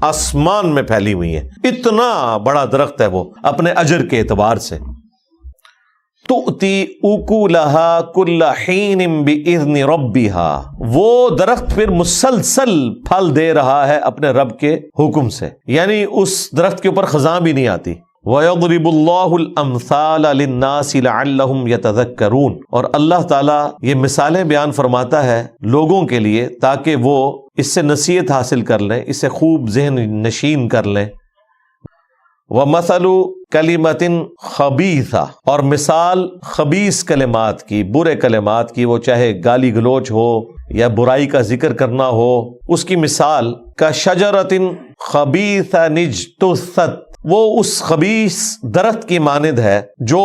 آسمان میں پھیلی ہوئی ہیں. اتنا بڑا درخت ہے وہ اپنے اجر کے اعتبار سے. تؤتی اکلہا کل حین باذن ربہا, وہ درخت پھر مسلسل پھل دے رہا ہے اپنے رب کے حکم سے, یعنی اس درخت کے اوپر خزاں بھی نہیں آتی. وَيَضْرِبُ اللَّهُ الْأَمْثَالَ لِلنَّاسِ لَعَلَّهُمْ يَتَذَكَّرُونَ, اور اللہ تعالیٰ یہ مثالیں بیان فرماتا ہے لوگوں کے لیے تاکہ وہ اس سے نصیحت حاصل کر لیں, اسے خوب ذہن نشین کر لیں. وَمَثَلُ كَلِمَةٍ خَبِيثَةٍ, اور مثال خبیث کلمات کی, برے کلمات کی, وہ چاہے گالی گلوچ ہو یا برائی کا ذکر کرنا ہو, اس کی مثال كَشَجَرَةٍ خَبِيثَةٍ اجْتُثَّتْ, وہ اس خبیث درخت کی مانند ہے جو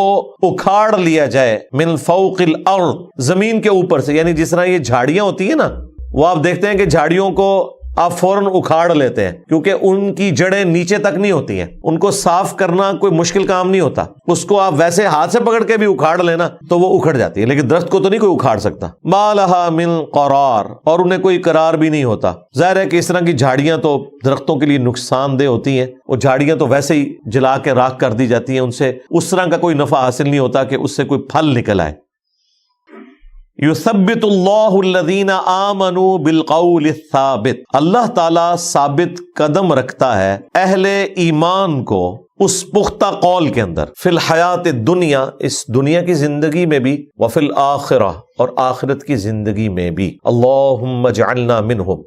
اکھاڑ لیا جائے, من فوق الارض, زمین کے اوپر سے. یعنی جس طرح یہ جھاڑیاں ہوتی ہیں نا, وہ آپ دیکھتے ہیں کہ جھاڑیوں کو آپ فوراً اکھاڑ لیتے ہیں، کیونکہ ان کی جڑیں نیچے تک نہیں ہوتی ہیں، ان کو صاف کرنا کوئی مشکل کام نہیں ہوتا، اس کو آپ ویسے ہاتھ سے پکڑ کے بھی اکھاڑ لینا تو وہ اکھڑ جاتی ہے، لیکن درخت کو تو نہیں کوئی اکھاڑ سکتا۔ ما لہا من قرار، اور انہیں کوئی قرار بھی نہیں ہوتا۔ ظاہر ہے کہ اس طرح کی جھاڑیاں تو درختوں کے لیے نقصان دہ ہوتی ہیں، وہ جھاڑیاں تو ویسے ہی جلا کے راکھ کر دی جاتی ہیں، ان سے اس طرح کا کوئی نفع حاصل نہیں ہوتا کہ اس سے کوئی پھل نکل آئے۔ یثبت اللہ الذین آمنوا بالقول الثابت، اللہ تعالیٰ ثابت قدم رکھتا ہے اہل ایمان کو اس پختہ قول کے اندر، فی الحیات الدنیا، اس دنیا کی زندگی میں بھی، وفی الآخرہ، اور آخرت کی زندگی میں بھی۔ اللہم اجعلنا منہم،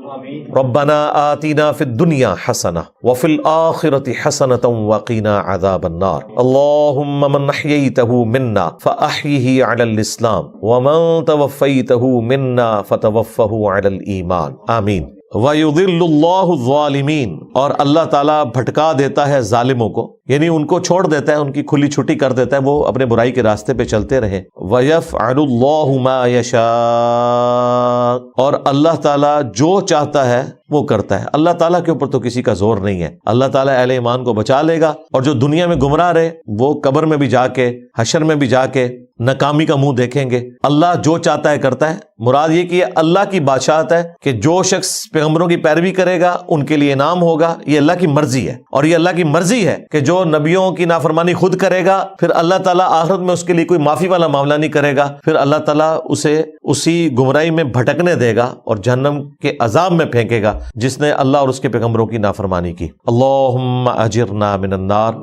ربنا آتنا فی الدنیا حسنہ وفی الآخرۃ حسنۃ وقنا عذاب النار، اللہم من احییتہ منا فاحیہ علی الاسلام ومن توفیتہ منا فتوفہ علی الایمان، آمین۔ وَيُضِلُّ اللَّهُ الظَّالِمِينَ، اور اللہ تعالیٰ بھٹکا دیتا ہے ظالموں کو، یعنی ان کو چھوڑ دیتا ہے، ان کی کھلی چھٹی کر دیتا ہے، وہ اپنے برائی کے راستے پہ چلتے رہے۔ وَيَفْعَلُ اللَّهُ مَا يَشَاءُ، اور اللہ تعالیٰ جو چاہتا ہے وہ کرتا ہے۔ اللہ تعالیٰ کے اوپر تو کسی کا زور نہیں ہے، اللہ تعالیٰ اہل ایمان کو بچا لے گا، اور جو دنیا میں گمراہ رہے وہ قبر میں بھی جا کے، حشر میں بھی جا کے ناکامی کا منہ دیکھیں گے۔ اللہ جو چاہتا ہے کرتا ہے، مراد یہ کہ یہ اللہ کی بادشاہت ہے کہ جو شخص پیغمبروں کی پیروی کرے گا ان کے لیے انعام ہوگا، یہ اللہ کی مرضی ہے، اور یہ اللہ کی مرضی ہے کہ جو نبیوں کی نافرمانی خود کرے گا پھر اللہ تعالیٰ آخرت میں اس کے لیے کوئی معافی والا معاملہ نہیں کرے گا، پھر اللہ تعالیٰ اسے اسی گمراہی میں بھٹکنے دے گا اور جہنم کے عذاب میں پھینکے گا جس نے اللہ اور اس کے پیغمبروں کی نافرمانی کی۔ اللہم اجرنا من النار۔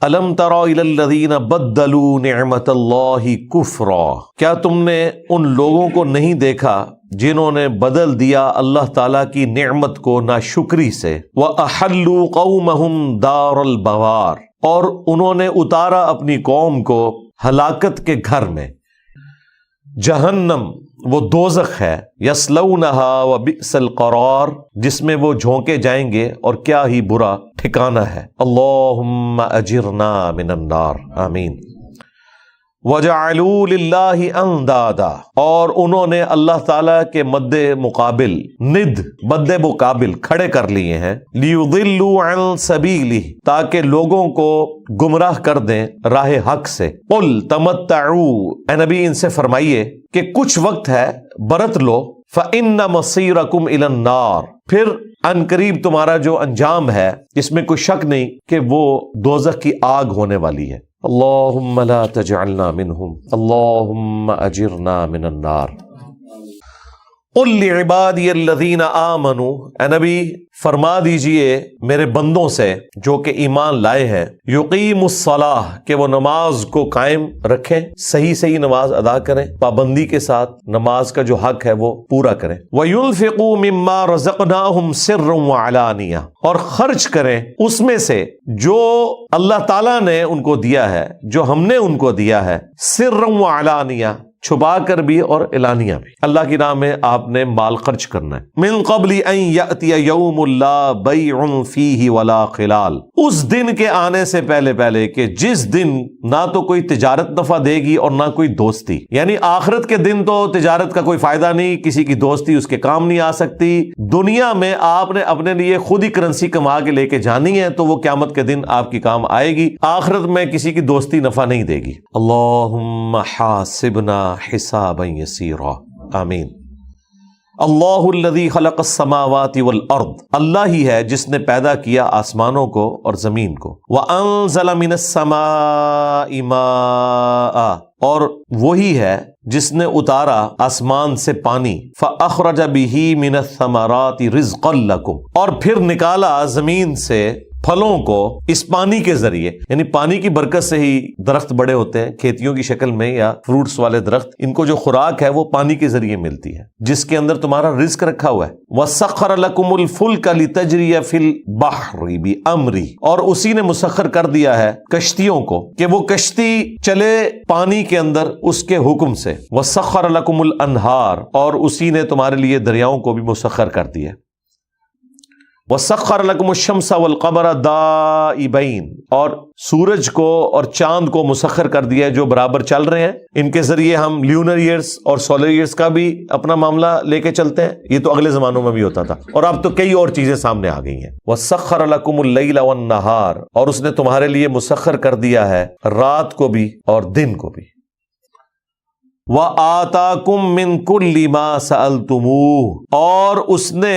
الم تر الی الذین بدلوا نعمت اللہ کفرا، کیا تم نے ان لوگوں کو نہیں دیکھا جنہوں نے بدل دیا اللہ تعالیٰ کی نعمت کو ناشکری سے، وَأَحَلُّوا قَوْمَهُمْ دَارَ الْبَوَارِ، اور انہوں نے اتارا اپنی قوم کو ہلاکت کے گھر میں، جہنم وہ دوزخ ہے، یصلونہا وبئس القرار، جس میں وہ جھونکے جائیں گے اور کیا ہی برا ٹھکانہ ہے۔ اللہم اجرنا من النار، آمین۔ وَجَعَلُوا لِلَّهِ أَنْدَادًا، اور انہوں نے اللہ تعالیٰ کے مد مقابل، ند مد مقابل کھڑے کر لیے ہیں، لِيُضِلُّوا عَنْ سَبِيلِهِ، تاکہ لوگوں کو گمراہ کر دیں راہ حق سے۔ قُلْ تَمَتَّعُوا، اے نبی ان سے فرمائیے کہ کچھ وقت ہے، برت لو، فَإِنَّ مَصِيرَكُمْ إِلَى النَّارِ، پھر ان قریب تمہارا جو انجام ہے اس میں کوئی شک نہیں کہ وہ دوزخ کی آگ ہونے والی ہے۔ اللہم لا تجعلنا منہم، اللہم اجرنا من النار۔ قل لعبادی الذین آمنوا، اے نبی فرما دیجئے میرے بندوں سے جو کہ ایمان لائے ہیں، یقیم الصلاۃ، کہ وہ نماز کو قائم رکھیں، صحیح نماز ادا کریں، پابندی کے ساتھ نماز کا جو حق ہے وہ پورا کریں۔ وَيُنْفِقُوا مِمَّا رَزَقْنَاهُمْ سِرًّا وَعَلَانِيَةً، اور خرچ کریں اس میں سے جو اللہ تعالیٰ نے ان کو دیا ہے، جو ہم نے ان کو دیا ہے، سِرًّا وَعَلَانِيَةً، چھپا کر بھی اور اعلانیہ بھی، اللہ کی راہ میں آپ نے مال خرچ کرنا ہے۔ من قبل ان یأتی یوم لا بیع فیہ ولا خلال، اس دن کے آنے سے پہلے کہ جس دن نہ تو کوئی تجارت نفع دے گی اور نہ کوئی دوستی، یعنی آخرت کے دن تو تجارت کا کوئی فائدہ نہیں، کسی کی دوستی اس کے کام نہیں آ سکتی۔ دنیا میں آپ نے اپنے لیے خود ہی کرنسی کما کے لے کے جانی ہے تو وہ قیامت کے دن آپ کی کام آئے گی، آخرت میں کسی کی دوستی نفع نہیں دے گی۔ اللہم حاسبنا حسابا یسیرا، آمین۔ اللہ الذی خلق السماوات والارض، اللہ ہی ہے جس نے پیدا کیا آسمانوں کو اور زمین کو۔ وانزل من السماء ماء، اور وہی ہے جس نے اتارا آسمان سے پانی، فاخرج به من الثمرات رزقا لکم، اور پھر نکالا زمین سے پھلوں کو اس پانی کے ذریعے، یعنی پانی کی برکت سے ہی درخت بڑے ہوتے ہیں، کھیتیوں کی شکل میں یا فروٹس والے درخت، ان کو جو خوراک ہے وہ پانی کے ذریعے ملتی ہے جس کے اندر تمہارا رزق رکھا ہوا ہے۔ وَسَخَّرَ لَكُمُ الْفُلْكَ لِتَجْرِيَ فِي الْبَحْرِ بِأَمْرِهِ، اور اسی نے مسخر کر دیا ہے کشتیوں کو کہ وہ کشتی چلے پانی کے اندر اس کے حکم سے۔ وَسَخَّرَ لَكُمُ الْأَنْهَارَ، اور اسی نے تمہارے لیے دریاؤں کو بھی مسخر کر دیا۔ وَسَخَّرَ لَكُمُ الشَّمْسَ وَالْقَمَرَ دَائِبَيْنِ، اور سورج کو اور چاند کو مسخر کر دیا ہے جو برابر چل رہے ہیں. ان کے ذریعے ہم لیونر ایئرز اور سولر ایئرز کا بھی اپنا معاملہ لے کے چلتے ہیں. یہ تو اگلے زمانوں میں بھی ہوتا تھا، اور اب تو کئی اور چیزیں سامنے آ گئی ہیں. وَسَخَّرَ لَكُمُ اللَّيْلَ وَالنَّهَارَ، اور اس نے تمہارے لیے مسخر کر دیا ہے رات کو بھی اور دن کو بھی. وَآتَاكُم مِّن كُلِّ مَا سَأَلْتُمُوهُ، اور اس نے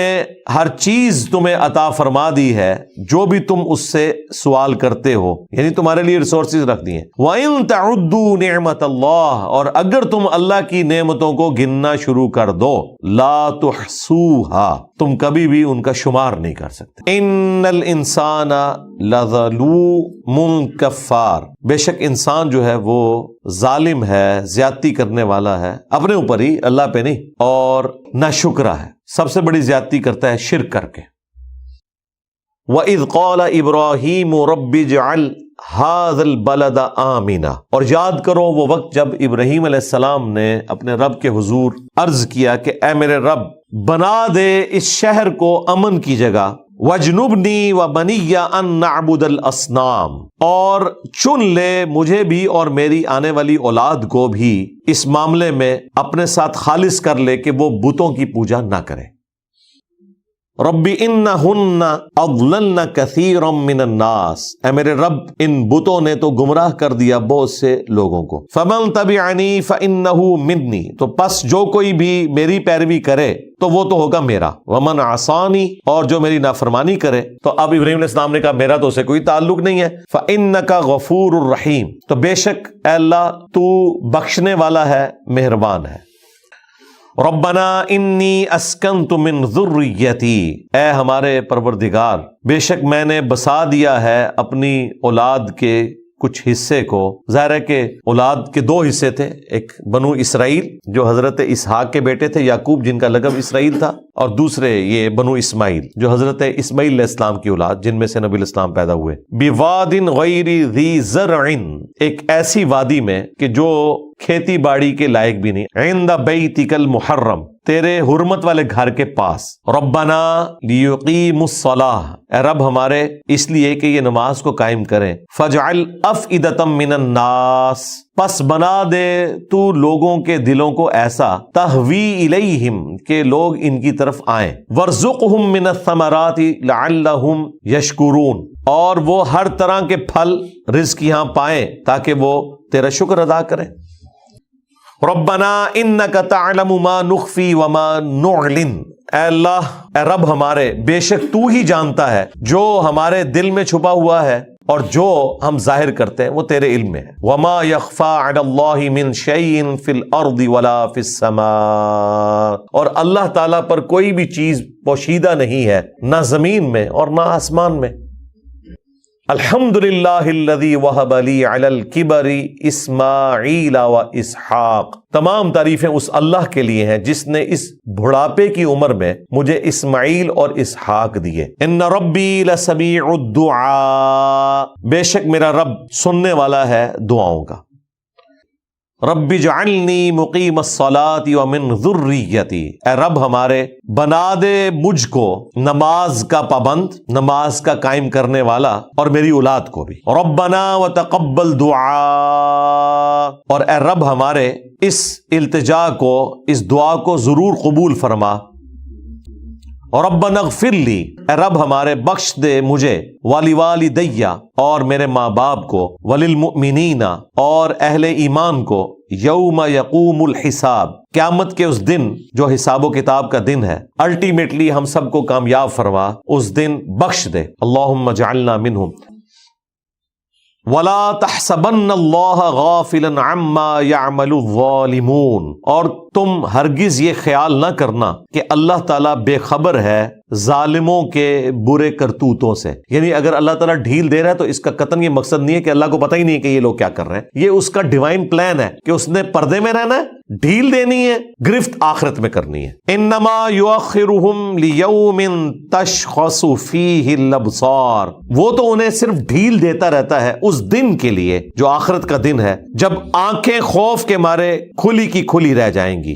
ہر چیز تمہیں عطا فرما دی ہے جو بھی تم اس سے سوال کرتے ہو، یعنی تمہارے لیے ریسورسز رکھ دی ہیں. وَإِن تَعُدُّوا نِعْمَتَ اللَّهِ، اور اگر تم اللہ کی نعمتوں کو گننا شروع کر دو، لَا تُحْصُوهَا، تم کبھی بھی ان کا شمار نہیں کر سکتے. إِنَّ الْإِنسَانَ لَظَلُومٌ كَفَّارٌ، بے شک انسان جو ہے وہ ظالم ہے، زیادتی کرنے والا ہے، اپنے اوپر ہی، اللہ پہ نہیں، اور ناشکرا ہے. سب سے بڑی زیادتی کرتا ہے شرک کر کے. وَإِذْ قَالَ إِبْرَاهِيمُ رَبِّ اجْعَلْ هَذَا الْبَلَدَ آمِنًا، اور یاد کرو وہ وقت جب ابراہیم علیہ السلام نے اپنے رب کے حضور عرض کیا کہ اے میرے رب بنا دے اس شہر کو امن کی جگہ. وَاجْنُبْنِي وَبَنِيَّ أَن نَعْبُدَ الْأَصْنَامَ، اور چن لے مجھے بھی اور میری آنے والی اولاد کو بھی اس معاملے میں اپنے ساتھ خالص کر لے کہ وہ بتوں کی پوجا نہ کرے. ربی انہن اضللن کثیرا من الناس، اے میرے رب ان بتوں نے تو گمراہ کر دیا بہت سے لوگوں کو. فمن تبعنی فانہ منی، تو پس جو کوئی بھی میری پیروی کرے تو وہ تو ہوگا میرا. ومن عصانی، اور جو میری نافرمانی کرے. تو اب ابراہیم علیہ السلام نے کہا میرا تو اسے کوئی تعلق نہیں ہے. فانک غفور الرحیم، تو بے شک اے اللہ تو بخشنے والا ہے، مہربان ہے. ربنا انی اسکنت من ذریتی، اے ہمارے پروردگار بے شک میں نے بسا دیا ہے اپنی اولاد کے کچھ حصے کو. ظاہر ہے کہ اولاد کے دو حصے تھے، ایک بنو اسرائیل جو حضرت اسحاق کے بیٹے تھے یعقوب جن کا لقب اسرائیل تھا، اور دوسرے یہ بنو اسماعیل جو حضرت اسماعیل علیہ السلام کی اولاد جن میں سے نبی الاسلام پیدا ہوئے. بواد غیر ذی زرع، ایک ایسی وادی میں کہ جو کھیتی باڑی کے لائق بھی نہیں. عند بیتک المحرم، تیرے حرمت والے گھر کے پاس. ربنا لیقیموا الصلاۃ، اے رب ہمارے اس لیے کہ یہ نماز کو قائم کریں. فاجعل افئدۃ من الناس، پس بنا دے تو لوگوں کے دلوں کو ایسا، تہوی الیہم کہ لوگ ان کی طرف آئیں. وارزقہم من الثمرات لعلہم یشکرون، اور وہ ہر طرح کے پھل رزق یہاں پائیں تاکہ وہ تیرا شکر ادا کریں. ربنا انک تعلم ما نخفی وما نعلن، اے اللہ اے رب ہمارے بے شک تو ہی جانتا ہے جو ہمارے دل میں چھپا ہوا ہے اور جو ہم ظاہر کرتے ہیں وہ تیرے علم میں ہے. وما یخفی علی اللہ من شیء فی الارض ولا فی السماء، اور اللہ تعالیٰ پر کوئی بھی چیز پوشیدہ نہیں ہے، نہ زمین میں اور نہ آسمان میں. الحمدللہ الذی وہب لی علی الکبر اسماعیل و اسحاق، تمام تعریفیں اس اللہ کے لیے ہیں جس نے اس بڑھاپے کی عمر میں مجھے اسماعیل اور اسحاق دیے. ان ربی لسمیع الدعاء، بے شک میرا رب سننے والا ہے دعاؤں کا. رب اجعلنی مقیم الصلاۃ ومن ذریتی، اے رب ہمارے بنا دے مجھ کو نماز کا پابند، نماز کا قائم کرنے والا، اور میری اولاد کو بھی. ربنا وتقبل دعاء، اور اے رب ہمارے اس التجا کو، اس دعا کو ضرور قبول فرما. ربنا اغفر لی، اے رب ہمارے بخش دے مجھے، ولوالدی، اور میرے ماں باپ کو، وللمؤمنین، اور اہل ایمان کو، یوم یقوم الحساب، قیامت کے اس دن جو حساب و کتاب کا دن ہے. الٹیمیٹلی ہم سب کو کامیاب فرما، اس دن بخش دے. اللہم اجعلنا منہم. وَلَا تَحْسَبَنَّ اللَّهَ غَافِلًا عَمَّا يَعْمَلُ الظَّالِمُونَ، اور تم ہرگز یہ خیال نہ کرنا کہ اللہ تعالیٰ بے خبر ہے ظالموں کے برے کرتوتوں سے. یعنی اگر اللہ تعالیٰ ڈھیل دے رہا ہے تو اس کا قطعاً یہ مقصد نہیں ہے کہ اللہ کو پتہ ہی نہیں ہے کہ یہ لوگ کیا کر رہے ہیں. یہ اس کا ڈیوائن پلان ہے کہ اس نے پردے میں رہنا ہے، ڈھیل دینی ہے، گرفت آخرت میں کرنی ہے. انما یؤخرہم لیوم تشخص فیہ الابصار، وہ تو انہیں صرف ڈھیل دیتا رہتا ہے اس دن کے لیے جو آخرت کا دن ہے، جب آنکھیں خوف کے مارے کھلی کی کھلی رہ جائیں گی.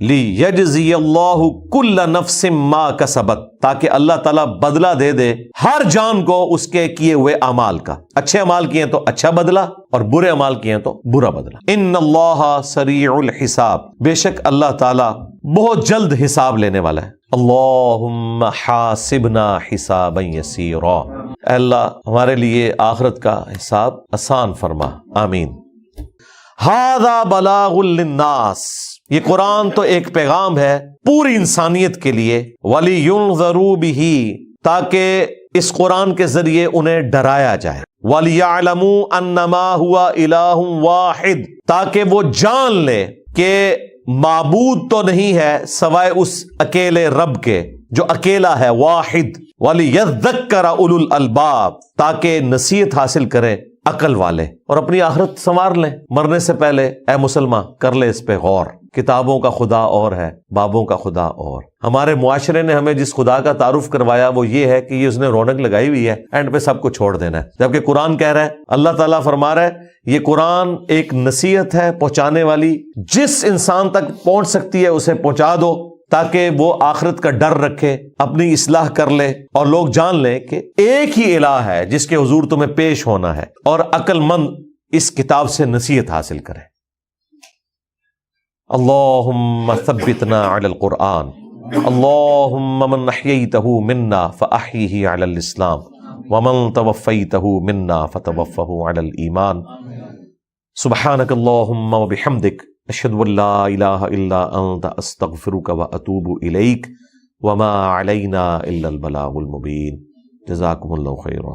لیجزی اللہ کل نفس ما کسبت، تاکہ اللہ تعالیٰ بدلہ دے دے ہر جان کو اس کے کیے ہوئے اعمال کا. اچھے اعمال کیے تو اچھا بدلہ، اور برے اعمال کیے تو برا بدلہ. ان اللہ سریع الحساب، بے شک اللہ تعالیٰ بہت جلد حساب لینے والا ہے. اللہم حاسبنا حسابا یسیرا، اے اللہ ہمارے لیے آخرت کا حساب آسان فرما، آمین. ھذا بلاغ للناس، یہ قرآن تو ایک پیغام ہے پوری انسانیت کے لیے. وَلِيُنذَرُوا بِهِ، تاکہ اس قرآن کے ذریعے انہیں ڈرایا جائے. وَلِيَعْلَمُوا أَنَّمَا هُوَ إِلَٰهٌ وَاحِدٌ، تاکہ وہ جان لے کہ معبود تو نہیں ہے سوائے اس اکیلے رب کے جو اکیلا ہے، واحد. وَلِيَذَّكَّرَ أُولُو الْأَلْبَابِ، تاکہ نصیحت حاصل کریں عقل والے اور اپنی آخرت سنوار لیں. مرنے سے پہلے اے مسلمان کر لے اس پہ غور. کتابوں کا خدا اور ہے، بابوں کا خدا اور. ہمارے معاشرے نے ہمیں جس خدا کا تعارف کروایا وہ یہ ہے کہ یہ اس نے رونق لگائی ہوئی ہے، اینڈ پہ سب کو چھوڑ دینا ہے. جبکہ قرآن کہہ رہا ہے، اللہ تعالیٰ فرما رہا ہے یہ قرآن ایک نصیحت ہے پہنچانے والی، جس انسان تک پہنچ سکتی ہے اسے پہنچا دو، تاکہ وہ آخرت کا ڈر رکھے، اپنی اصلاح کر لے، اور لوگ جان لیں کہ ایک ہی الہ ہے جس کے حضور تمہیں پیش ہونا ہے، اور عقل مند اس کتاب سے نصیحت حاصل کرے. اللہم ثبتنا علی القرآن، اللہم من احییتہ منا فاحیہ علی الاسلام، ومن توفیتہ منا فتوفہ علی الایمان. سبحانک اللہم وبحمدک، اشہد ان لا الہ الا انت، استغفرک واتوب الیک، وما علینا الا البلاغ المبین. جزاکم اللہ خیرا.